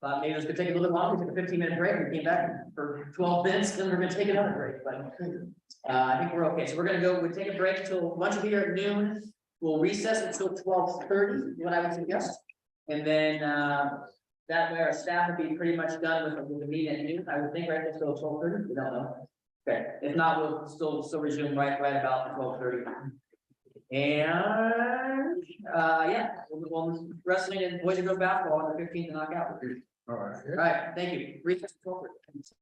thought maybe it was gonna take a little bit longer, took a 15-minute break, we came back for 12 minutes, then we're gonna take another break, but I think we're okay. So we're gonna go, we'll take a break until, once you be here at noon, we'll recess until 12:30, what I would suggest. And then, that way our staff will be pretty much done with the meeting at noon, I would think, right, until 12:30, we don't know. Okay, if not, we'll still resume right about 12:30. And, yeah, we'll wrestling and boys and girls basketball on the 15th to knock out. All right. All right, thank you. Recess 12:30.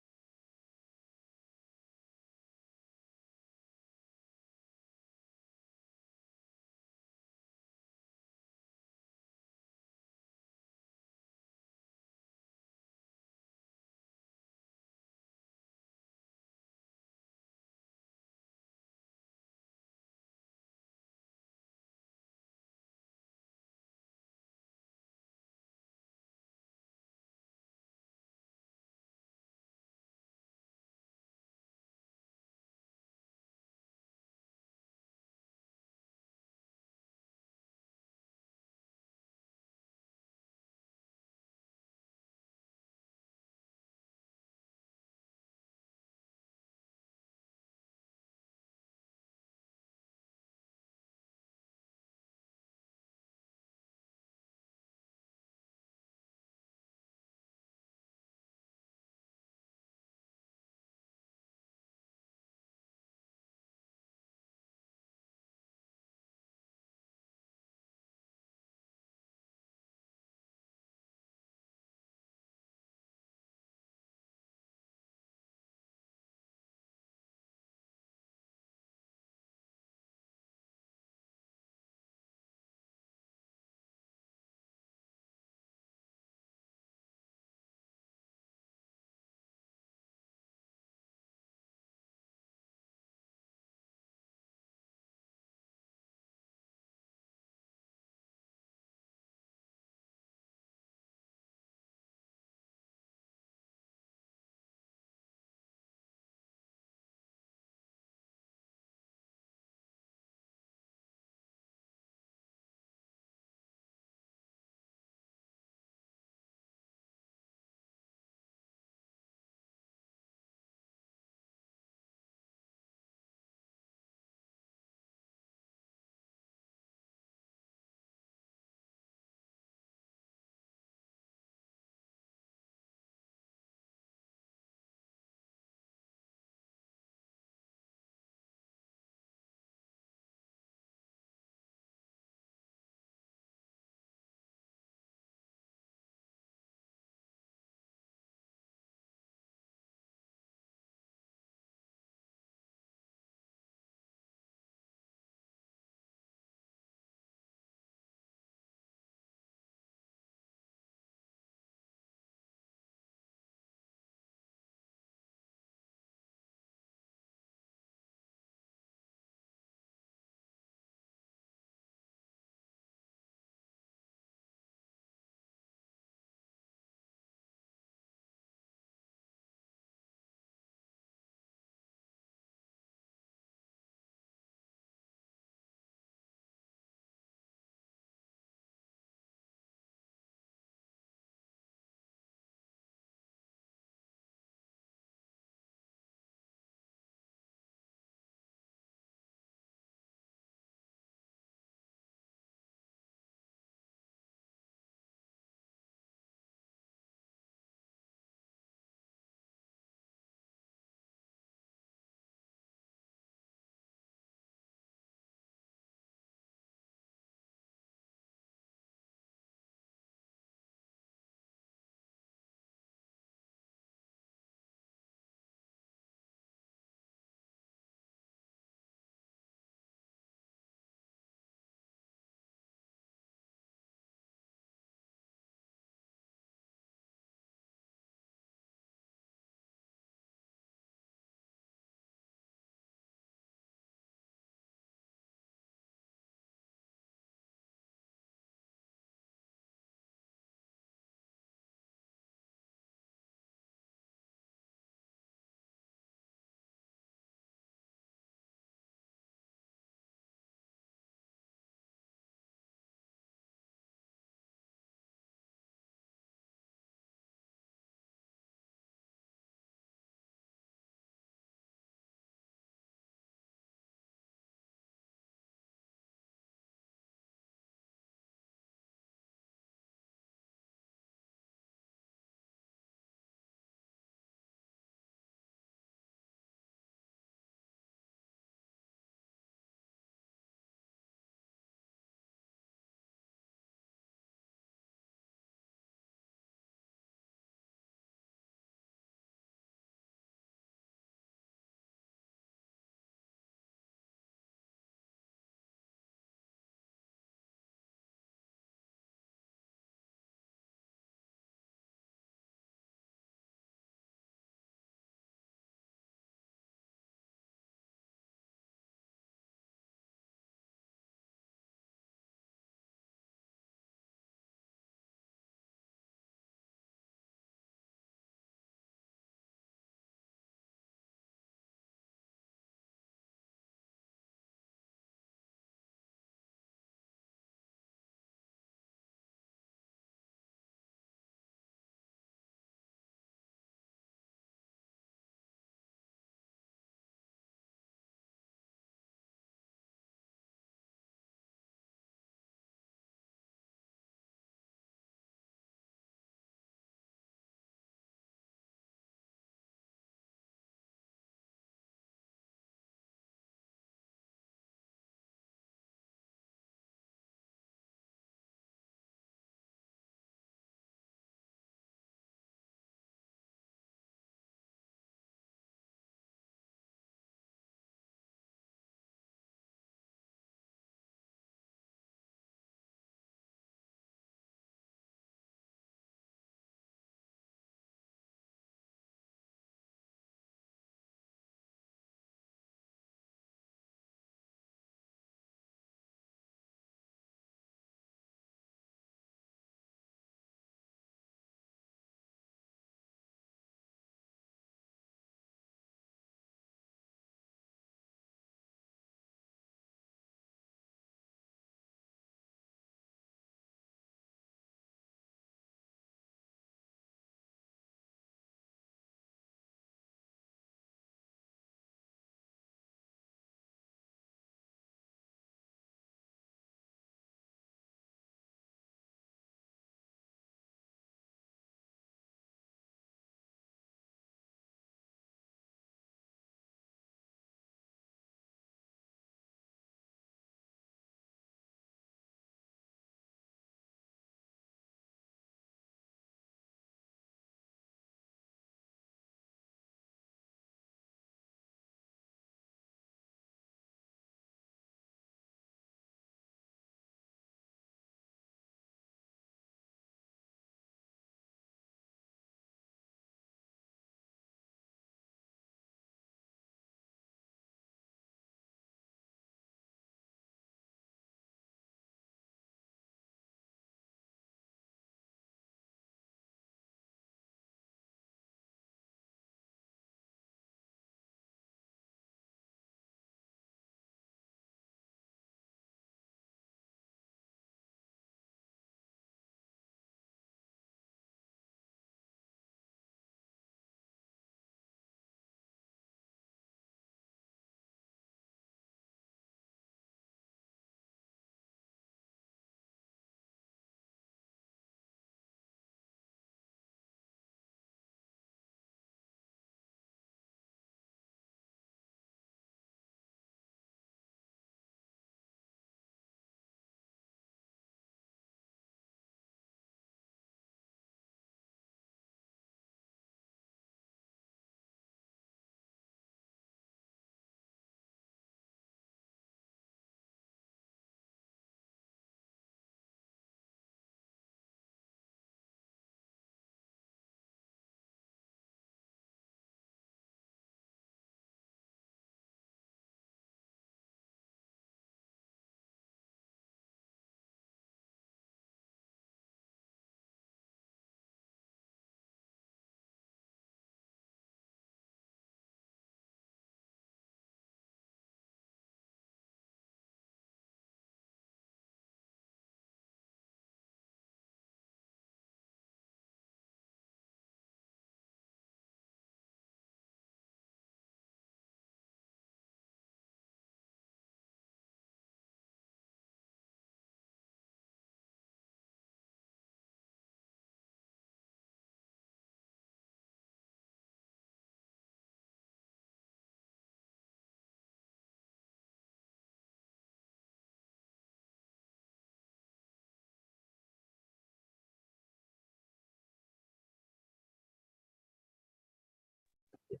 Okay,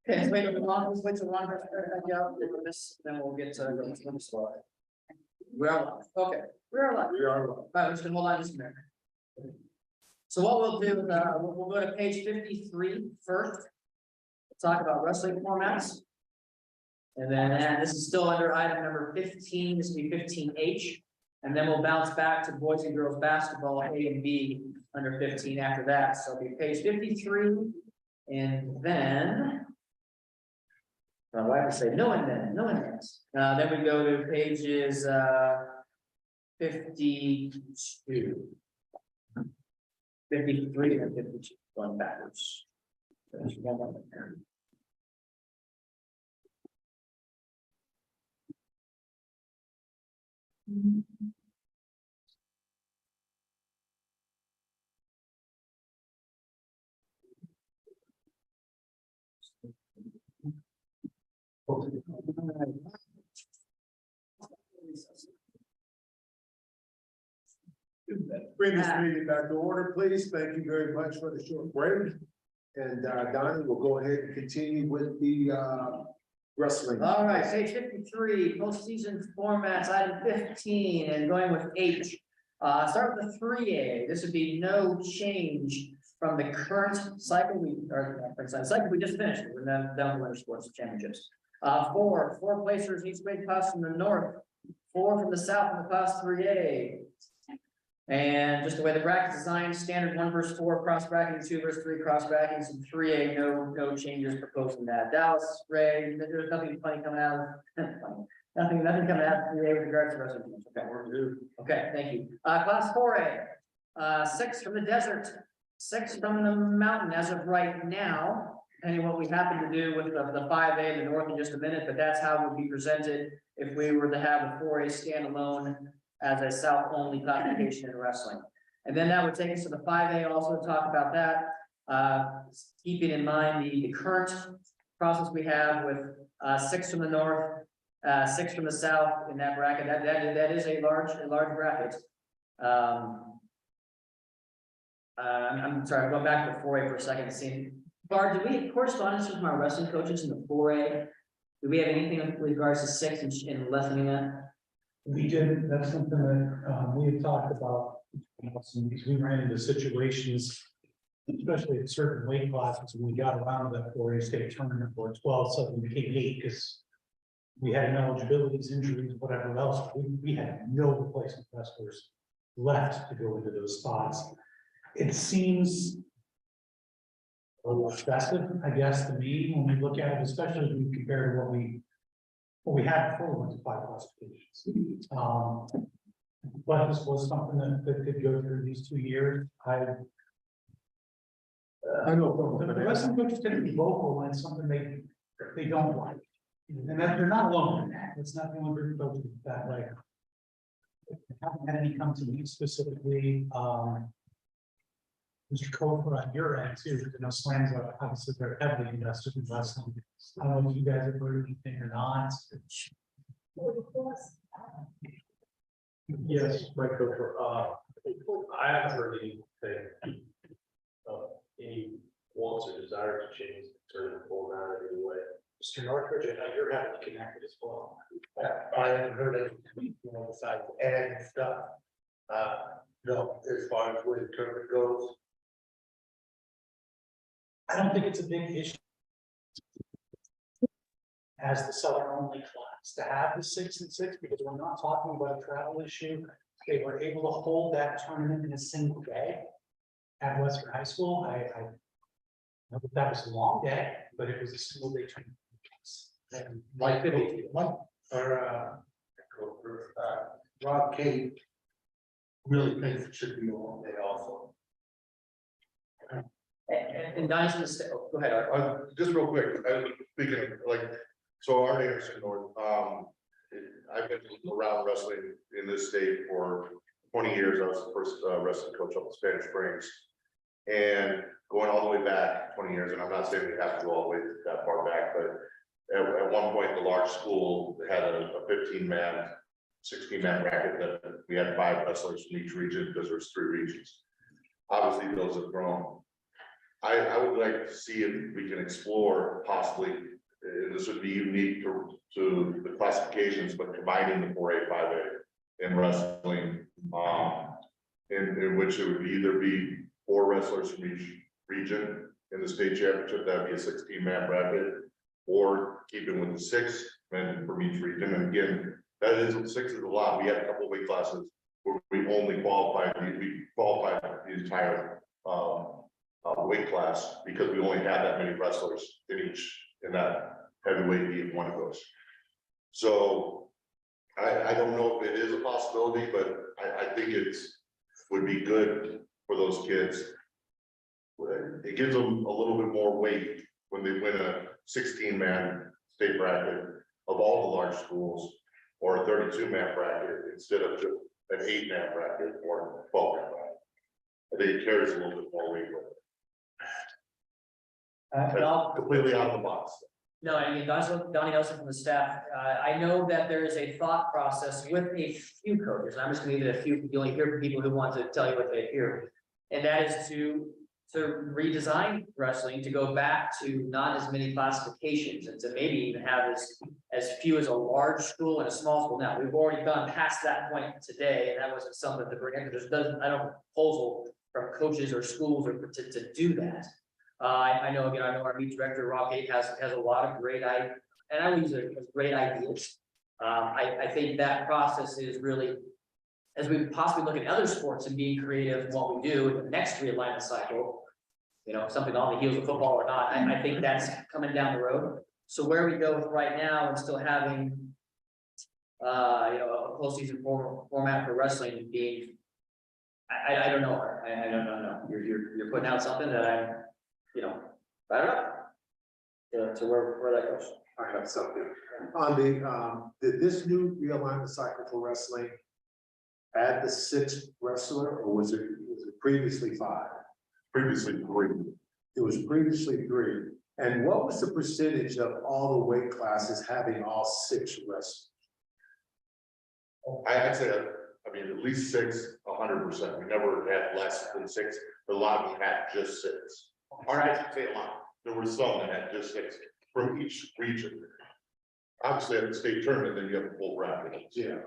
let's wait till Ron, let's wait till Ron has this, then we'll get to the slide. We are live, okay, we are live. All right, let's hold on just a minute. So what we'll do, we'll go to page 53 first. Talk about wrestling formats. And then this is still under item number 15, this will be 15H. And then we'll bounce back to boys and girls basketball, A and B, under 15 after that. So it'll be page 53. And then. My wife would say, no and then. Then we go to pages 52. 53 and 52, going backwards. There's one more there. Bring this meeting back to order, please. Thank you very much for the short break. And Donnie will go ahead and continue with the wrestling. All right, page 53, postseason formats, item 15, and going with H. Start with the 3A. This would be no change from the current cycle cycle we just finished. We're now down to winter sports championships. Four placers each way class from the north, 4 from the south in the class 3A. And just the way the bracket designed, standard 1 versus 4 cross bracketing, 2 versus 3 cross bracketings, and 3A, no changes proposed in that. Dallas, Ray, there's nothing funny coming out of nothing coming out of 3A with regards to wrestling teams. Okay, okay, thank you. Class 4A, 6 from the desert, 6 from the mountain as of right now. And what we happen to do with the 5A in the north in just a minute, but that's how it would be presented if we were to have a 4A standalone as a south-only classification in wrestling. And then that would take us to the 5A also to talk about that. Keeping in mind the current process we have with 6 from the north, 6 from the south in that bracket. That is a large bracket. I'm sorry, I'm going back to the 4A for a second to see. Bart, do we have correspondence from our wrestling coaches in the 4A? Do we have anything with regards to 6 and lessening that? We did, that's something that we had talked about, because we ran into situations, especially at certain weight classes, when we got around to that 4A state tournament where 12 suddenly became 8, because we had ineligibilities, injuries, whatever else. We had no replacement wrestlers left to go into those spots. It seems a little excessive, I guess, to me, when we look at it, especially when we compare to what we had before we went to 5 classifications. But this was something that could go through these 2 years. I know the wrestling coaches tend to be vocal when it's something they don't like. And that they're not alone in that. It's not the only group of coaches that way. I haven't had any come to me specifically. Mr. Cofer on your end too, because I know Slams are obviously very heavily invested in wrestling. I don't know if you guys have heard anything or not. Yes, Mike Cofer, I haven't heard anything of any wants or desire to change the tournament format in any way. Mr. Northridge, I know you're having to connect as well. I haven't heard anything, besides adding stuff. No, as far as where the tournament goes. I don't think it's a big issue. As the Southern only class to have the 6 and 6, because we're not talking about a travel issue. They were able to hold that tournament in a single day at Western High School. I know that was a long day, but it was a single day tournament. And Rob Kate really thinks it should be a long day also. And Donnie's gonna stay, oh, go ahead. Just real quick, I was thinking, like, so our Anderson North, I've been around wrestling in this state for 20 years. I was the first wrestling coach up in Spanish Springs. And going all the way back 20 years, and I'm not saying we have to go all the way that far back, but at one point, the large school had a 15-man, 16-man bracket that we had 5 wrestlers from each region because there's 3 regions. Obviously, those have grown. I would like to see if we can explore possibly, this would be unique to the classifications, but combining the 4A, 5A in wrestling. In which it would either be 4 wrestlers from each region in the state championship, that'd be a 16-man bracket, or keeping with the 6 men from each region. And again, that is 6 is a lot. We had a couple of weight classes where we only qualified the entire weight class because we only had that many wrestlers in that heavyweight being one of those. So I don't know if it is a possibility, but I think would be good for those kids. It gives them a little bit more weight when they win a 16-man state bracket of all the large schools, or a 32-man bracket instead of just an 8-man bracket or a 12-man bracket. I think it carries a little bit more weight with it. That's completely out of the box. No, I mean, Donnie Nelson from the staff, I know that there is a thought process with a few coaches. I'm just gonna leave it a few, you only hear from people who want to tell you what they hear. And that is to redesign wrestling, to go back to not as many classifications and to maybe even have as few as a large school and a small school. Now, we've already gone past that point today, and that wasn't something to bring in, because I don't proposal from coaches or schools or to do that. I know our meet director, Rob Gate, has a lot of great ideas. I think that process is really, as we possibly look at other sports and being creative in what we do in the next realignment cycle, something on the heels of football or not, I think that's coming down the road. So where we go with right now and still having, a postseason format for wrestling being, I don't know. I don't know. You're putting out something that I don't know. To where that goes. I have something. On this new realignment cycle for wrestling, add the 6th wrestler, or was it previously 5? Previously 3. It was previously 3. And what was the percentage of all the weight classes having all 6 wrestlers? I'd say, at least 6, 100%. We never had less than 6, but a lot of them had just 6. Or I should say a lot. There were some that had just 6 from each region. Obviously, at the state tournament, then you have a full bracket. Yeah.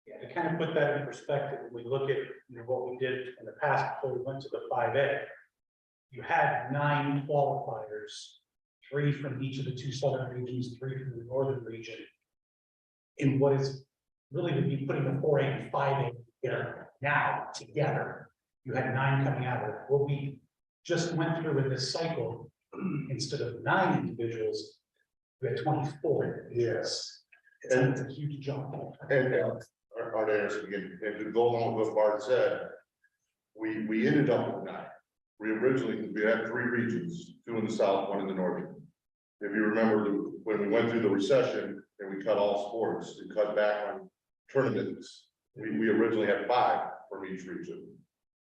Yeah, to kind of put that in perspective, when we look at what we did in the past before we went to the 5A, you had 9 qualifiers, 3 from each of the 2 southern regions, 3 from the northern region. In what is really to be putting the 4A and 5A together, you had 9 coming out of it. What we just went through in this cycle, instead of 9 individuals, we had 24. Yes. It's a huge jump. And our answer again, and to go along with what Bart said, we ended up with 9. We originally, we had 3 regions, 2 in the south, 1 in the north. If you remember, when we went through the recession and we cut all sports and cut back on tournaments, we originally had 5 from each region.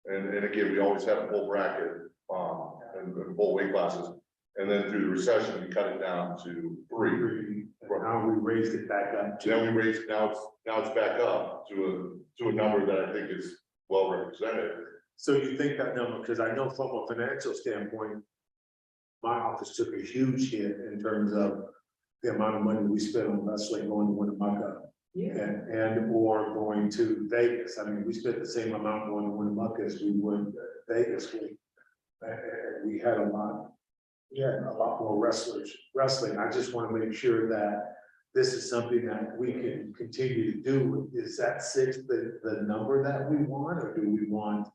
And again, we always had a full bracket and full weight classes. And then through the recession, we cut it down to 3. Now we raised it back up. Then we raised, now it's back up to a number that I think is well represented. So you think that number, because I know from a financial standpoint, my office took a huge hit in terms of the amount of money we spent on wrestling going to Winnemucca. And or going to Vegas. I mean, we spent the same amount going to Winnemucca as we would Vegas. We had a lot more wrestling. I just want to make sure that this is something that we can continue to do. Is that 6 the number that we want, or do we want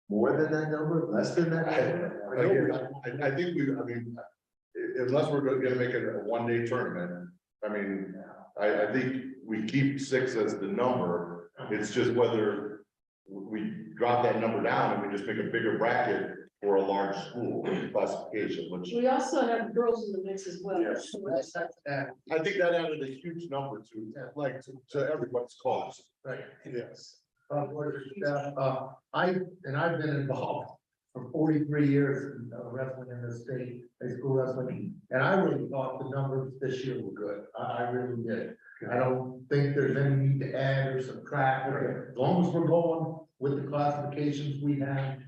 more than that number, less than that? I think unless we're gonna make it a one-day tournament, I think we keep 6 as the number. It's just whether we drop that number down and we just make a bigger bracket for a large school classification, which We also have girls in the mix as well. Yes. I think that added a huge number to everybody's cost. Right. Yes. I've been involved for 43 years in wrestling in the state, high school wrestling, and I really thought the numbers this year were good. I really did. I don't think there's any need to add or subtract, as long as we're going with the classifications we have.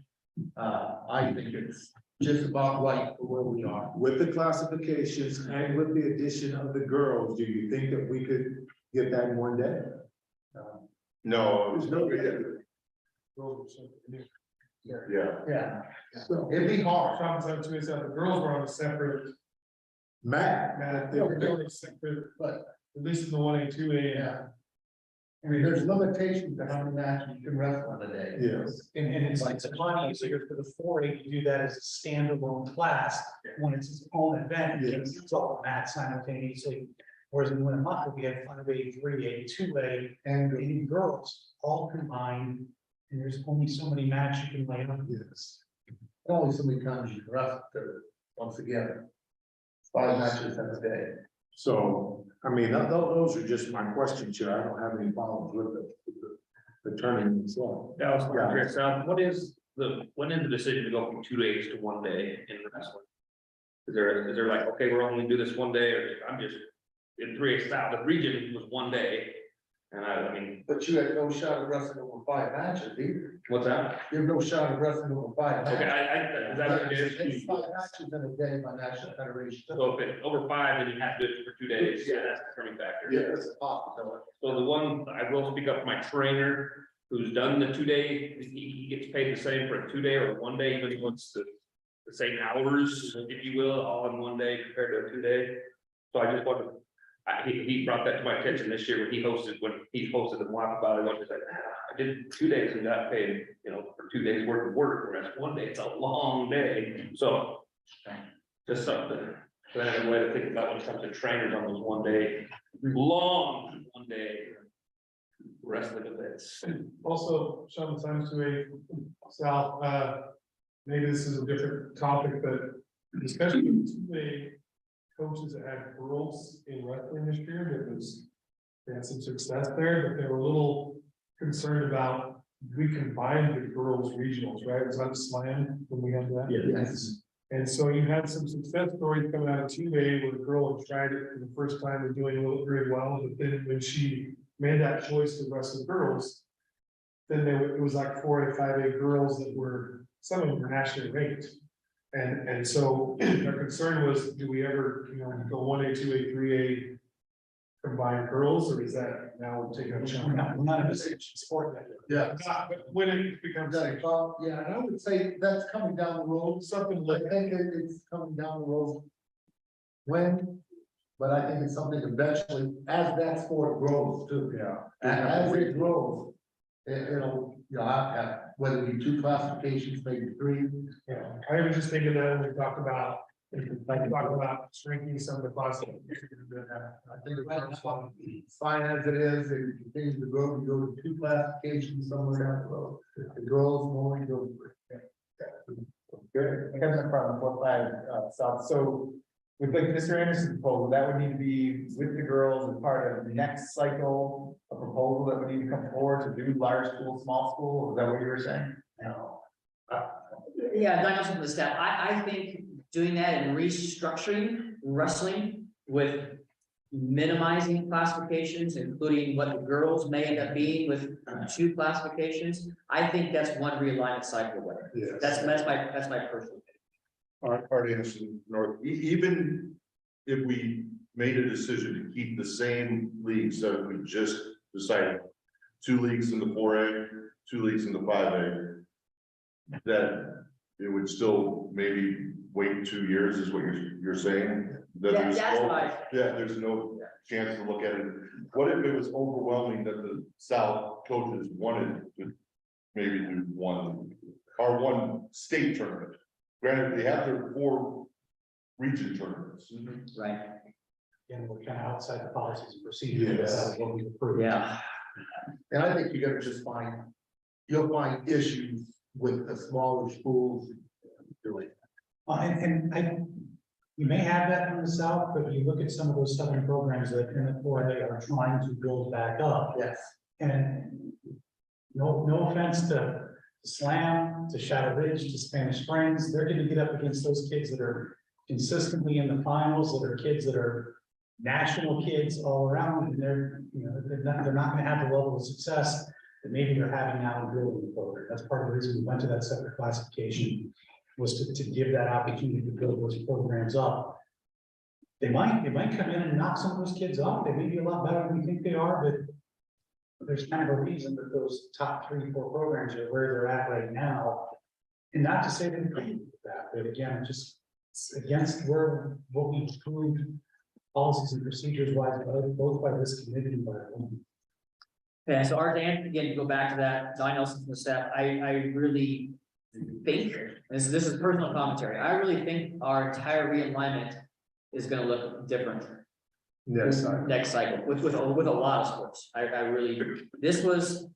I think it's just about right for where we are. With the classifications and with the addition of the girls, do you think that we could get that in one day? No, There's no. yeah, Yeah, so it'd be hard. Sometimes too is that the girls were on a separate, Matt, they were on a separate, But, at least in the 1A, 2A. yeah. I mean, there's limitations to how many matches you can wrestle in a day. yes. And it's a lot easier for the 4A to do that as a standalone class, when it's its own event, you can use all the mats simultaneously. Whereas in Winnemucca, we have 5A, 3A, 2A, and the girls all combined, and there's only so many mats you can lay on. Yes. Only so many times you can wrestle once again. 5 matches in a day. So, I mean, those are just my questions here. I don't have any problems with the tournament itself. That was curious. When is the decision to go from 2 days to 1 day in wrestling? Is there like, okay, we're only gonna do this 1 day, or I'm just in 3A South, the region was 1 day. And I mean, But you had no shot of wrestling over 5 matches either. what's that? You have no shot of wrestling over 5 matches. Okay, is that what it is? It's 5 matches in a day by National Federation. So if it's over 5, then you have to do it for 2 days, yeah, that's the determining factor. Yeah, it's a possibility. So the one, I will speak up for my trainer, who's done the 2 day, he gets paid the same for a 2 day or 1 day, even if it's the same hours, if you will, all in 1 day compared to a 2 day. So I just wanted, he brought that to my attention this year when he hosted the Walk Valley, I was like, I did 2 days and got paid, for 2 days worth of work, whereas 1 day, it's a long day, so. Just something, so that's a way to think about when it comes to trainers on those 1 day, long 1 day wrestling events. Also, sometimes to a South, maybe this is a different topic, but especially the coaches that had girls in wrestling this year, they had some success there, but they were a little concerned about, we combined the girls regionals, right? Was that slam when we had that? Yes. And so you had some success stories coming out of 2A where the girl had tried it for the first time and doing very well, but then when she made that choice to wrestle girls, then it was like 4A, 5A girls that were, some of them were nationally ranked. And so our concern was, do we ever, go 1A, 2A, 3A combined girls, or is that now taking a chunk? We're not in a position to support that. Yeah. But when it becomes like, Yeah, and I would say that's coming down the road, something like, I think it's coming down the road. When, but I think it's something eventually, as that sport grows too. Yeah. As it grows, it'll, have, whether it be 2 classifications, maybe 3. yeah, I was just thinking that when we talk about, shrinking some of the classes. I think it's fine as it is, and it continues to grow, we go to 2 classifications somewhere down the road. The girls only go. Good, Kevin from 4-5 South, so with like Mr. Anderson's proposal, that would need to be with the girls as part of the next cycle, a proposal that would need to come forward to do large school, small school, is that what you were saying? No. Yeah, Daniel's from the staff. I think doing that and restructuring wrestling with minimizing classifications, including what the girls may end up being with 2 classifications. I think that's one realignment cycle away. Yes. That's my personal opinion. Art Anderson North, even if we made a decision to keep the same leagues that we just decided, 2 leagues in the 4A, 2 leagues in the 5A, that it would still maybe wait 2 years is what you're saying? That Yeah, there's that's no- why. Yeah, there's no chance to look at it. What if it was overwhelming that the South coaches wanted to maybe do one state tournament? Granted, they have their 4 region tournaments. Right. And we're kind of outside the policies and procedures. Yes. That's what we approved. Yeah. And I think you're gonna just you'll find issues with the smaller schools doing. You may have that from the south, but you look at some of those southern programs that in the 4A are trying to build back up. Yes. And no offense to Slam, to Shadow Ridge, to Spanish Springs, they're gonna get up against those kids that are consistently in the finals, that are kids that are national kids all around, and they're not gonna have the level of success that maybe they're having now in building program. That's part of the reason we went to that separate classification, was to give that opportunity to build those programs up. They might come in and knock some of those kids off. They may be a lot better than we think they are, but there's kind of a reason that those top 3, 4 programs are where they're at right now. And not to say that we agree with that, but again, just against what we proved policies and procedures wise, both by this committee and by the women. Yeah, so our Dan, again, to go back to that, Don Nelson from the staff, I really think, this is personal commentary, I really think our entire realignment is gonna look different Next time. next cycle, with a lot of sports. I really, this was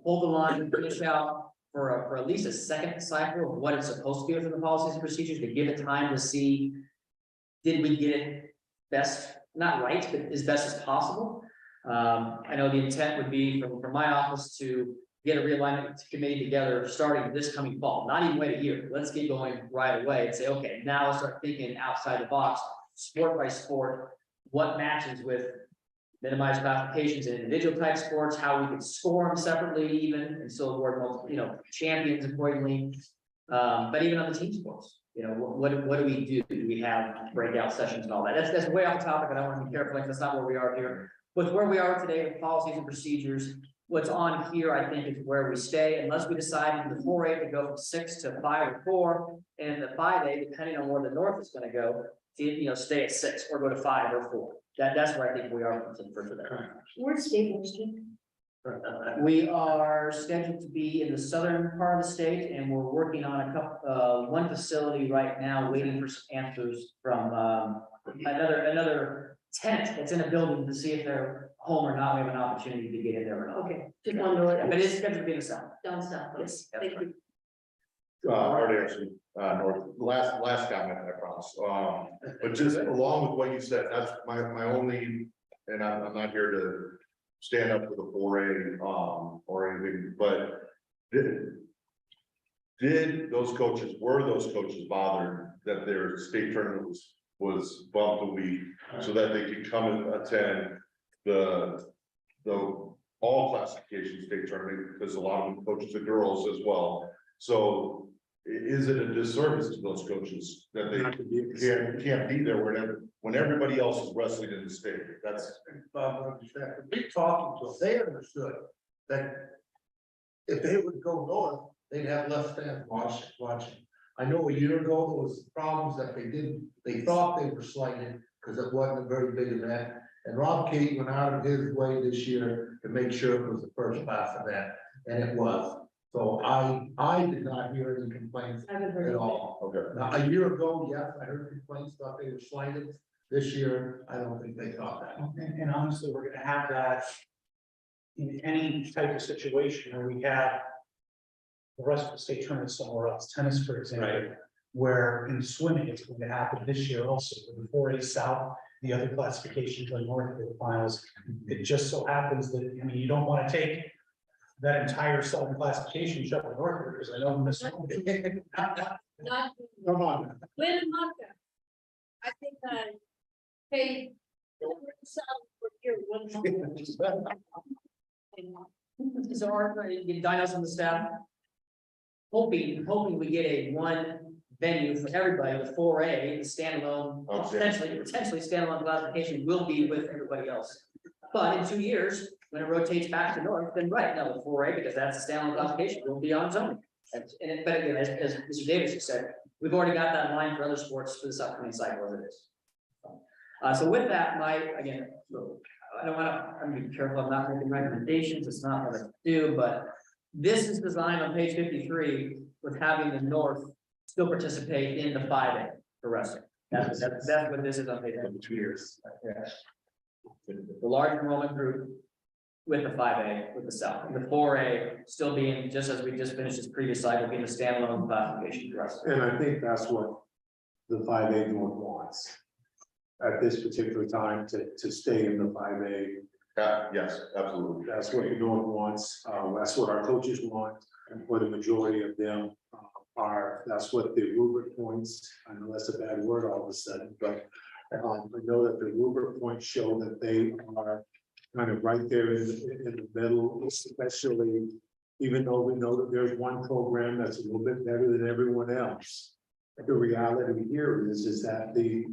hold the line, finish out for at least a second cycle of what it's supposed to be within the policies and procedures, to give it time to see, did we get it best, not right, but as best as possible. I know the intent would be from my office to get a realignment committee together starting this coming fall, not even wait a year. Let's get going right away and say, okay, now let's start thinking outside the box, sport by sport, what matches with minimized classifications in individual type sports, how we can score them separately even, and still award multiple, champions accordingly. But even on the team sports, what do we do? Do we have breakout sessions and all that? That's way off the topic, and I want to be careful, like that's not where we are here. With where we are today with policies and procedures, what's on here, I think, is where we stay, unless we decide in the 4A to go from 6 to 5 or 4, and the 5A, depending on where the North is going to go, to stay at 6 or go to 5 or 4. That's where I think we are for that. Where's Stapleton? We are scheduled to be in the southern part of the state, and we're working on one facility right now, waiting for some answers from another tenant that's in a building to see if they're home or not. We have an opportunity to get in there or not. Okay, just one door. But it's scheduled to be in the south. Down south. Yes. Thank you. Art Anderson, North, last comment, I promise. But just along with what you said, that's my only, and I'm not here to stand up for the 4A, or anything, but were those coaches bothered that their state tournament was bumped a week so that they could come and attend the all classification state tournament, because a lot of them coaches are girls as well. So is it a disservice to those coaches that they can't be there when everybody else is wrestling in the state? That's. We talked to them, they understood that if they would go north, they'd have less fans watching. I know a year ago, there was problems that they thought they were slighted because it wasn't a very big event. And Rob Kate went out of his way this year to make sure it was the first class event, and it was. So I did not hear any complaints at all. Okay. Now, a year ago, yes, I heard complaints, thought they were slighted. This year, I don't think they thought that. And honestly, we're gonna have that in any type of situation where we have the rest of the state tournament somewhere else, tennis, for example, where in swimming, it's going to happen this year also, with the 4A South, the other classifications are north of the finals. It just so happens that, you don't want to take that entire southern classification, shut the north, because I know Miss. Not Come on. Win and Maka. I think hey. So our, Dinos on the staff. Hoping we get one venue for everybody, the 4A, the standalone, potentially standalone classification will be with everybody else. But in 2 years, when it rotates back to north, then right, now the 4A, because that's the standalone classification, will be on its own. But again, as Mr. Davis just said, we've already got that line for other sports for this upcoming cycle as it is. So with that, I don't want to, I'm gonna be careful, I'm not making recommendations, it's not what I do, but this is designed on page 53 with having the North still participate in the 5A for wrestling. That's what this is on page 2 years. The large enrollment group with the 5A, with the South, and the 4A still being, just as we just finished this previous cycle, being a standalone classification for wrestling. And I think that's what the 5A North wants at this particular time, to stay in the 5A. Yes, absolutely. That's what the North wants. That's what our coaches want, or the majority of them are. That's what the rubric points, I know that's a bad word all of a sudden, but I know that the rubric points show that they are kind of right there in the middle, especially even though we know that there's one program that's a little bit better than everyone else. The reality here is that the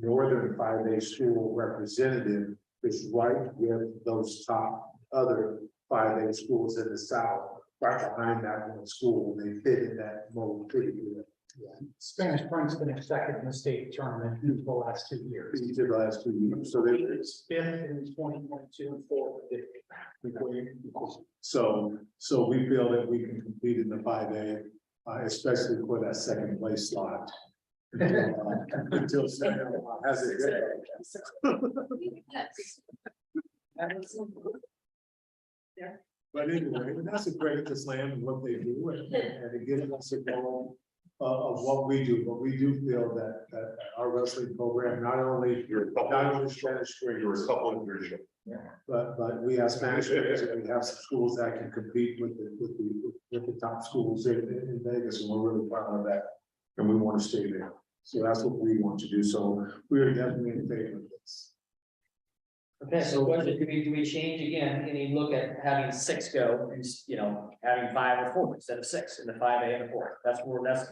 northern 5A school representative is right with those top other 5A schools in the south, right behind that one school. They fit in that mold pretty good. Spanish Frank's been second in the state tournament in the last 2 years. These are the last 2 years, so they It's fifth in 2022 and fourth. so we feel that we can compete in the 5A, especially for that second place slot. Until Sam has it good. But anyway, that's a great to slam and what they do, and it gives us a goal of what we do, but we do feel that our wrestling program, not only Spanish You're a couple of years ago. but we have Spanish speakers, and we have some schools that can compete with the top schools in Vegas, and we're really proud of that. And we want to stay there. So that's what we want to do. So we are definitely in favor of this. Okay, so question, do we change again, and you look at having 6 go, and, you know, having 5 or 4 instead of 6 in the 5A and the 4? That's where, that's.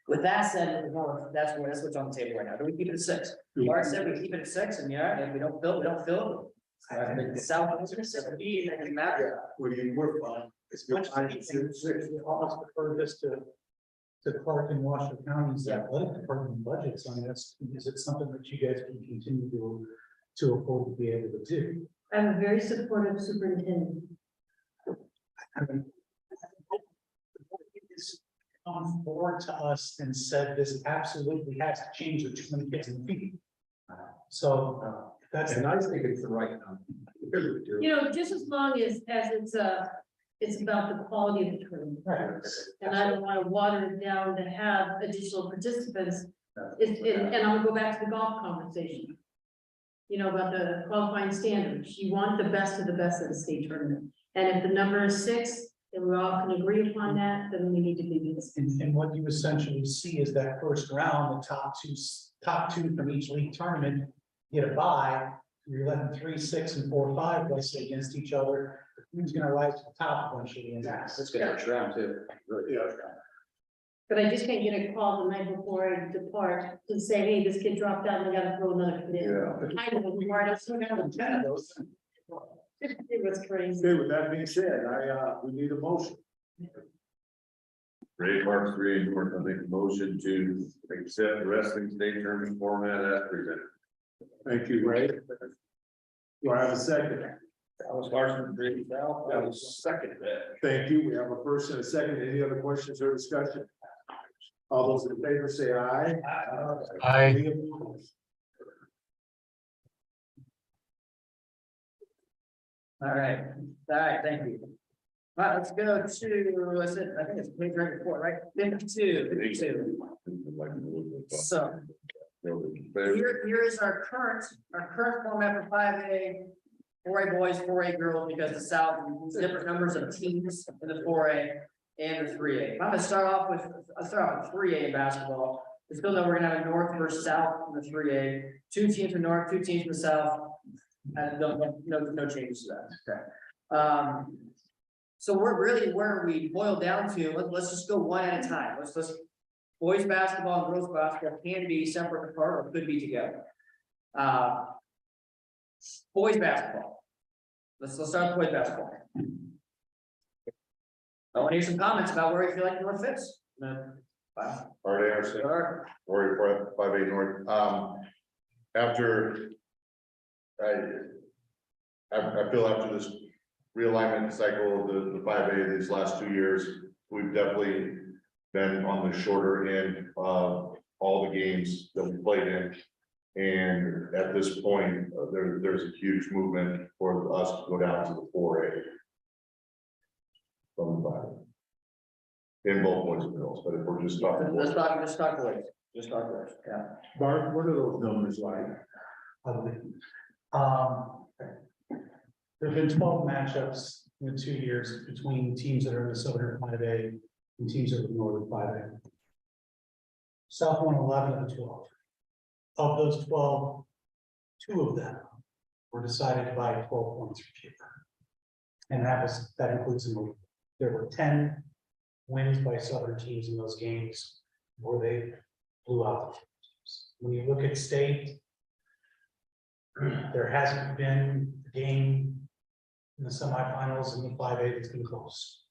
With that said, that's what's on the table right now. Do we keep it at 6? Bart said we keep it at 6, and yeah, if we don't fill, we don't fill. The South. What do you work on? It's much. We almost prefer this to Clark and Washoe County's athletic department budgets. I mean, is it something that you guys can continue to afford to be able to do? I'm a very supportive superintendent. I mean, it's come forward to us and said this absolutely has to change with too many kids in the feed. So that's. And I think it's the right number. You know, just as long as it's about the quality of the tournament. And I don't want to water it down to have additional participants. And I'm gonna go back to the golf conversation. You know, about the qualifying standards. You want the best of the state tournament. And if the number is 6, and we all can agree upon that, then we need to be this. And what you essentially see is that first round, the top two from each league tournament get a bye. You're letting 3, 6, and 4, 5 play against each other. Who's going to rise to the top eventually? And That's good first round too. Yeah. But I just can't get a call the night before I depart to say, hey, this kid dropped out, and we gotta throw another kid in. Yeah. I know, I still got 10 of those. It was crazy. Okay, with that being said, we need a motion. Ray Parks 3 and North, I make a motion to accept wrestling state tournament format as presented. Thank you, Ray. Do I have a second? I was Larson, 3 South, I was second that. Thank you. We have a first and a second. Any other questions or discussion? All those in favor say aye. Aye. Any opposed? All right, thank you. All right, let's go to, I think it's page right before, right? 52. So here is our current format for 5A, 4A boys, 4A girls, because the South, different numbers of teams in the 4A and the 3A. I'm gonna start off with 3A basketball. We still know we're gonna have a North versus South in the 3A, 2 teams from North, 2 teams from South. And no changes to that. Okay. So we're really where we boil down to, let's just go one at a time. Let's boys basketball and girls basketball can be separate apart or could be together. Boys basketball. Let's start with boys basketball. I want to hear some comments about where you feel like North fits. Art Anderson, or 5A North, after. I feel after this realignment cycle of the 5A these last 2 years, we've definitely been on the shorter end of all the games that we played in. And at this point, there's a huge movement for us to go down to the 4A. From the 5A. In both boys and girls, but if we're just talking. Let's talk boys. Just talk boys. Yeah. Bart, what are those numbers like? There've been 12 matchups in the 2 years between teams that are in the Southern 5A and teams that are in the Northern 5A. South won 11 of the 12. Of those 12, 2 of them were decided by 12 points or fewer. And that includes a move. There were 10 wins by Southern teams in those games where they blew out the teams. When you look at state, there hasn't been a game in the semifinals in the 5A that's been close.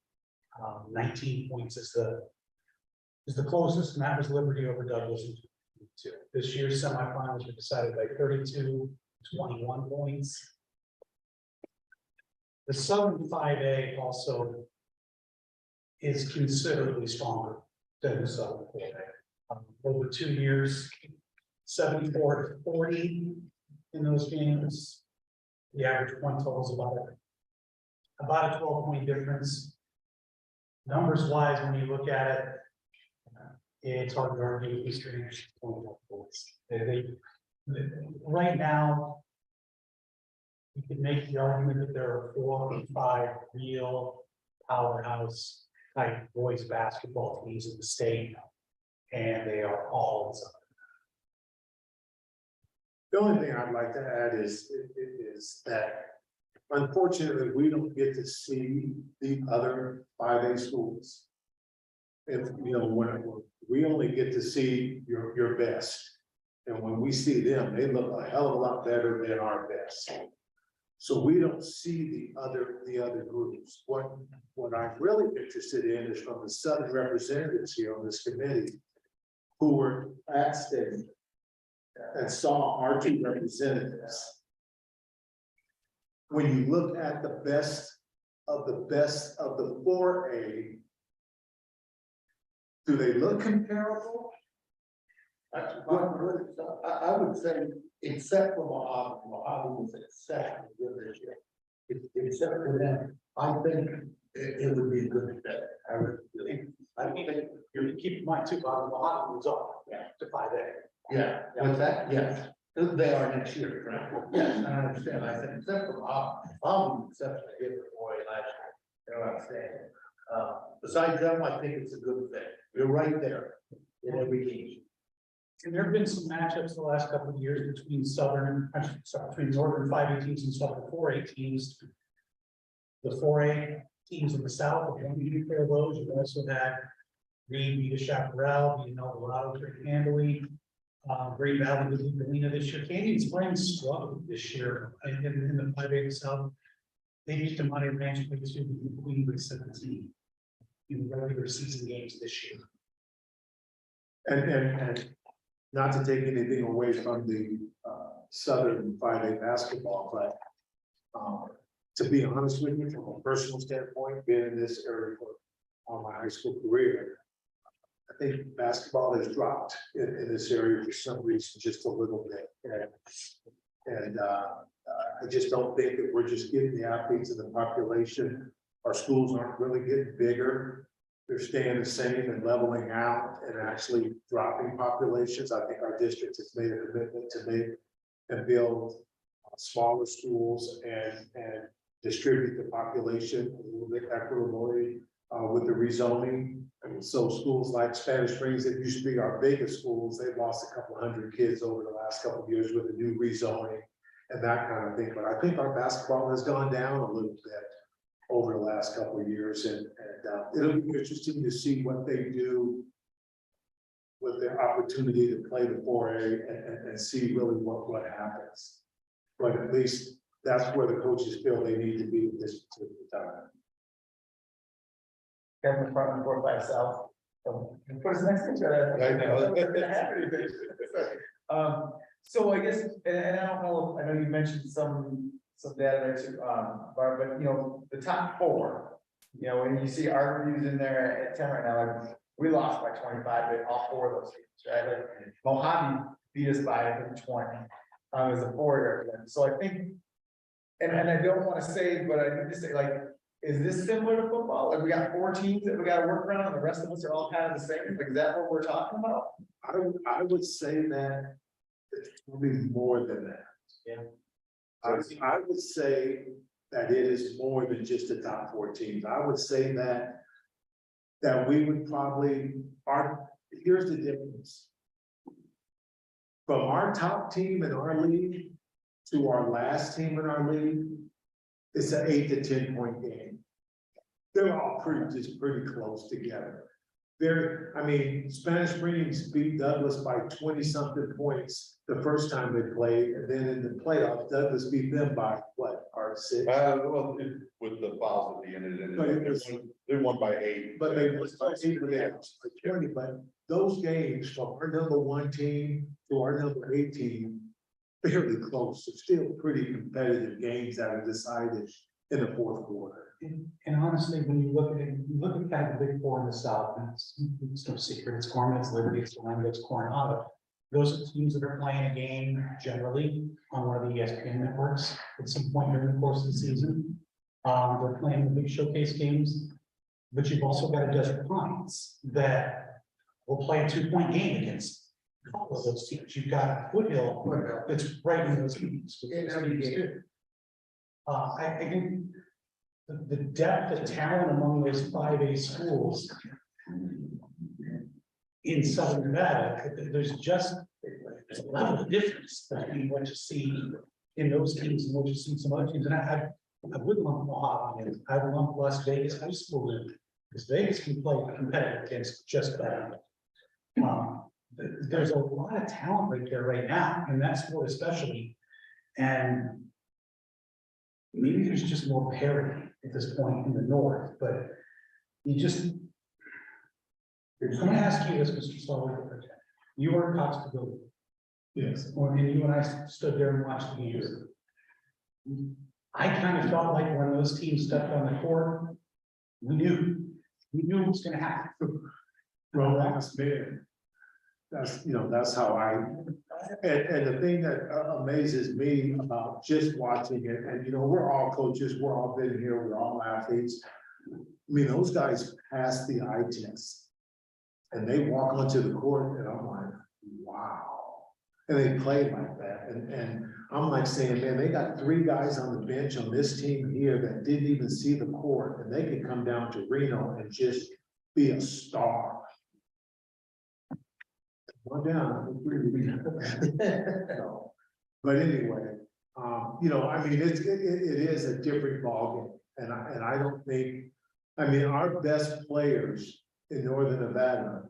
19 points is the closest, and that was Liberty over Douglas in 2022. This year's semifinals were decided by 32-21 points. The Southern 5A also is considerably stronger than the Southern 4A. Over 2 years, 74-40 in those games. The average point total is about a 12-point difference. Numbers wise, when you look at it, it's hard to argue with these trainers. Right now, you can make the argument that there are 4 or 5 real powerhouse type boys basketball teams in the state, and they are all. The only thing I'd like to add is that unfortunately, we don't get to see the other 5A schools. If, you know, when we only get to see your best. And when we see them, they look a hell of a lot better than our best. So we don't see the other groups. What I'm really interested in is from the Southern representatives here on this committee who were at state and saw our 2 representatives. When you look at the best of the 4A, do they look comparable? I would say, except for Mojave was exceptionally good this year. Except for them, I think it would be a good fit. I think You keep in mind too, Mojave was up to 5A. Yeah, what's that? Yes, they are next year, right? Yes, I understand. I said, except for Mojave, exceptionally good for boy last year. You know what I'm saying? Besides them, I think it's a good fit. You're right there in every team. And there have been some matchups the last couple of years between between Northern 5A teams and Southern 4A teams. The 4A teams in the South, if you want to compare those, you've also had Reed beat a Chaparral, you know, Dorado pretty handily. Great Valley beat Galena this year. Canyon Springs struggled this year in the 5A South. They beat the Monterey Ranch by 2 with 17 in the regular season games this year. And not to take anything away from the Southern 5A basketball, but to be honest with you, from a personal standpoint, being in this area for all my high school career, I think basketball has dropped in this area for some reason, just a little bit. And I just don't think that we're just getting the athletes in the population. Our schools aren't really getting bigger. They're staying the same and leveling out and actually dropping populations. I think our district has made a commitment to make and build smaller schools and distribute the population a little bit equitably with the rezoning. And so schools like Spanish Springs, that used to be our biggest schools, they've lost a couple hundred kids over the last couple of years with the new rezoning and that kind of thing. But I think our basketball has gone down a little bit over the last couple of years, and it'll be interesting to see what they do with their opportunity to play the 4A and see really what happens. But at least that's where the coaches feel they need to be at this particular time. Kevin McFarland, 4-5 South. Put us next to each other. So I guess, and I don't know, I know you mentioned some data there too, Barb, but you know, the top 4, you know, when you see our reviews in there at 10 right now, like, we lost by 25 with all 4 of those teams, right? Like, Mojave beat us by, I think, 20. As a 4-year. So I think, and I don't want to say, but I need to say, like, is this similar to football? Like, we got 4 teams that we got to work around, and the rest of us are all kind of the same. Like, is that what we're talking about? I would say that it's probably more than that. Yeah. I would say that it is more than just the top 4 teams. I would say that we would probably, here's the difference. From our top team in our league to our last team in our league, it's an 8 to 10 point game. They're all just pretty close together. I mean, Spanish Springs beat Douglas by 20-something points the first time they played, and then in the playoffs, Douglas beat them by what, or 6? Well, with the fouls at the end, But it was- they won by 8. But they was by 8, but they lost by 20, but those games from our number 1 team to our number 8 team, fairly close, so still pretty competitive games that are decided in the fourth quarter. And honestly, when you look at it, you look at kind of the big four in the South, and it's no secret, it's Gorman, it's Liberty, it's Orlando, it's Coronado. Those are teams that are playing a game generally on one of the ESPN networks at some point during the course of the season. They're playing the big showcase games, but you've also got a Desert Pines that will play a 2-point game against all of those teams. You've got Foothill that's right in those games. I think the depth of talent among those 5A schools in Southern Nevada, there's a level of difference between what you see in those teams and what you see in some other teams. And I would lump Mojave in. I would lump Las Vegas High School in, because Vegas can play competitive against just about anyone. There's a lot of talent right there right now, in that sport especially. And maybe there's just more parity at this point in the North, but I'm gonna ask you this, Mr. Stallworth. You were in Cox Pavilion. Yes. And you and I stood there and watched the games. I kind of felt like when those teams stepped on the court, we knew it was gonna happen. Well, that's fair. That's how and the thing that amazes me about just watching it, and we're all coaches, we're all been here, we're all athletes. I mean, those guys pass the eye test. And they walk onto the court and I'm like, wow. And they play like that. And I'm like saying, man, they got 3 guys on the bench on this team here that didn't even see the court, and they can come down to Reno and just be a star. One down. So, but anyway, I mean, it is a different ballgame, and I don't think, our best players in Northern Nevada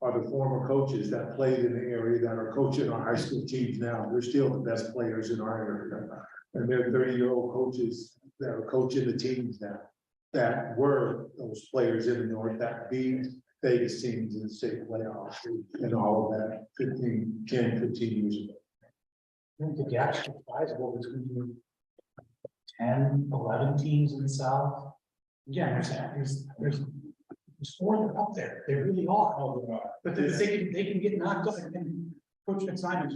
are the former coaches that played in the area that are coaching our high school teams now. They're still the best players in our area, and they're 30-year-old coaches that are coaching the teams now that were those players in the North that beat Vegas teams in the state playoffs and all of that 10, 15 years ago. I think the gap's sizable between 10, 11 teams in the South. Again, there's 4 that are up there. They really are. But they can get knocked off. And Coach McSimon,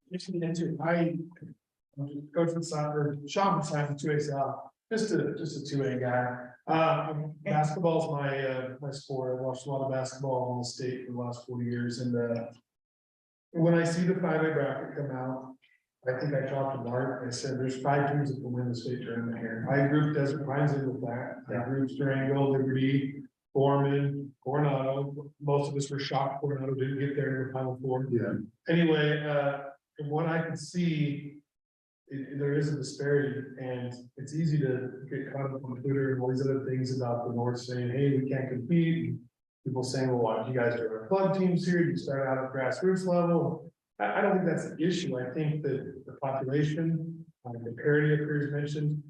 you've seen that too. Coach from soccer, Sean from 2A South, just a 2A guy. Basketball's my sport. I watched a lot of basketball in the state for the last 40 years, and when I see the 5A bracket come out, I think I talked to Mark. I said, "There's 5 teams that can win the state tournament here." I grouped Desert Pines in with that. I grouped Durango, Liberty, Gorman, Coronado. Most of us were shocked Coronado didn't get there in the Final Four. Yeah. Anyway, from what I can see, there is a disparity, and it's easy to get caught up on Twitter and all these other things about the North saying, "Hey, we can't compete." People saying, "Well, why do you guys do our club teams here? You start out at grassroots level." I don't think that's an issue. I think that the population, the parity of careers mentioned,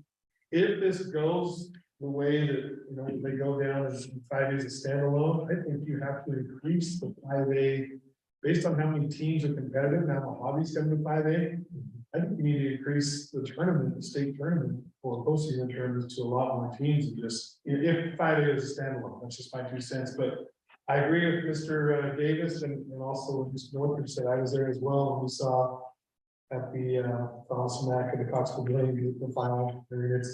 if this goes the way that, they go down as 5A as a standalone, I think you have to increase the 5A based on how many teams are competitive. Now, the hobbies coming to 5A. I think you need to increase the tournament, the state tournament or postseason tournaments to a lot more teams and just, if 5A is a standalone, that's just my 2 cents. But I agree with Mr. Davis and also with Mr. Northridge said, I was there as well when we saw at the Smack at the Cox Pavilion, the final. I mean, it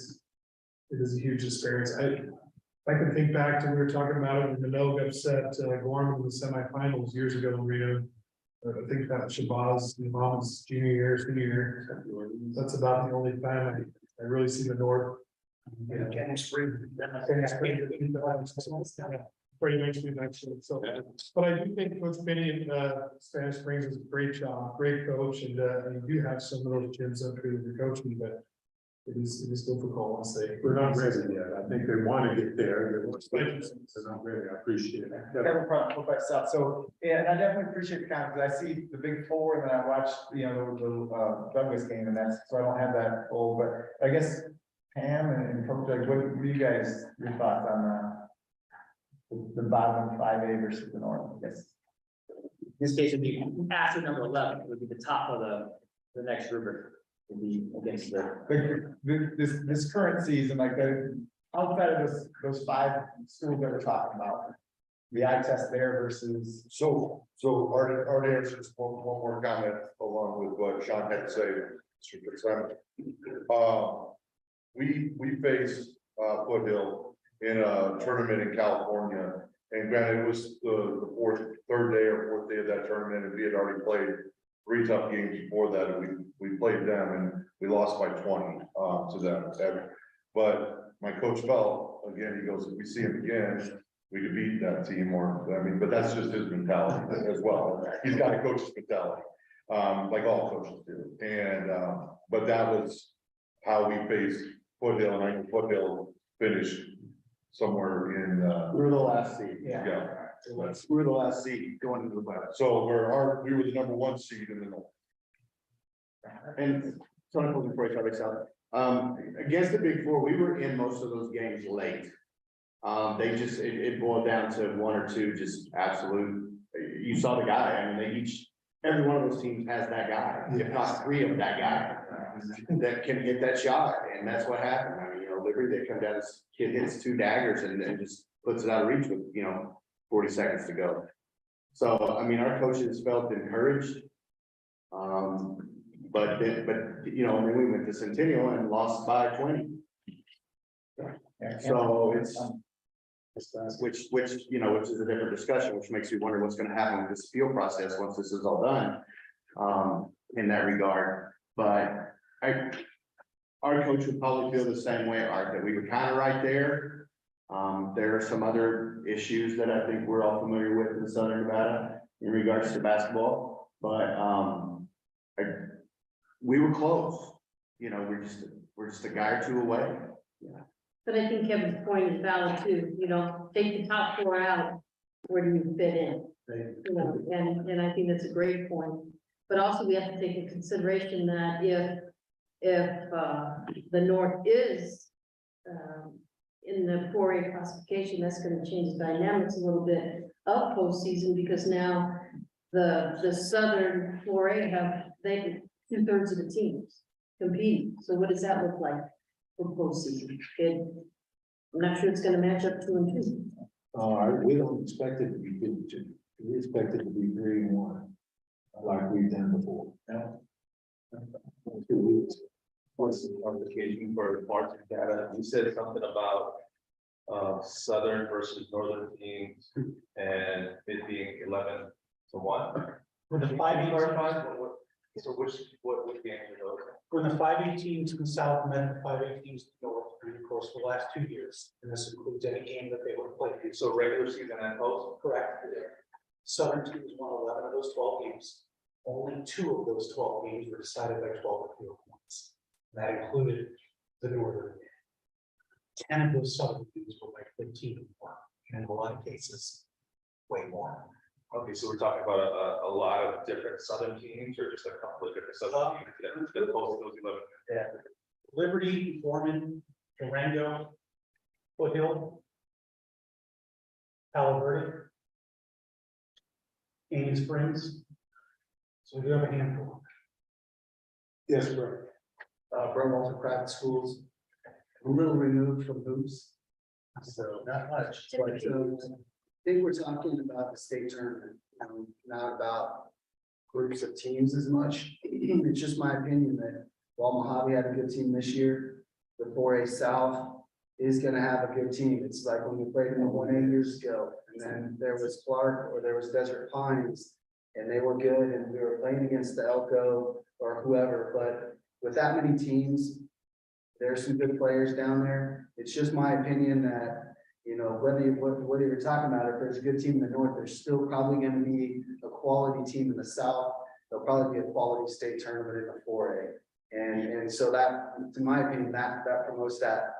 is a huge disparity. I can think back to, we were talking about it when Minogue upset Gorman in the semifinals years ago in Rio. I think that Shabazz, Mom's junior year, senior year. That's about the only time I really see the North. pretty nicely mentioned, so. But I do think Coach Benny in Spanish Springs is a great job, great coach, and you do have some of those gyms up here with coaching, but it is difficult, I'll say. We're not ready yet. I think they want to get there. They're not ready. I appreciate it. Kevin from Football South. So, yeah, and I definitely appreciate the comment, because I see the Big Four, and then I watched, you know, the Douglas game, and that's, so I don't have that full, but I guess Pam and Coach Doug, what do you guys, your thoughts on the bottom of 5A versus the north? Yes. This case would be after number 11, would be the top of the next rubric, would be against the. This current season, like outside of those 5 schools that we're talking about, the eye test there versus. So our answer is one more comment along with what Sean had to say. Mr. Fitzsimon. We faced Foothill in a tournament in California, and granted, it was the third day or fourth day of that tournament, and we had already played 3 tough games before that, and we played them, and we lost by 20 to them. But my coach felt, again, he goes, if we see him again, we could beat that team, or, I mean, but that's just his mentality as well. He's got a coach's mentality, like all coaches do. And, but that was how we faced Foothill, and I think Foothill finished somewhere in, We were the last seed. yeah. We were the last seed going into the playoffs. So we were the number 1 seed in the north. And Tony, before I start this out, against the Big Four, we were in most of those games late. They just, it boiled down to 1 or 2, just absolute, you saw the guy, I mean, every one of those teams has that guy, if not 3 of that guy, that can hit that shot, and that's what happened. I mean, you know, Liberty, they come down, this kid hits 2 daggers and just puts it out of reach with, 40 seconds to go. So, I mean, our coaches felt encouraged. But then we went to Centennial and lost by 20. So it's, which is a different discussion, which makes me wonder what's going to happen with this appeal process once this is all done. In that regard, but our coach would probably feel the same way, Art, that we were kind of right there. There are some other issues that I think we're all familiar with in Southern Nevada in regards to basketball, but we were close. We're just a guy or 2 away. But I think Kevin's point is valid too, take the top 4 out, where do you fit in? And I think that's a great point. But also we have to take into consideration that if the North is in the 4A classification, that's going to change the dynamics a little bit of postseason, because now the Southern 4A have 2/3 of the teams competing. So what does that look like for postseason? I'm not sure it's going to match up 2 and 2. We don't expect it to be 2-2. We expect it to be 3-1, like we've done before. What's the qualification for margin data? You said something about southern versus northern teams and it being 11 to 1. For the 5A, So what games are those? when the 5A teams from the south met the 5A teams from the north, through the course of the last 2 years, and this includes any game that they would have played. So regular season and post? Correct. Southern teams won 11 of those 12 games. Only 2 of those 12 games were decided by 12 appeal points. That included the northern. 10 of those southern teams were like 15 or more, and in a lot of cases, way more. Okay, so we're talking about a lot of different southern teams, or just a couple of different southern teams that post those 11? Yeah. Liberty, Foreman, Durango, Foothill, Palo Verde, Canyon Springs. So we do have a handful. Yes, sir. Walter Private Schools, a little removed from hoops. So not much, but I think we're talking about the state tournament, not about groups of teams as much. It's just my opinion that while Mojave had a good team this year, the 4A South is gonna have a good team. It's like when we played in the 1A years ago, and then there was Clark or there was Desert Pines, and they were good, and we were playing against the Elko or whoever, but with that many teams, there's some good players down there. It's just my opinion that You know, whether you're talking about, if there's a good team in the north, there's still probably gonna be a quality team in the south. There'll probably be a quality state tournament in the 4A. And so that, to my opinion, that promotes that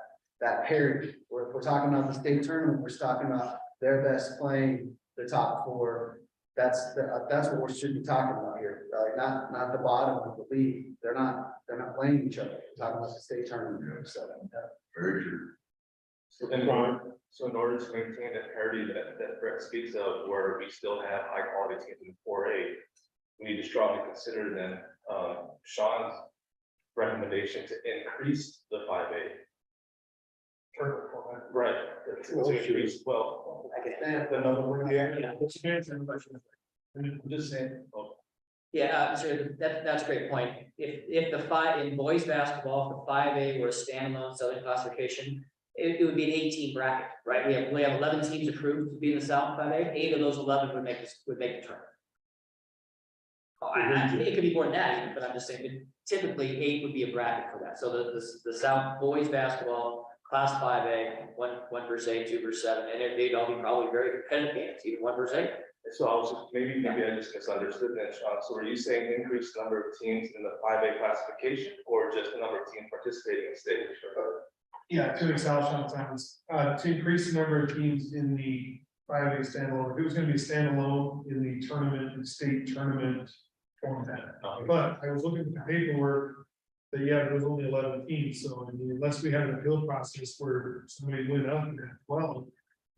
parity. Where if we're talking about the state tournament, we're talking about their best playing the top 4. That's what we should be talking about here, like not the bottom of the league. They're not playing each other. We're talking about the state tournament. So Very true. So in order to maintain that parity that Brett speaks of, where we still have high quality teams in 4A, we need to strongly consider then, Sean's recommendation to increase the 5A. Right. To increase, well, I get that. another word. I'm just saying. Yeah, so that's a great point. If the 5 in boys basketball, the 5A were a standalone Southern classification, it would be an 18 bracket, right? We have 11 teams approved to be in the South 5A. 8 of those 11 would make the tournament. It could be more than that, even, but I'm just saying, typically 8 would be a bracket for that. So the South boys basketball, class 5A, one versus 8, 2 versus 7, and they'd all be probably very competitive games, either 1 versus 8. so I was just, maybe I just misunderstood that, Sean. So are you saying increase the number of teams in the 5A classification, or just the number of teams participating in state? Yeah, to excel Sean's comments, to increase the number of teams in the 5A standalone, if it was gonna be standalone in the tournament, the state tournament format. But I was looking at the paperwork, that yeah, there was only 11 teams, so I mean, unless we had an appeal process where somebody went up and 12,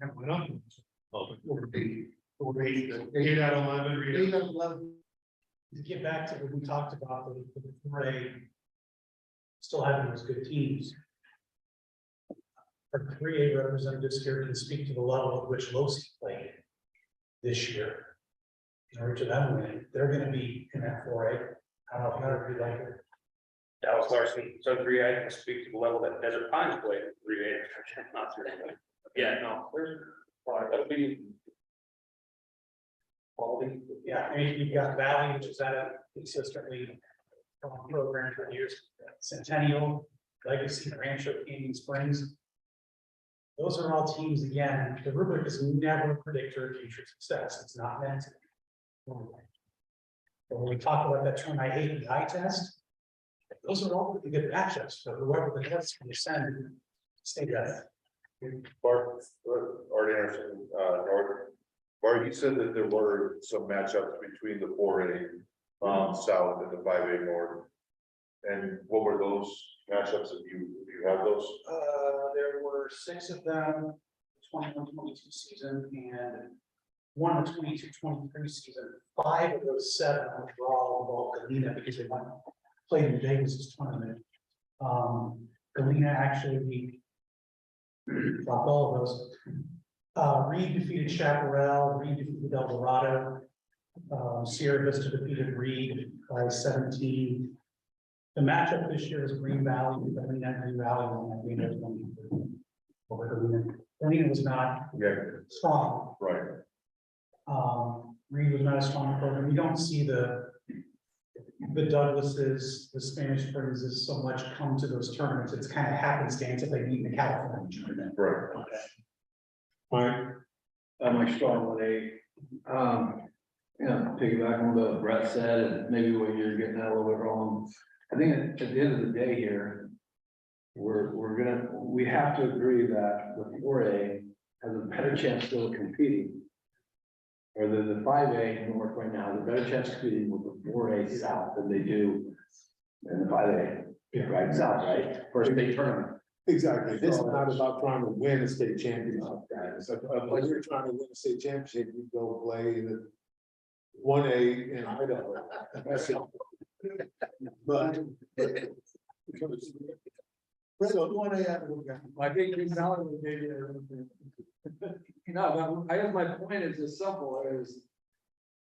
and went up. Or 8 out of 11, or 8 out of 11. To get back to what we talked about, the 4A still having those good teams. Our 3A representatives here can speak to the level at which Losi played this year. In order to them win, they're gonna be in that 4A. I don't know if you like it. Dallas Larson, so 3A, can speak to the level that Desert Pines played, 3A, not 3A. Yeah, no, that'll be quality. Yeah, I mean, you've got Valley, which is at a consistently program for years. Centennial, Legacy, Rancho Canyon Springs. Those are all teams, again, the rubric is never a predictor of future success. It's not meant to. But when we talk about that term, I hate the eye test. Those are all really good matchups for whoever the test can send. Stay there. Bart, Art Anderson, North. Bart, you said that there were some matchups between the 4A South and the 5A North. And what were those matchups, if you have those? There were 6 of them, 21-22 season, and 1 the 22-23 season. 5 of those 7 were all Galena because they played in Vegas' tournament. Galena actually dropped all of those. Reed defeated Chaparral, Reed defeated El Dorado. Sierra Vista defeated Reed by 17. The matchup this year is Green Valley. Green Valley won that game over Galena. Galena was not strong. Right. Reed was not a strong program. You don't see the Douglases, the Spanish Springs so much come to those tournaments. It's kind of happenstance if they meet in the California tournament. Right. Mike, My strong 1A, piggyback on what Brett said, and maybe what you're getting at a little bit wrong. I think at the end of the day here, we have to agree that the 4A has a better chance still of competing. Or the 5A North right now has a better chance of competing with the 4A South than they do in the 5A. Right, South, right? First state tournament. Exactly. This is not about trying to win a state championship, guys. If you're trying to win a state championship, you go play the 1A in Idaho. That's it. But. I think you know, no, I guess my point is as simple as,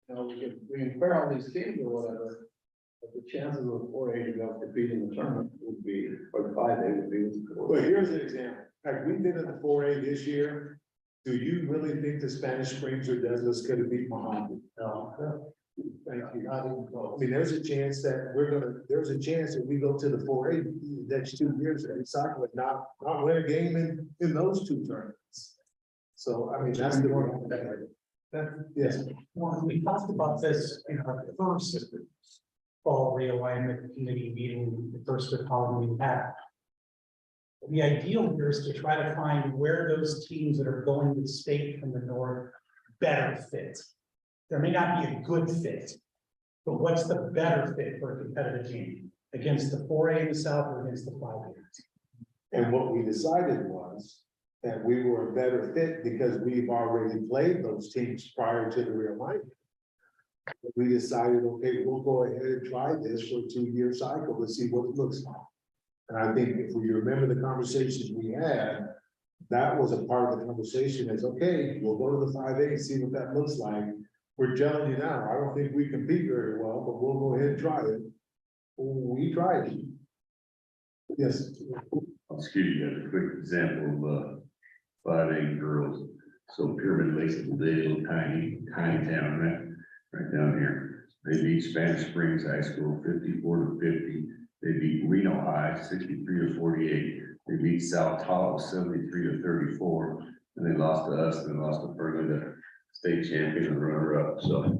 we can compare all these teams or whatever, but the chances of 4A to go compete in the tournament would be, or 5A would be. Well, here's an example. Like we did in the 4A this year. Do you really think the Spanish Springs or Douglas could have beat Muhammad? No. Thank you. I mean, there's a chance that there's a chance that we go to the 4A next 2 years and soccer would not win a game in those 2 tournaments. So, I mean, that's the. Yes, Well, we talked about this in our first fall realignment committee meeting, the first column we had. The ideal here is to try to find where those teams that are going to state from the north better fit. There may not be a good fit, but what's the better fit for a competitive team against the 4A in the south or against the 5A? and what we decided was that we were a better fit because we've already played those teams prior to the realignment. We decided, okay, we'll go ahead and try this for a 2-year cycle to see what it looks like. And I think if you remember the conversations we had, that was a part of the conversation is, okay, we'll go to the 5A and see what that looks like. We're telling you now, I don't think we compete very well, but we'll go ahead and try it. We tried it. Yes. I'll just give you guys a quick example of 5A girls. So Pyramid Lakes is a little tiny town, right down here. They beat Spanish Springs High School 54-50. They beat Reno High 63-48. They beat South Tahoe 73-34. And they lost to us and they lost to Berkeley, the state champion and runner-up. So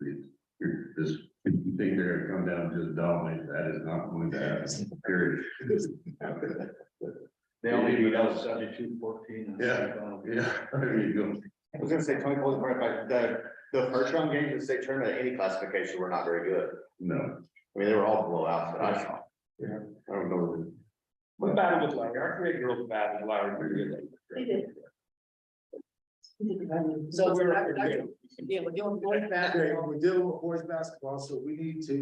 this, you think they're gonna come down and just dominate, that is not going to happen, period. They only beat us 72-14. Yeah, there you go. I was gonna say, Tony, pull the point back, the first round games in the state tournament, any classification were not very good. No. I mean, they were all blowouts that I saw. Yeah. I don't know. What battle with Lowry? Our 3A girls battle with Lowry pretty good. They did. So we're dealing with boys Okay, basketball. we're dealing with boys basketball, so we need to,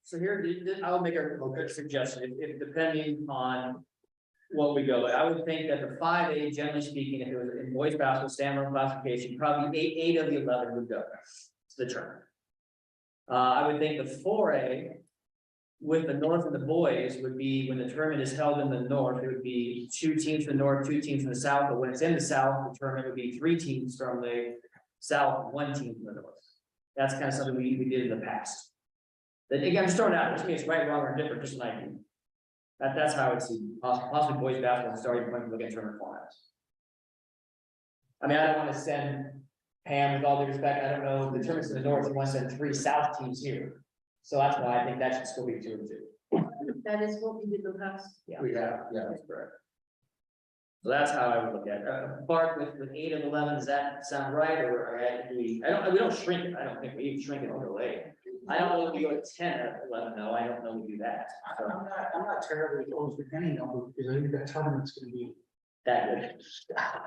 So here, I'll make a suggestion, if depending on what we go, I would think that the 5A, generally speaking, if it was in boys basketball standalone classification, probably eight of the 11 would go to the tournament. I would think the 4A with the north and the boys would be, when the tournament is held in the north, it would be 2 teams from the north, 2 teams from the south, but when it's in the south, the tournament would be 3 teams from the south, 1 team from the north. That's kind of something we did in the past. Then again, I'm just throwing it out, this means it's right, wrong, or different, just an idea. That's how I would see possibly boys basketball starting point to look at tournament formats. I mean, I don't want to send Pam, with all due respect, I don't know, the tournaments in the north, you want to send 3 south teams here. So that's why I think that should still be 2 and 2. That is what we did the last. Yeah. yeah. That's correct. So that's how I would look at it. Bart, with 8 of 11, does that sound right, or we don't shrink it, I don't think we even shrink it overlay. I don't know if we go to 10 or 11, no, I don't know we do that. So I'm not terribly opposed to any number, because I think that tournament's gonna be, that good.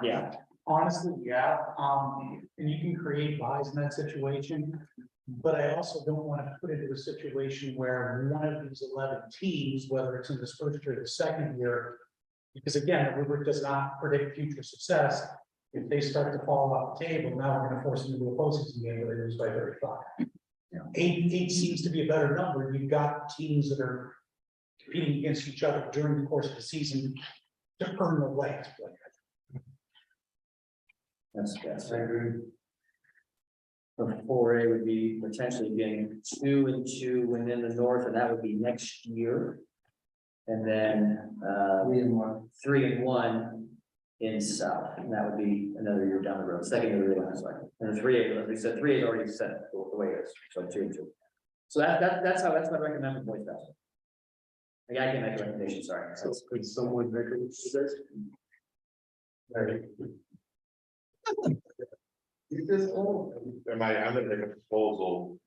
Yeah, honestly, yeah, and you can create buys in that situation. But I also don't want to put it into a situation where one of these 11 teams, whether it's in this first year or the second year, because again, the rubric does not predict future success. If they start to fall off the table, now we're going to force them into a postseason game where they lose by 35. Yeah. Eight seems to be a better number. You've got teams that are competing against each other during the course of the season to earn the right to play. that's. I agree. The 4A would be potentially getting 2 and 2 within the north, and that would be next year. And then 3 and 1. 3 and 1 in south, and that would be another year down the road, second year of the cycle. And the 3A, as we said, 3A is already set the way it is, so 2 and 2. So that's what I recommend for boys basketball. Like, I can make a recommendation, sorry. So could someone make a suggestion? I'm gonna make a proposal,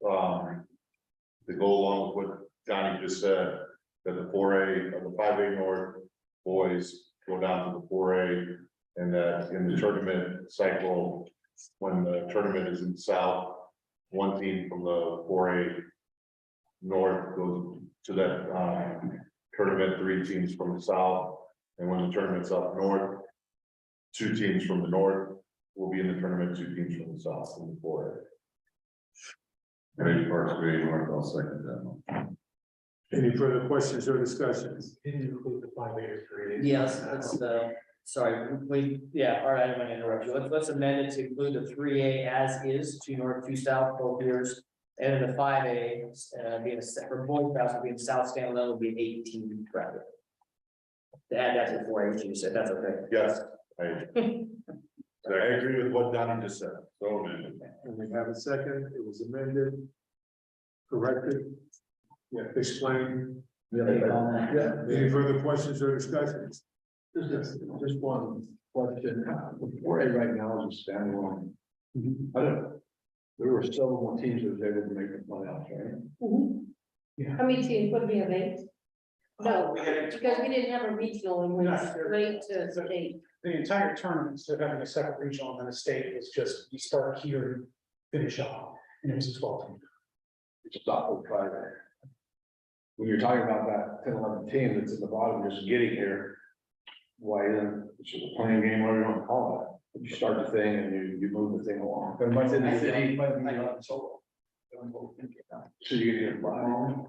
to go along with what Johnny just said, that the 4A of the 5A North boys go down to the 4A. And that in the tournament cycle, when the tournament is in the south, 1 team from the 4A North goes to that, tournament, 3 teams from the south. And when the tournament's up north, 2 teams from the north will be in the tournament, 2 teams from the south in the 4A. Ready for us, ready, North, I'll second that one. Any further questions or discussions? Didn't include the 5A or 3A. Yes, that's sorry, all right, I'm gonna interrupt you. Let's amend it to include the 3A as is, 2 north, 2 south, both years. And then the 5A, being a separate boys basketball, being south standalone will be an 18 bracket. To add that to the 4A, you said, that's okay. Yes, I So I agree with what Donnie just said, so amended. And we have a second, it was amended, corrected, yeah, explained. Yeah. Any further questions or discussions? Just one question, four A right now is a standalone. I don't, there were several more teams that was able to make the playoffs, right? How many teams would we have 8? No, because we didn't have a regional and we went straight to state. The entire tournament, instead of having a separate regional and then a state, was just, you start here and finish off, and it was a 12 team. Stop with private. When you're talking about that 10, 11 team that's in the bottom, just getting here. Why isn't, it's just a playing game, whatever you want to call it, you start the thing and you move the thing along. But once in the city, so you get your line.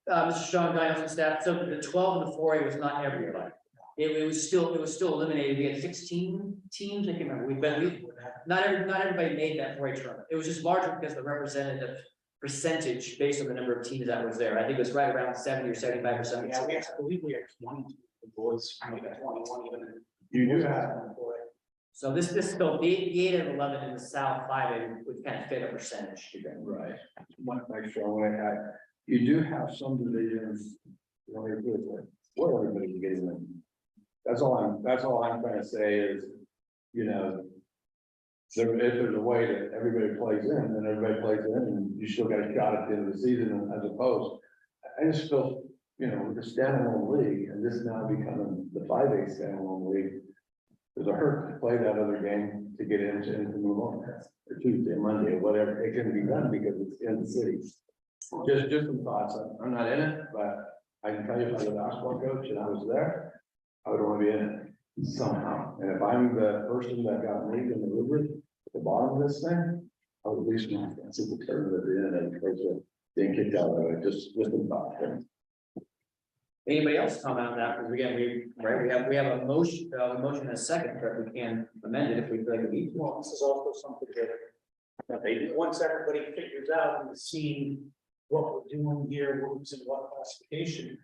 Mr. Sean Danielson staff, so the 12 and the 4A was not everybody. It was still eliminated. We had 16 teams. I can't remember. Not everybody made that 4A tournament. It was just larger because the representative percentage based on the number of teams that was there. I think it was right around 70 or 75%. Yeah, I believe we had 20 the boys, I mean, 21 even. You do have. So this still the 8 and 11 in the South 5A would kind of fit a percentage. Right. Want to make sure when you do have some divisions. You know, you're good with where everybody's getting them. That's all I'm trying to say is, you know. If there's a way that everybody plays in, then everybody plays in and you still got a shot at the end of the season as opposed. I just feel, you know, with the standalone league and this now becoming the 5A standalone league. There's a hurt to play that other game to get into and to move on, or Tuesday, Monday, or whatever, it can be done because it's in the city. Just some thoughts, I'm not in it, but I can tell you if I was a basketball coach and I was there, I would want to be in it somehow. And if I'm the person that got moved in the rubric at the bottom of this thing, I would at least want to see the turn at the end as opposed to being kicked out of it, just some thought. Anybody else comment on that? Because again, we have a motion and a second, but we can amend it if we feel like we need to. Well, this is also something that once everybody figures out and seeing what we're doing here, who's in what classification,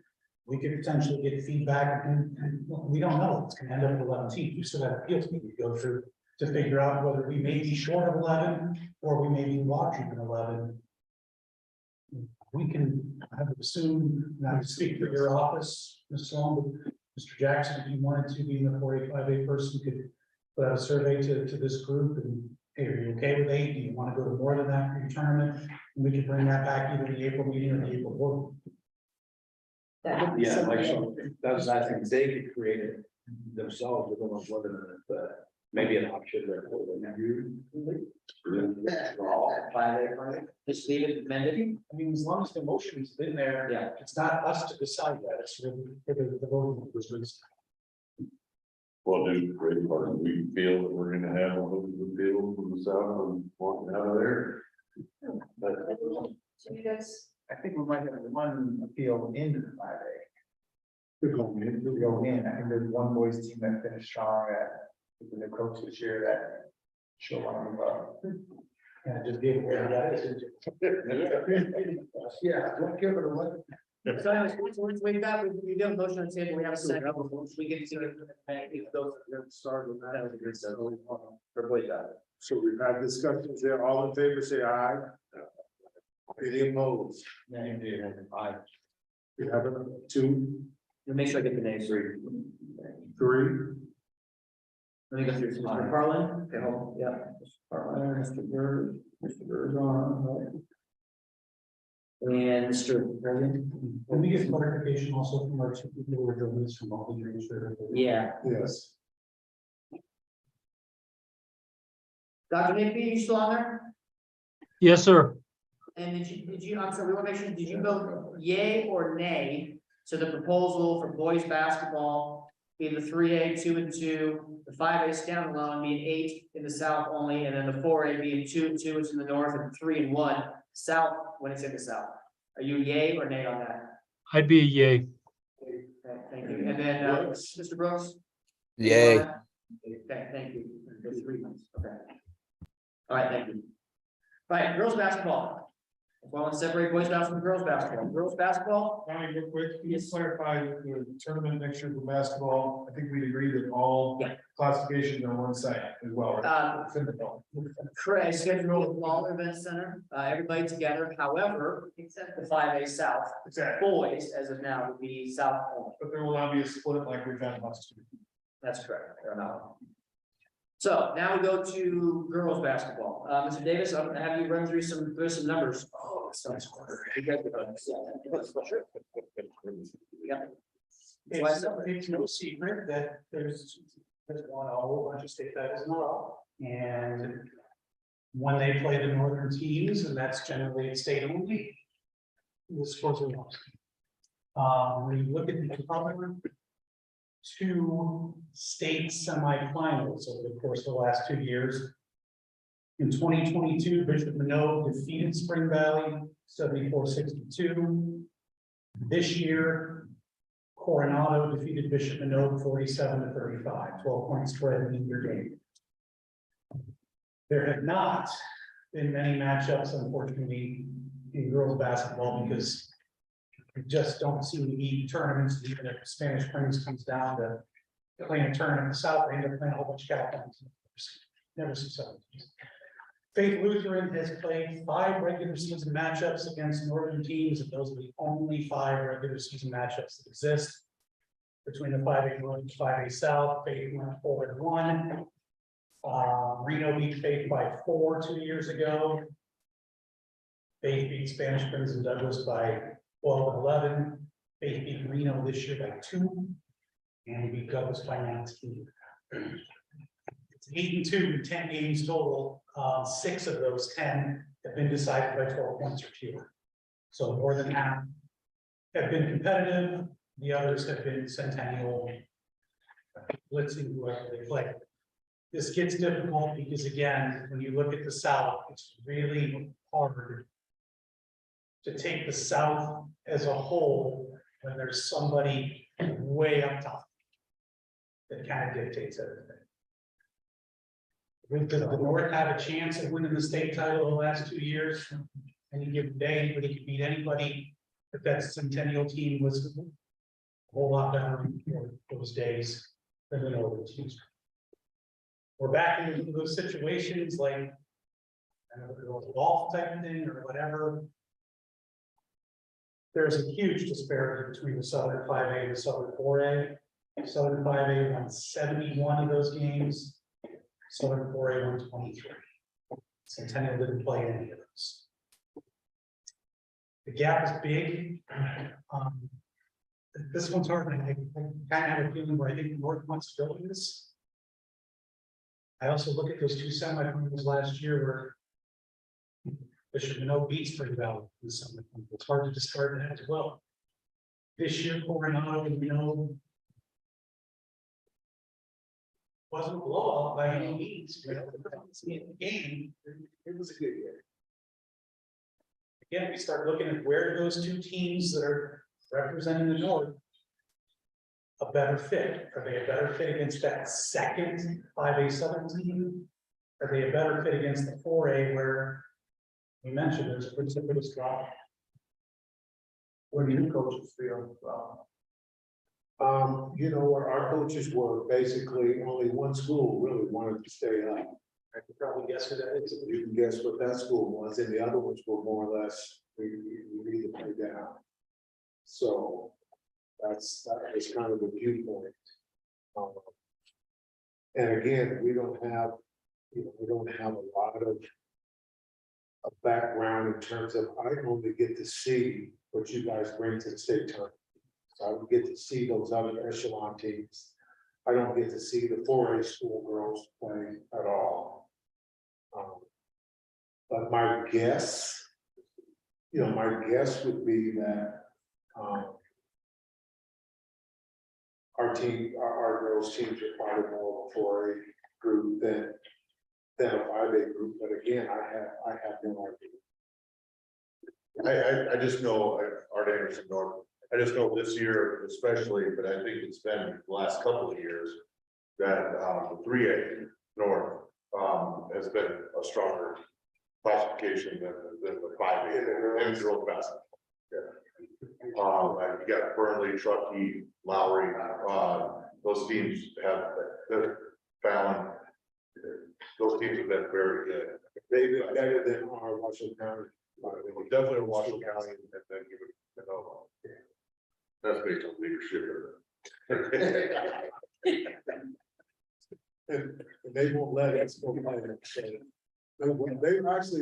we could potentially get feedback and we don't know. It's gonna end up with 11 teams. We still have appeals committee to go through to figure out whether we may be short of 11 or we may be watching an 11. We can have it soon, not to speak for your office, Ms. Sloan, but Mr. Jackson, if you wanted to be in the 4A person, could put out a survey to this group and, hey, are you okay with 8? Do you want to go to more than that for your tournament? And we can bring that back either the April meeting or the April board. Yeah, like, so that's, I think they could create it themselves, with almost whether it's, maybe an option there for them. Just leave it amended. I mean, as long as the motion's been there, Yeah. it's not us to decide that, it's really for the voting was. Well, do great part, we feel that we're gonna have a little appeal from the south and walking out of there. But So you guys, I think we might have one appeal into the 5A. We're going in. To go in, I think there's one boys team that finished strong at the new coach this year that she'll want to move up. And just gave away that is. Yeah, don't give it away. So anyways, we got, we got a motion on the table, we have a second, we get to those that started with that was a good stuff. Everybody got it. So we've had discussions there, all in favor, say aye. Any opposed? Aye. We have 2, Make sure I get the names. 3. Let me go through. Mr. Carlin, okay, hold, yeah. Mr. Carlin, Mr. Bergeron, and Mr. President. Can we get clarification also from our two people who are doing this from all the years? Yeah, Yes. Dr. Nickby, you still on there? Yes, sir. And did you, I'm sorry, we want to make sure, did you vote yay or nay to the proposal for boys basketball, being the 3A, 2 and 2, the 5A standalone being 8 in the south only, and then the 4A being 2 and 2, which is in the north, and 3 and 1 south when it's in the south. Are you yay or nay on that? I'd be a yay. Okay, thank you. And then, Mr. Brooks? Yay. Okay, thank you. There's 3 months, okay. All right, thank you. All right, girls basketball. Well, let's separate boys basketball from girls basketball. Girls basketball, Connie, real quick, can you Yes. clarify the tournament next year for basketball? I think we'd agree that all Yeah. classifications are one site as well, right? Physical. correct, schedule with all event center, everybody together. However, Except the 5A South Exactly, boys, as of now, would be South only. but there will not be a split like we've had last year. That's correct. They're not. So now we go to girls basketball. Mr. Davis, I'm gonna have you run through some numbers. Oh, so much harder. You guys are gonna- Yeah. It's no secret that there's won a whole bunch of state titles in a row. And when they play the northern teams, and that's generally state only, the scores are lost. When you look at the other two state semifinals over the course of the last 2 years. In 2022, Bishop Minogue defeated Spring Valley 74-62. This year, Coronado defeated Bishop Minogue 47-35, 12-point spread in either game. There have not been many matchups, unfortunately, in girls basketball because we just don't seem to be tournaments, even if Spanish Springs comes down to playing a tournament in the South, they end up playing a whole bunch of Californians. Never successful. Faith Lutheran has played 5 regular season matchups against northern teams, and those are the only 5 regular season matchups that exist. Between the 5A North and 5A South, Faith went 4-1. Reno beat Faith by 4 2 years ago. Faith beat Spanish Springs and Douglas by 12-11. Faith beat Reno this year by 2. And we beat Douglas by 19. It's 8-2 in 10 games total. 6 of those 10 have been decided by 12 points or fewer. So more than half have been competitive. The others have been centennial, blitzing whoever they play. This gets difficult because again, when you look at the South, it's really hard to take the South as a whole when there's somebody way up top that kind of dictates everything. Does the North have a chance of winning the state title the last 2 years? Any given day, anybody can beat anybody. But that Centennial team was a whole lot better in those days than the Northern teams. We're back into those situations like I don't know, a golf type of thing or whatever. There's a huge disparity between the Southern 5A and the Southern 4A. Southern 5A won 71 of those games. Southern 4A won 23. Centennial didn't play any of those. The gap is big. This one's hard. I kind of have a feeling where I think the North wants to go with this. I also look at those 2 semifinals last year where Bishop Minogue beat Spring Valley in the semifinals. It's hard to discard that as well. This year, Coronado and Minogue wasn't a blowout by any means. In the game, it was a good year. Again, we start looking at where those 2 teams that are representing the North a better fit. Are they a better fit against that second 5A Southern team? Are they a better fit against the 4A where we mentioned there's a precipitous drop? What do you coaches feel? You know, where our coaches were basically only one school really wanted to stay up. I could probably guess who that is. You can guess what that school was, and the other ones were more or less, we need to play down. So that is kind of the viewpoint. And again, we don't have a lot of background in terms of, I only get to see what you guys bring to the state tournament. So I don't get to see those other echelon teams. I don't get to see the 4A school girls play at all. But my guess would be that our girls teams are probably more of a 4A group than a 5A group. But again, I have no idea. I just know Art Anderson North. I just know this year especially, but I think it's been the last couple of years that the 3A North has been a stronger classification application than the 5A and girls basketball. And you got Burnley, Truckee, Lowry, those teams have, Fallon. Those teams have been very good. They've been better than our Marshall County. Definitely Washington County and then give it, you know. That's based on leadership. And they won't let us go play it. So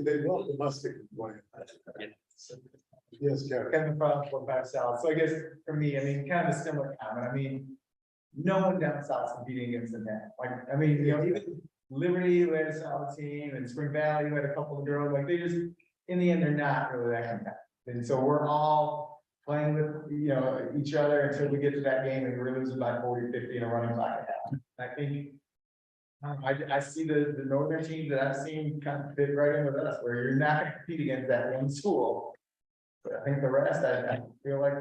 they welcome us to play. Yes, Kevin. Kevin from 45 South. So I guess for me, I mean, kind of a similar comment. I mean, no one down south is competing against the net. Like, I mean, you know, even Liberty, who had a solid team, and Spring Valley, who had a couple of girls, like they just, in the end, they're not really that competitive. And so we're all playing with, you know, each other until we get to that game and we're losing by 40, 50 in a running clock. I think I see the northern teams that I've seen kind of fit right in with us, where you're not going to compete against that one school. But I think the rest, I feel like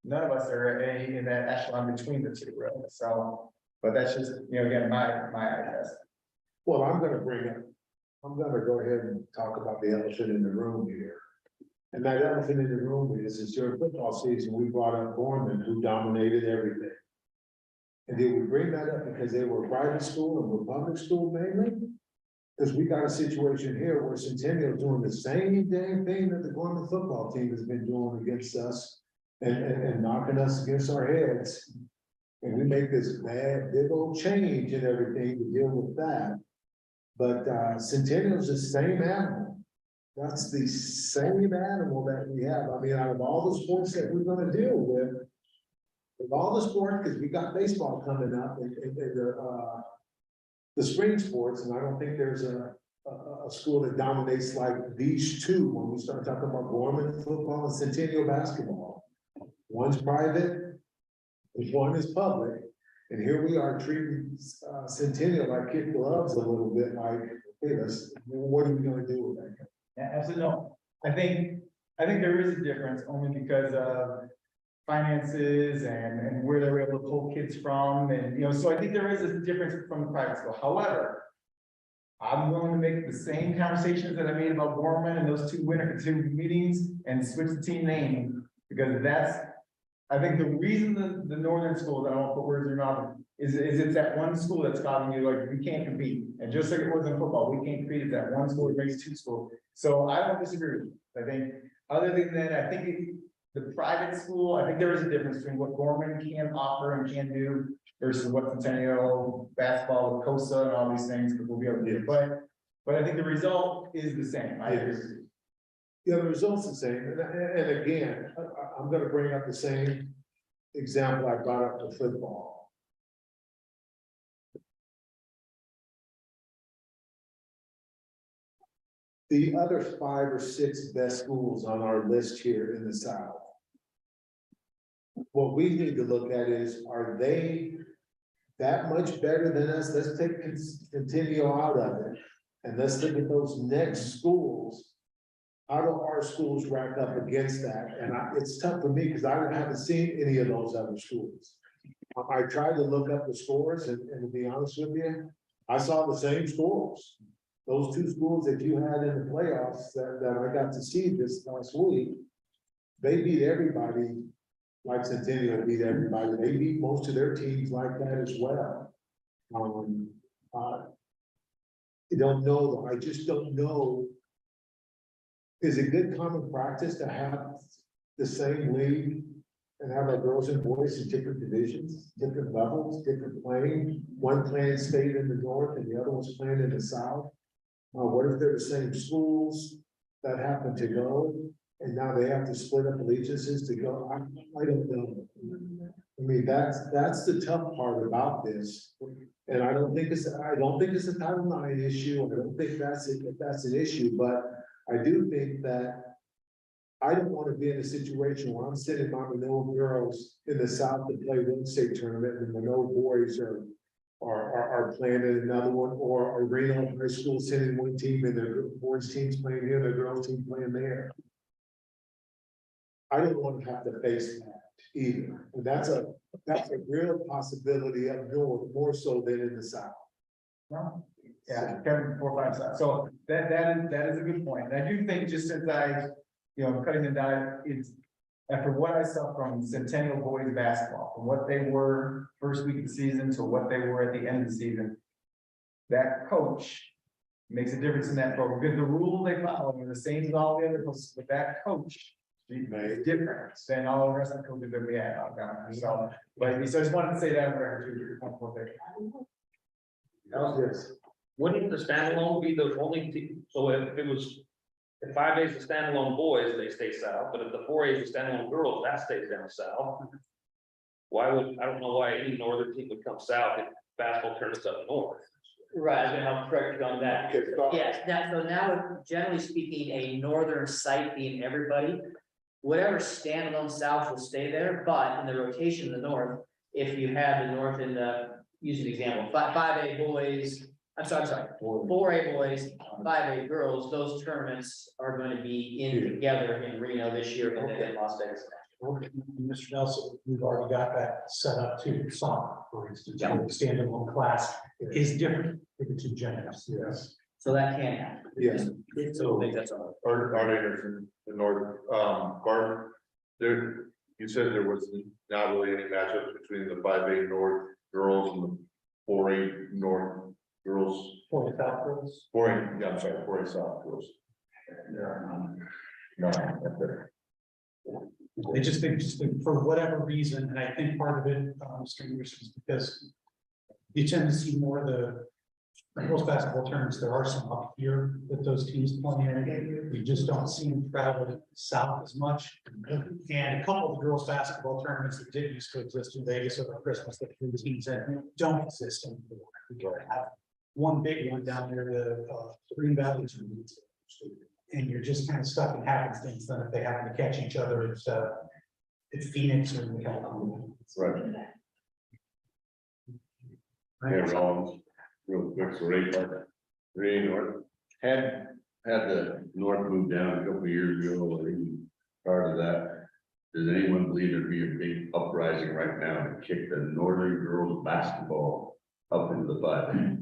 none of us are in that echelon between the two, really. So, but that's just, you know, again, my eye test. Well, I'm gonna go ahead and talk about the elephant in the room here. And that elephant in the room is during football season, we brought up Gorman, who dominated everything. And did we bring that up because they were private school and we're public school mainly? Because we got a situation here where Centennial is doing the same dang thing that the Gorman football team has been doing against us and knocking us against our heads. And we make this big old change and everything to deal with that. But Centennial is the same animal. That's the same animal that we have. I mean, out of all the sports that we're gonna deal with all the sports, because we got baseball coming up in the spring sports, and I don't think there's a school that dominates like these two when we start talking about Gorman football and Centennial basketball. One's private, one is public. And here we are treating Centennial like kid gloves a little bit, like, hey, what are we gonna do with that? Yeah, absolutely. No, I think there is a difference only because of finances and where they're able to pull kids from, and, you know, so I think there is a difference from the private school. However, I'm willing to make the same conversations that I made about Gorman and those two meetings and switch the team name, because I think the reason the northern schools, I don't want to put words in your mouth, is it's that one school that's causing you, like, we can't compete. And just like it was in football, we can't compete, it's that one school that makes two schools. So I don't disagree with you. I think, other than that, I think the private school, I think there is a difference between what Gorman can offer and can do versus what Centennial basketball with COSA and all these things that we'll be able to do. But I think the result is the same. I agree with you. Yeah, the result's the same, and again, I'm gonna bring up the same example I brought up with football. The other 5 or 6 best schools on our list here in the South. What we need to look at is, are they that much better than us? Let's take Centennial out of it, and let's look at those next schools. How do our schools rack up against that? And it's tough for me because I haven't seen any of those other schools. I tried to look up the scores and to be honest with you, I saw the same scores. Those 2 schools that you had in the playoffs that I got to see this last week, they beat everybody like Centennial beat everybody. They beat most of their teams like that as well. I don't know though. I just don't know. Is it good common practice to have the same league and have our girls and boys in different divisions, different levels, different playing? One playing state in the north and the other one's playing in the south. What if they're the same schools that happen to go and now they have to split up allegiances to go? I don't know. I mean, that's the tough part about this. And I don't think it's a Title IX issue. I don't think that's an issue, but I do think that I don't want to be in a situation where I'm sending my Minot girls in the South to play one state tournament and the Minot boys are playing in another one, or Reno High School sending one team and their boys teams playing here, their girls team playing there. I don't want to have to face that either. And that's a real possibility up north, more so than in the South. No, Yeah, Kevin, 4, 5, 7. So that is a good point. And I do think just as cutting the diet, it's after what I saw from Centennial boys basketball, from what they were first week of the season to what they were at the end of the season. That coach makes a difference in that program because the rules they follow are the same as all the other coaches, but that coach is different than all the rest of the coaches that we had out there. So, but I just wanted to say that for you're comfortable there. That was good. Wouldn't the standalone be the only team? So if it was, if 5A is the standalone boys, they stay south, but if the 4A is the standalone girls, that stays down south. Why would, I don't know why any northern team would come south if basketball turns up north. Right, and I'll correct you on that. Yes, that, so now, generally speaking, a northern site being everybody, whatever standalone south will stay there, but in the rotation in the north, if you have the north in the, use an example, 5A boys, I'm sorry, 4A boys, 5A girls, those tournaments are going to be in together in Reno this year and then in Las Vegas. Mr. Nelson, we've already got that set up too, soccer, for instance, standalone class is different for the two genders. Yes. So that can happen. Yes. So I think that's all. Our in the north, Bart, there, you said there was not really any matchups between the 5A North girls and the 4A North girls. 4A South girls. 4A, yeah, I'm sorry, 4A South girls. No. They just think, for whatever reason, and I think part of it, Mr. English, is because you tend to see more of the girls basketball tournaments. There are some up here that those teams play in. You just don't see them travel south as much. And a couple of the girls basketball tournaments that did used to exist in Vegas over Christmas that the teams in don't exist anymore. We have one big one down there, the Green Valley tournament. And you're just kind of stuck in happenstance. Then if they happen to catch each other, it's Phoenix or California. Right. Yeah, Rollins, real quick, so Ray North, had the North moved down a couple of years ago, or even prior to that, does anyone believe there'd be a big uprising right now to kick the Northern girls basketball up into the 5? You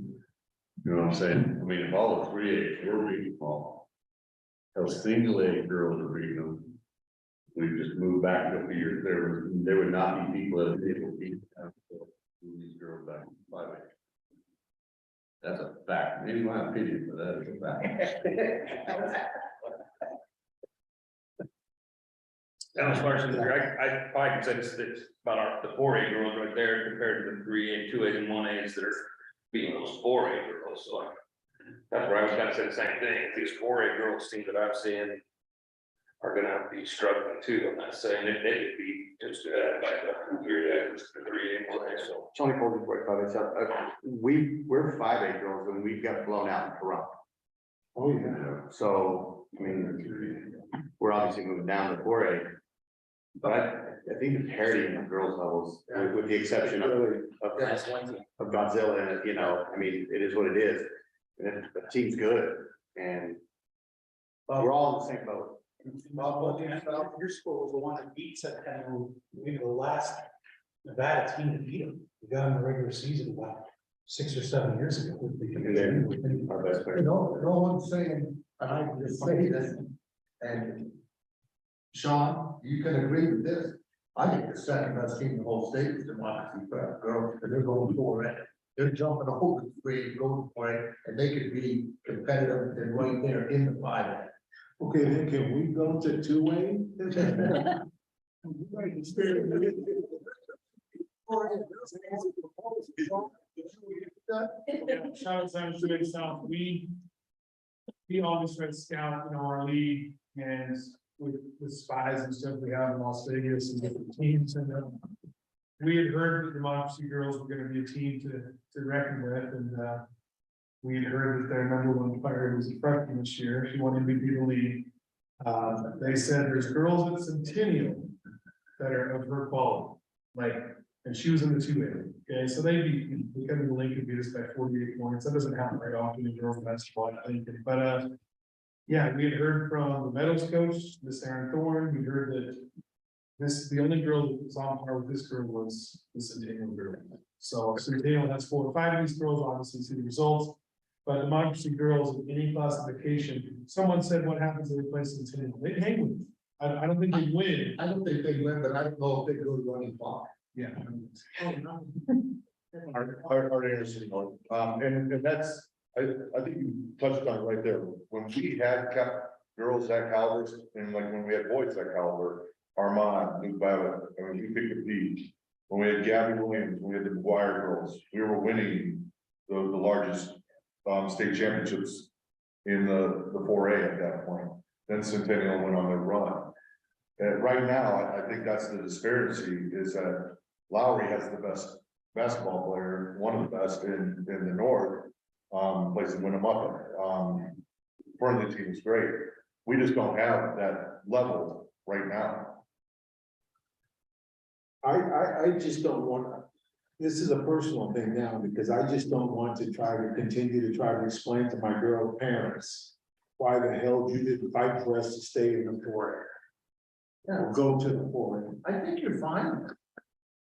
know what I'm saying? I mean, if all the 3As were beating them, those single A girls are beating them. We just moved back a couple of years, there would not be people that would be able to beat these girls back in 5A. That's a fact, maybe my opinion, but that is a fact. And as far as I probably can say it's about the 4A girls right there compared to the 3A and 2A and 1As that are beating those 4A girls, so that's where I was gonna say the same thing. These 4A girls team that I'm seeing are gonna be struggling too. I'm not saying that they could be just by the 3A play, so. Tony Colby, we're 5A girls and we got blown out in Toronto. Oh, yeah. So, I mean, we're obviously moving down to 4A. But I think the parity in the girls levels, with the exception of Godzilla, and I mean, it is what it is. And the team's good and we're all in the same boat. Your school was the one that beat Centennial, maybe the last Nevada team to beat them. We got in the regular season about 6 or 7 years ago. And then our best player. No one's saying, and I can just say this, and Sean, you can agree with this. I think the second best team in the whole state is Democracy Prep girls, and they're going 4A. They're jumping over the 3, going for it, and they could be competitive and right there in the 5A. Okay, then can we go to 2A? Shout out to Civic South, we always try to scout, our league and with spies and stuff we have in Las Vegas and different teams and we had heard that the Democracy Girls were gonna be a team to reckon with and we had heard that their number 1 player was a freshman this year, she won MVP the league. They said there's girls at Centennial that are of her quality, and she was in the 2A. Okay, so they beat because the link could beat us by 48 points. That doesn't happen very often in girls basketball, I think. But yeah, we had heard from the Meadows coach, Miss Erin Thorne. We heard that the only girl that was on par with this girl was the Centennial girl. So Centennial has 4 or 5 of these girls, obviously see the results. But democracy girls in any classification, someone said, what happens if they play Centennial? They hang with them. I don't think they win. I don't think they win, but I don't know if they go running far. Yeah. Our interesting one, and that's, I think you touched on it right there, when we had kept girls that caliber, and like when we had boys that caliber, Armand, Luke Babbitt, I mean, we could compete. When we had Gabby Williams, we had the McGuire girls, we were winning the largest, state championships in the 4A at that point, then Centennial went on their run. And right now, I think that's the disparity, is that Lowry has the best basketball player, one of the best in the north, plays in Winnemucca. Fernley team is great. We just don't have that level right now. I just don't want, this is a personal thing now, because I just don't want to continue to try to explain to my girl parents why the hell you didn't fight for us to stay in the 4A. Yeah, go to the 4A. I think you're fine.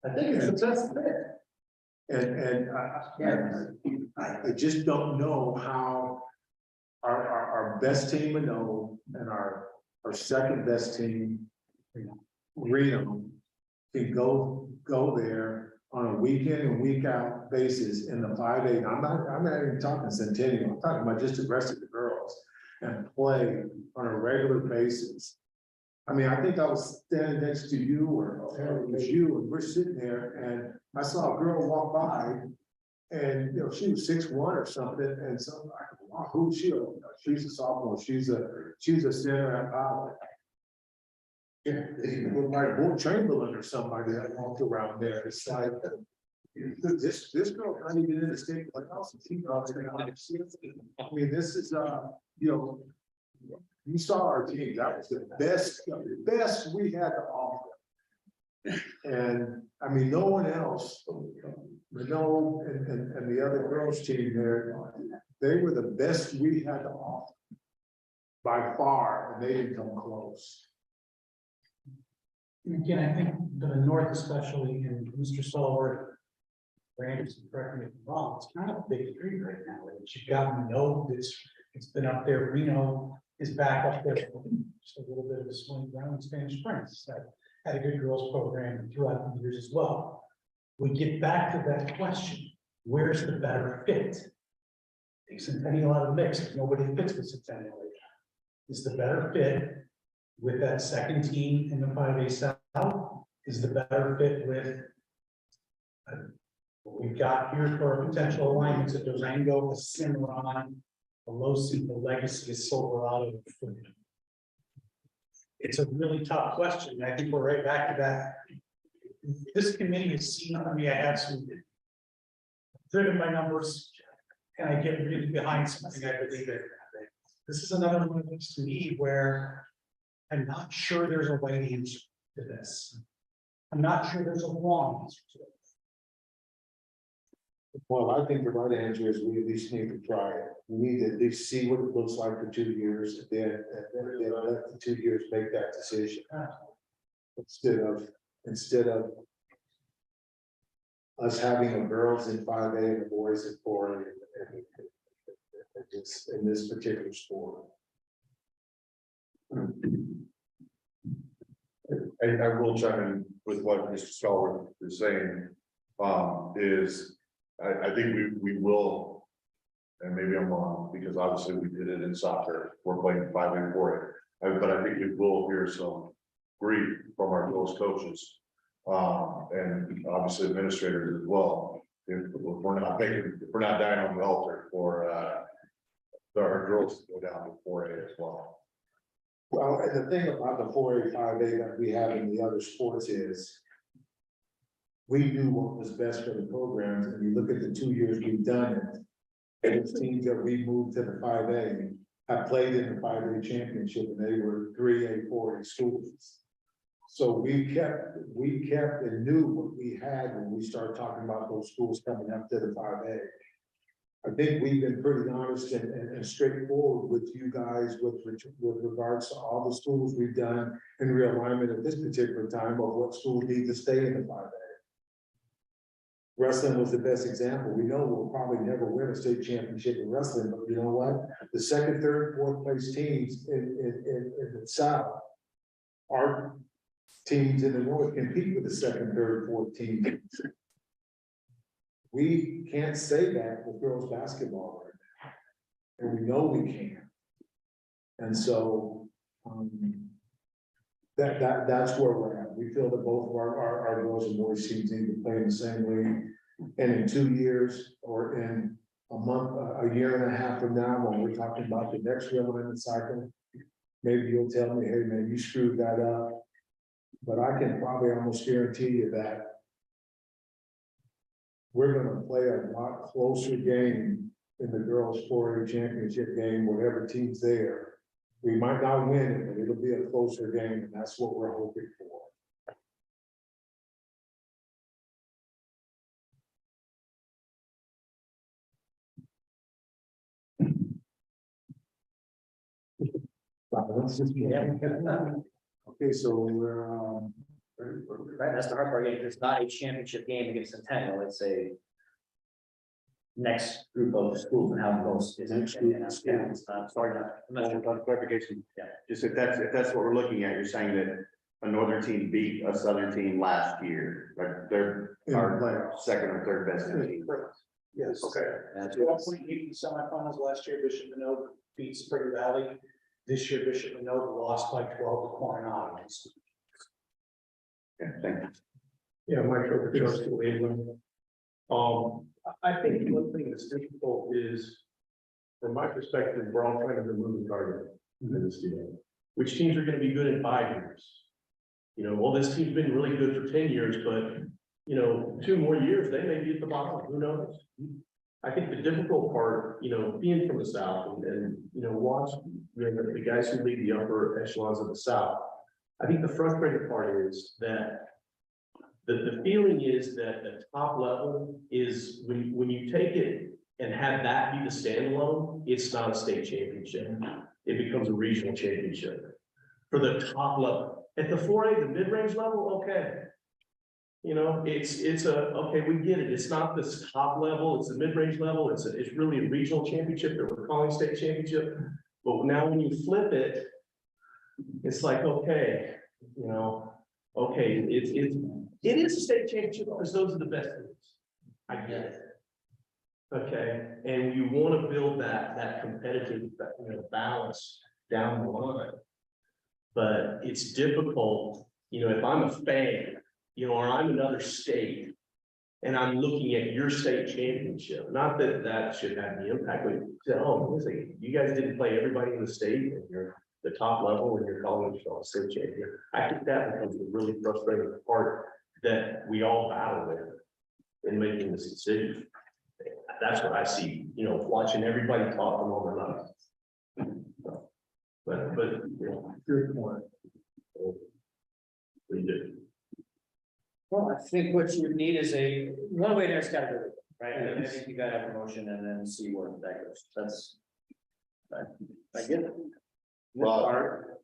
I think it's the best fit. I just don't know how our best team, Manoa, and our second best team, Reno, can go there on a week in and week out basis in the 5A. I'm not even talking Centennial, I'm talking about just the rest of the girls, and play on a regular basis. I mean, I think I was standing next to you, or it was you, and we're sitting there, and I saw a girl walk by, and she was 6'1" or something, and so I'm like, wow, who's she? She's a sophomore. She's a center at college. Yeah, it looked like Will Chamberlain or somebody that walked around there. It's like, this girl can't even get in the state like house. I mean, this is you saw our team. That was the best we had to offer. And I mean, no one else, Manoa and the other girls team there, they were the best we had to offer by far, and they didn't come close. Again, I think the north especially, and Mr. Sullivan, Anderson, correct me if I'm wrong, it's kind of a big three right now. You've got Manoa, it's been up there. Reno is back up there. Just a little bit of a swing around Spanish Springs that had a good girls program throughout the years as well. We get back to that question: where's the better fit? Take Centennial out of the mix. Nobody fits with Centennial right now. Is the better fit with that second team in the 5A South? Is the better fit with what we've got here for potential alignments at Durango, a Cimarron, a Losi, the legacy of Silverado. It's a really tough question. I think we're right back to that. This committee has seen, I mean, I have some driven by numbers, and I get really behind something I believe in. This is another one of those to me where I'm not sure there's a right answer to this. I'm not sure there's a wrong answer to it. Well, I think the right answer is we at least need to try it. We need to at least see what it looks like for 2 years, and then let the 2 years make that decision. Instead of us having the girls in 5A and the boys in 4A in this particular sport. I will chime in with what Mr. Stallworth is saying, I think we will, and maybe I'm wrong, because obviously we did it in soccer, we're playing 5 and 4, but I think we will hear some grief from our girls coaches, and obviously administrators as well, if we're not dying on the altar for our girls to go down to 4A as well. Well, and the thing about the 4A, 5A that we have in the other sports is we knew what was best for the programs, and you look at the 2 years we've done it, and the teams that we moved to the 5A have played in the 5A championship, and they were 3A, 4A schools. So we kept and knew what we had when we started talking about those schools coming up to the 5A. I think we've been pretty honest and straightforward with you guys with regards to all the schools we've done in realignment at this particular time of what schools need to stay in the 5A. wrestling was the best example. We know we'll probably never win a state championship in wrestling, but you know what? The second, third, fourth place teams in the South, our teams in the North compete with the second, third, fourth team. We can't say that with girls basketball right now. And we know we can. And so, that's where we're at. We feel that both of our girls and boys teams need to play in the same league. And in 2 years, or in a month, a year and a half from now, when we're talking about the next realignment cycle, maybe you'll tell me, hey, man, you screwed that up. But I can probably almost guarantee you that we're gonna play a lot closer game in the girls' 4A championship game, whatever team's there. We might not win it, but it'll be a closer game, and that's what we're hoping for. Okay, so we're, Right, that's the hard part. It's not a championship game against Centennial. It's a next group of schools and how it goes. It's sorry, I'm not sure. Clarification. Yeah. Just if that's what we're looking at, you're saying that a northern team beat a southern team last year, like they're in the our playoffs. second or third best team. Yes. Okay. At one point, in the semifinals last year, Bishop Manogue beat Spring Valley. This year, Bishop Manogue lost by 12 to Coronado. Yeah, thank you. Yeah, Mike, over just to Leland. I think one thing that's difficult is, from my perspective, we're all trying to remove the target in this deal. Which teams are gonna be good in 5 years? You know, well, this team's been really good for 10 years, but, you know, 2 more years, they may be at the bottom, who knows? I think the difficult part, you know, being from the South and you know, watch, you know, the guys who lead the upper echelons of the South. I think the frustrating part is that the feeling is that the top level is when you take it and have that be the standalone, it's not a state championship. It becomes a regional championship for the top level. At the 4A, the mid-range level, okay. You know, it's okay, we get it. It's not this top level, it's the mid-range level. It's really a regional championship that we're calling state championship. But now when you flip it, it's like, okay, you know, okay, it is a state championship because those are the best teams. I get it. Okay, and you want to build that competitive, you know, balance down the line. But it's difficult, you know, if I'm a fan, you know, or I'm another state, and I'm looking at your state championship, not that that should have the impact, but oh, listen, you guys didn't play everybody in the state, and you're the top level, and you're calling yourself a state champion. I think that becomes a really frustrating part that we all battle with in making this decision. That's what I see, you know, watching everybody talk them all their life. But, you know, Good point. we do. Well, I think what you would need is one way there's gotta go, right? I think you gotta have a motion and then see where that goes. That's. I get it. Well, Art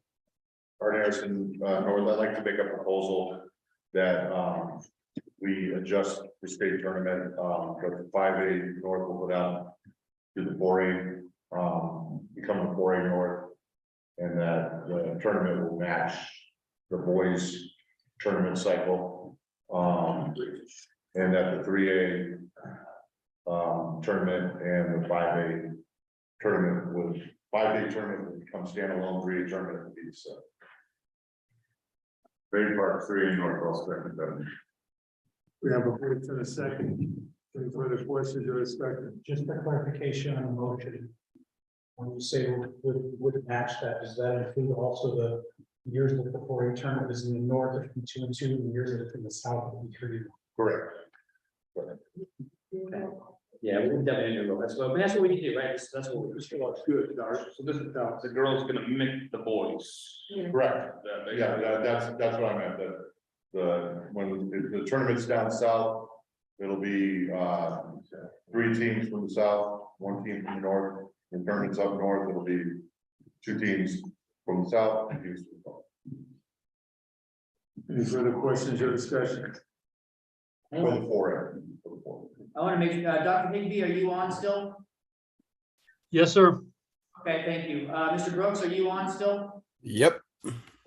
Harrison, North, I'd like to make a proposal that, we adjust the state tournament, the 5A North will go down to the 4A, become the 4A North. And that the tournament will match the boys tournament cycle. And that the 3A tournament and the 5A tournament would 5A tournament would become standalone, 3A tournament would be so. Great Park 3A North second. We have a first and a second. Any further questions or discussion? Just for clarification on the motion. When you say would it match that, does that include also the years that the 4A tournament is in the north of 2 and 2, and the years that it's in the south of 3? Correct. Yeah, we can definitely do that. That's what we can do, right? That's what we. Good, Art. So this is the girls gonna mimic the boys. Correct. Yeah, that's what I meant, when the tournament's down south, it'll be 3 teams from the south, 1 team from the north. The tournament's up north, it'll be 2 teams from the south, 2 teams from the north. Any further questions or discussion? For the 4A. I want to make, Dr. Higby, are you on still? Yes, sir. Okay, thank you. Mr. Brooks, are you on still? Yep.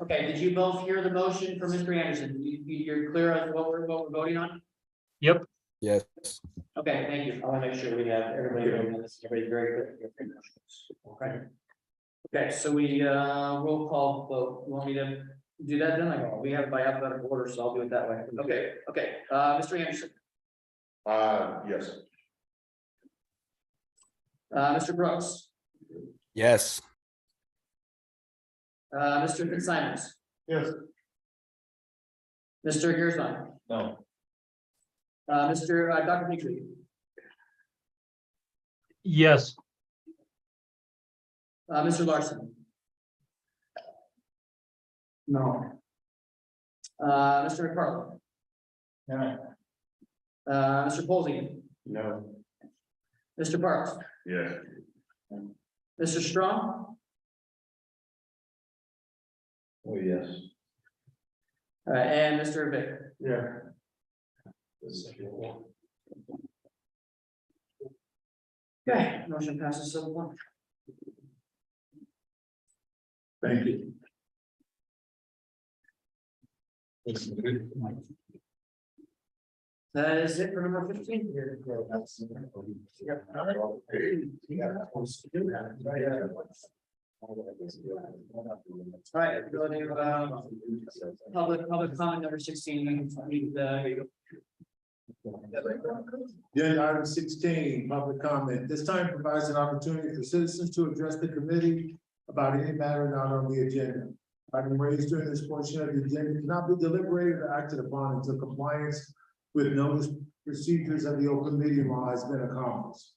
Okay, did you both hear the motion from Mr. Anderson? You're clear on what we're voting on? Yep. Yes. Okay, thank you. I want to make sure we have everybody voting on this, everybody very good. Okay. Okay, so we, roll call vote. You want me to do that then? Like, we have it by alphabetical order, so I'll do it that way. Okay, Mr. Anderson, Yes. Mr. Brooks, Yes. Mr. Fitzsimons, Yes. Mr. Gearsman, No. Dr. Petrie, Yes. Mr. Larson. No. Mr. McFarland, No. Mr. Posey, No. Mr. Parks, Yeah. Mr. Strong, Oh, yes. and Mr. Vick. Yeah. Okay, motion passes 7-1. Thank you. That is it for number 15. Yep. All right, go to, public comment number 16. Here you go. Agenda item 16, public comment. This time provides an opportunity for citizens to address the committee about any matter not on the agenda. Item raised during this portion of the agenda cannot be deliberated or acted upon until compliance with notice procedures of the open meeting law has been accomplished.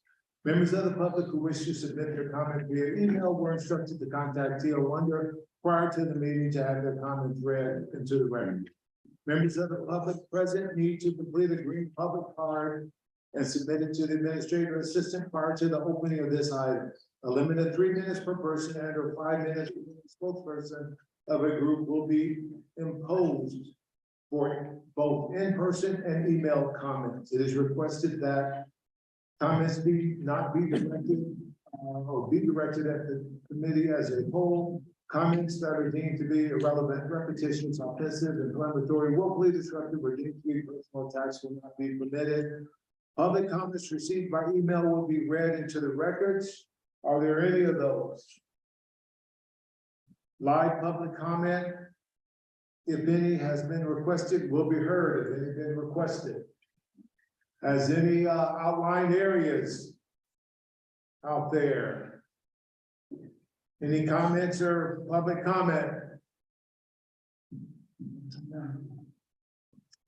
Members of the public who wish to submit their comment via email were instructed to contact T.O. Wonder prior to the meeting to have their comments read into the record. Members of the public present need to complete a green public card and submit it to the administrative assistant prior to the opening of this item. A limit of 3 minutes per person and or 5 minutes per spokesperson of a group will be imposed for both in-person and email comments. It is requested that comments not be directed or be directed at the committee as a whole. Comments that are deemed to be irrelevant, repetitious, offensive, inflammatory, willfully disruptive, or deemed to be personal attacks will not be permitted. Public comments received by email will be read into the records. Are there any of those? Live public comment, if any has been requested, will be heard if any been requested. Has any outlined areas out there? Any comments or public comment?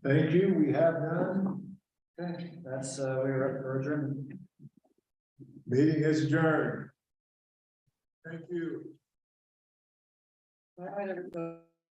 Thank you, we have none. Okay, that's, we're adjourned. Meeting is adjourned. Thank you. All right, everybody.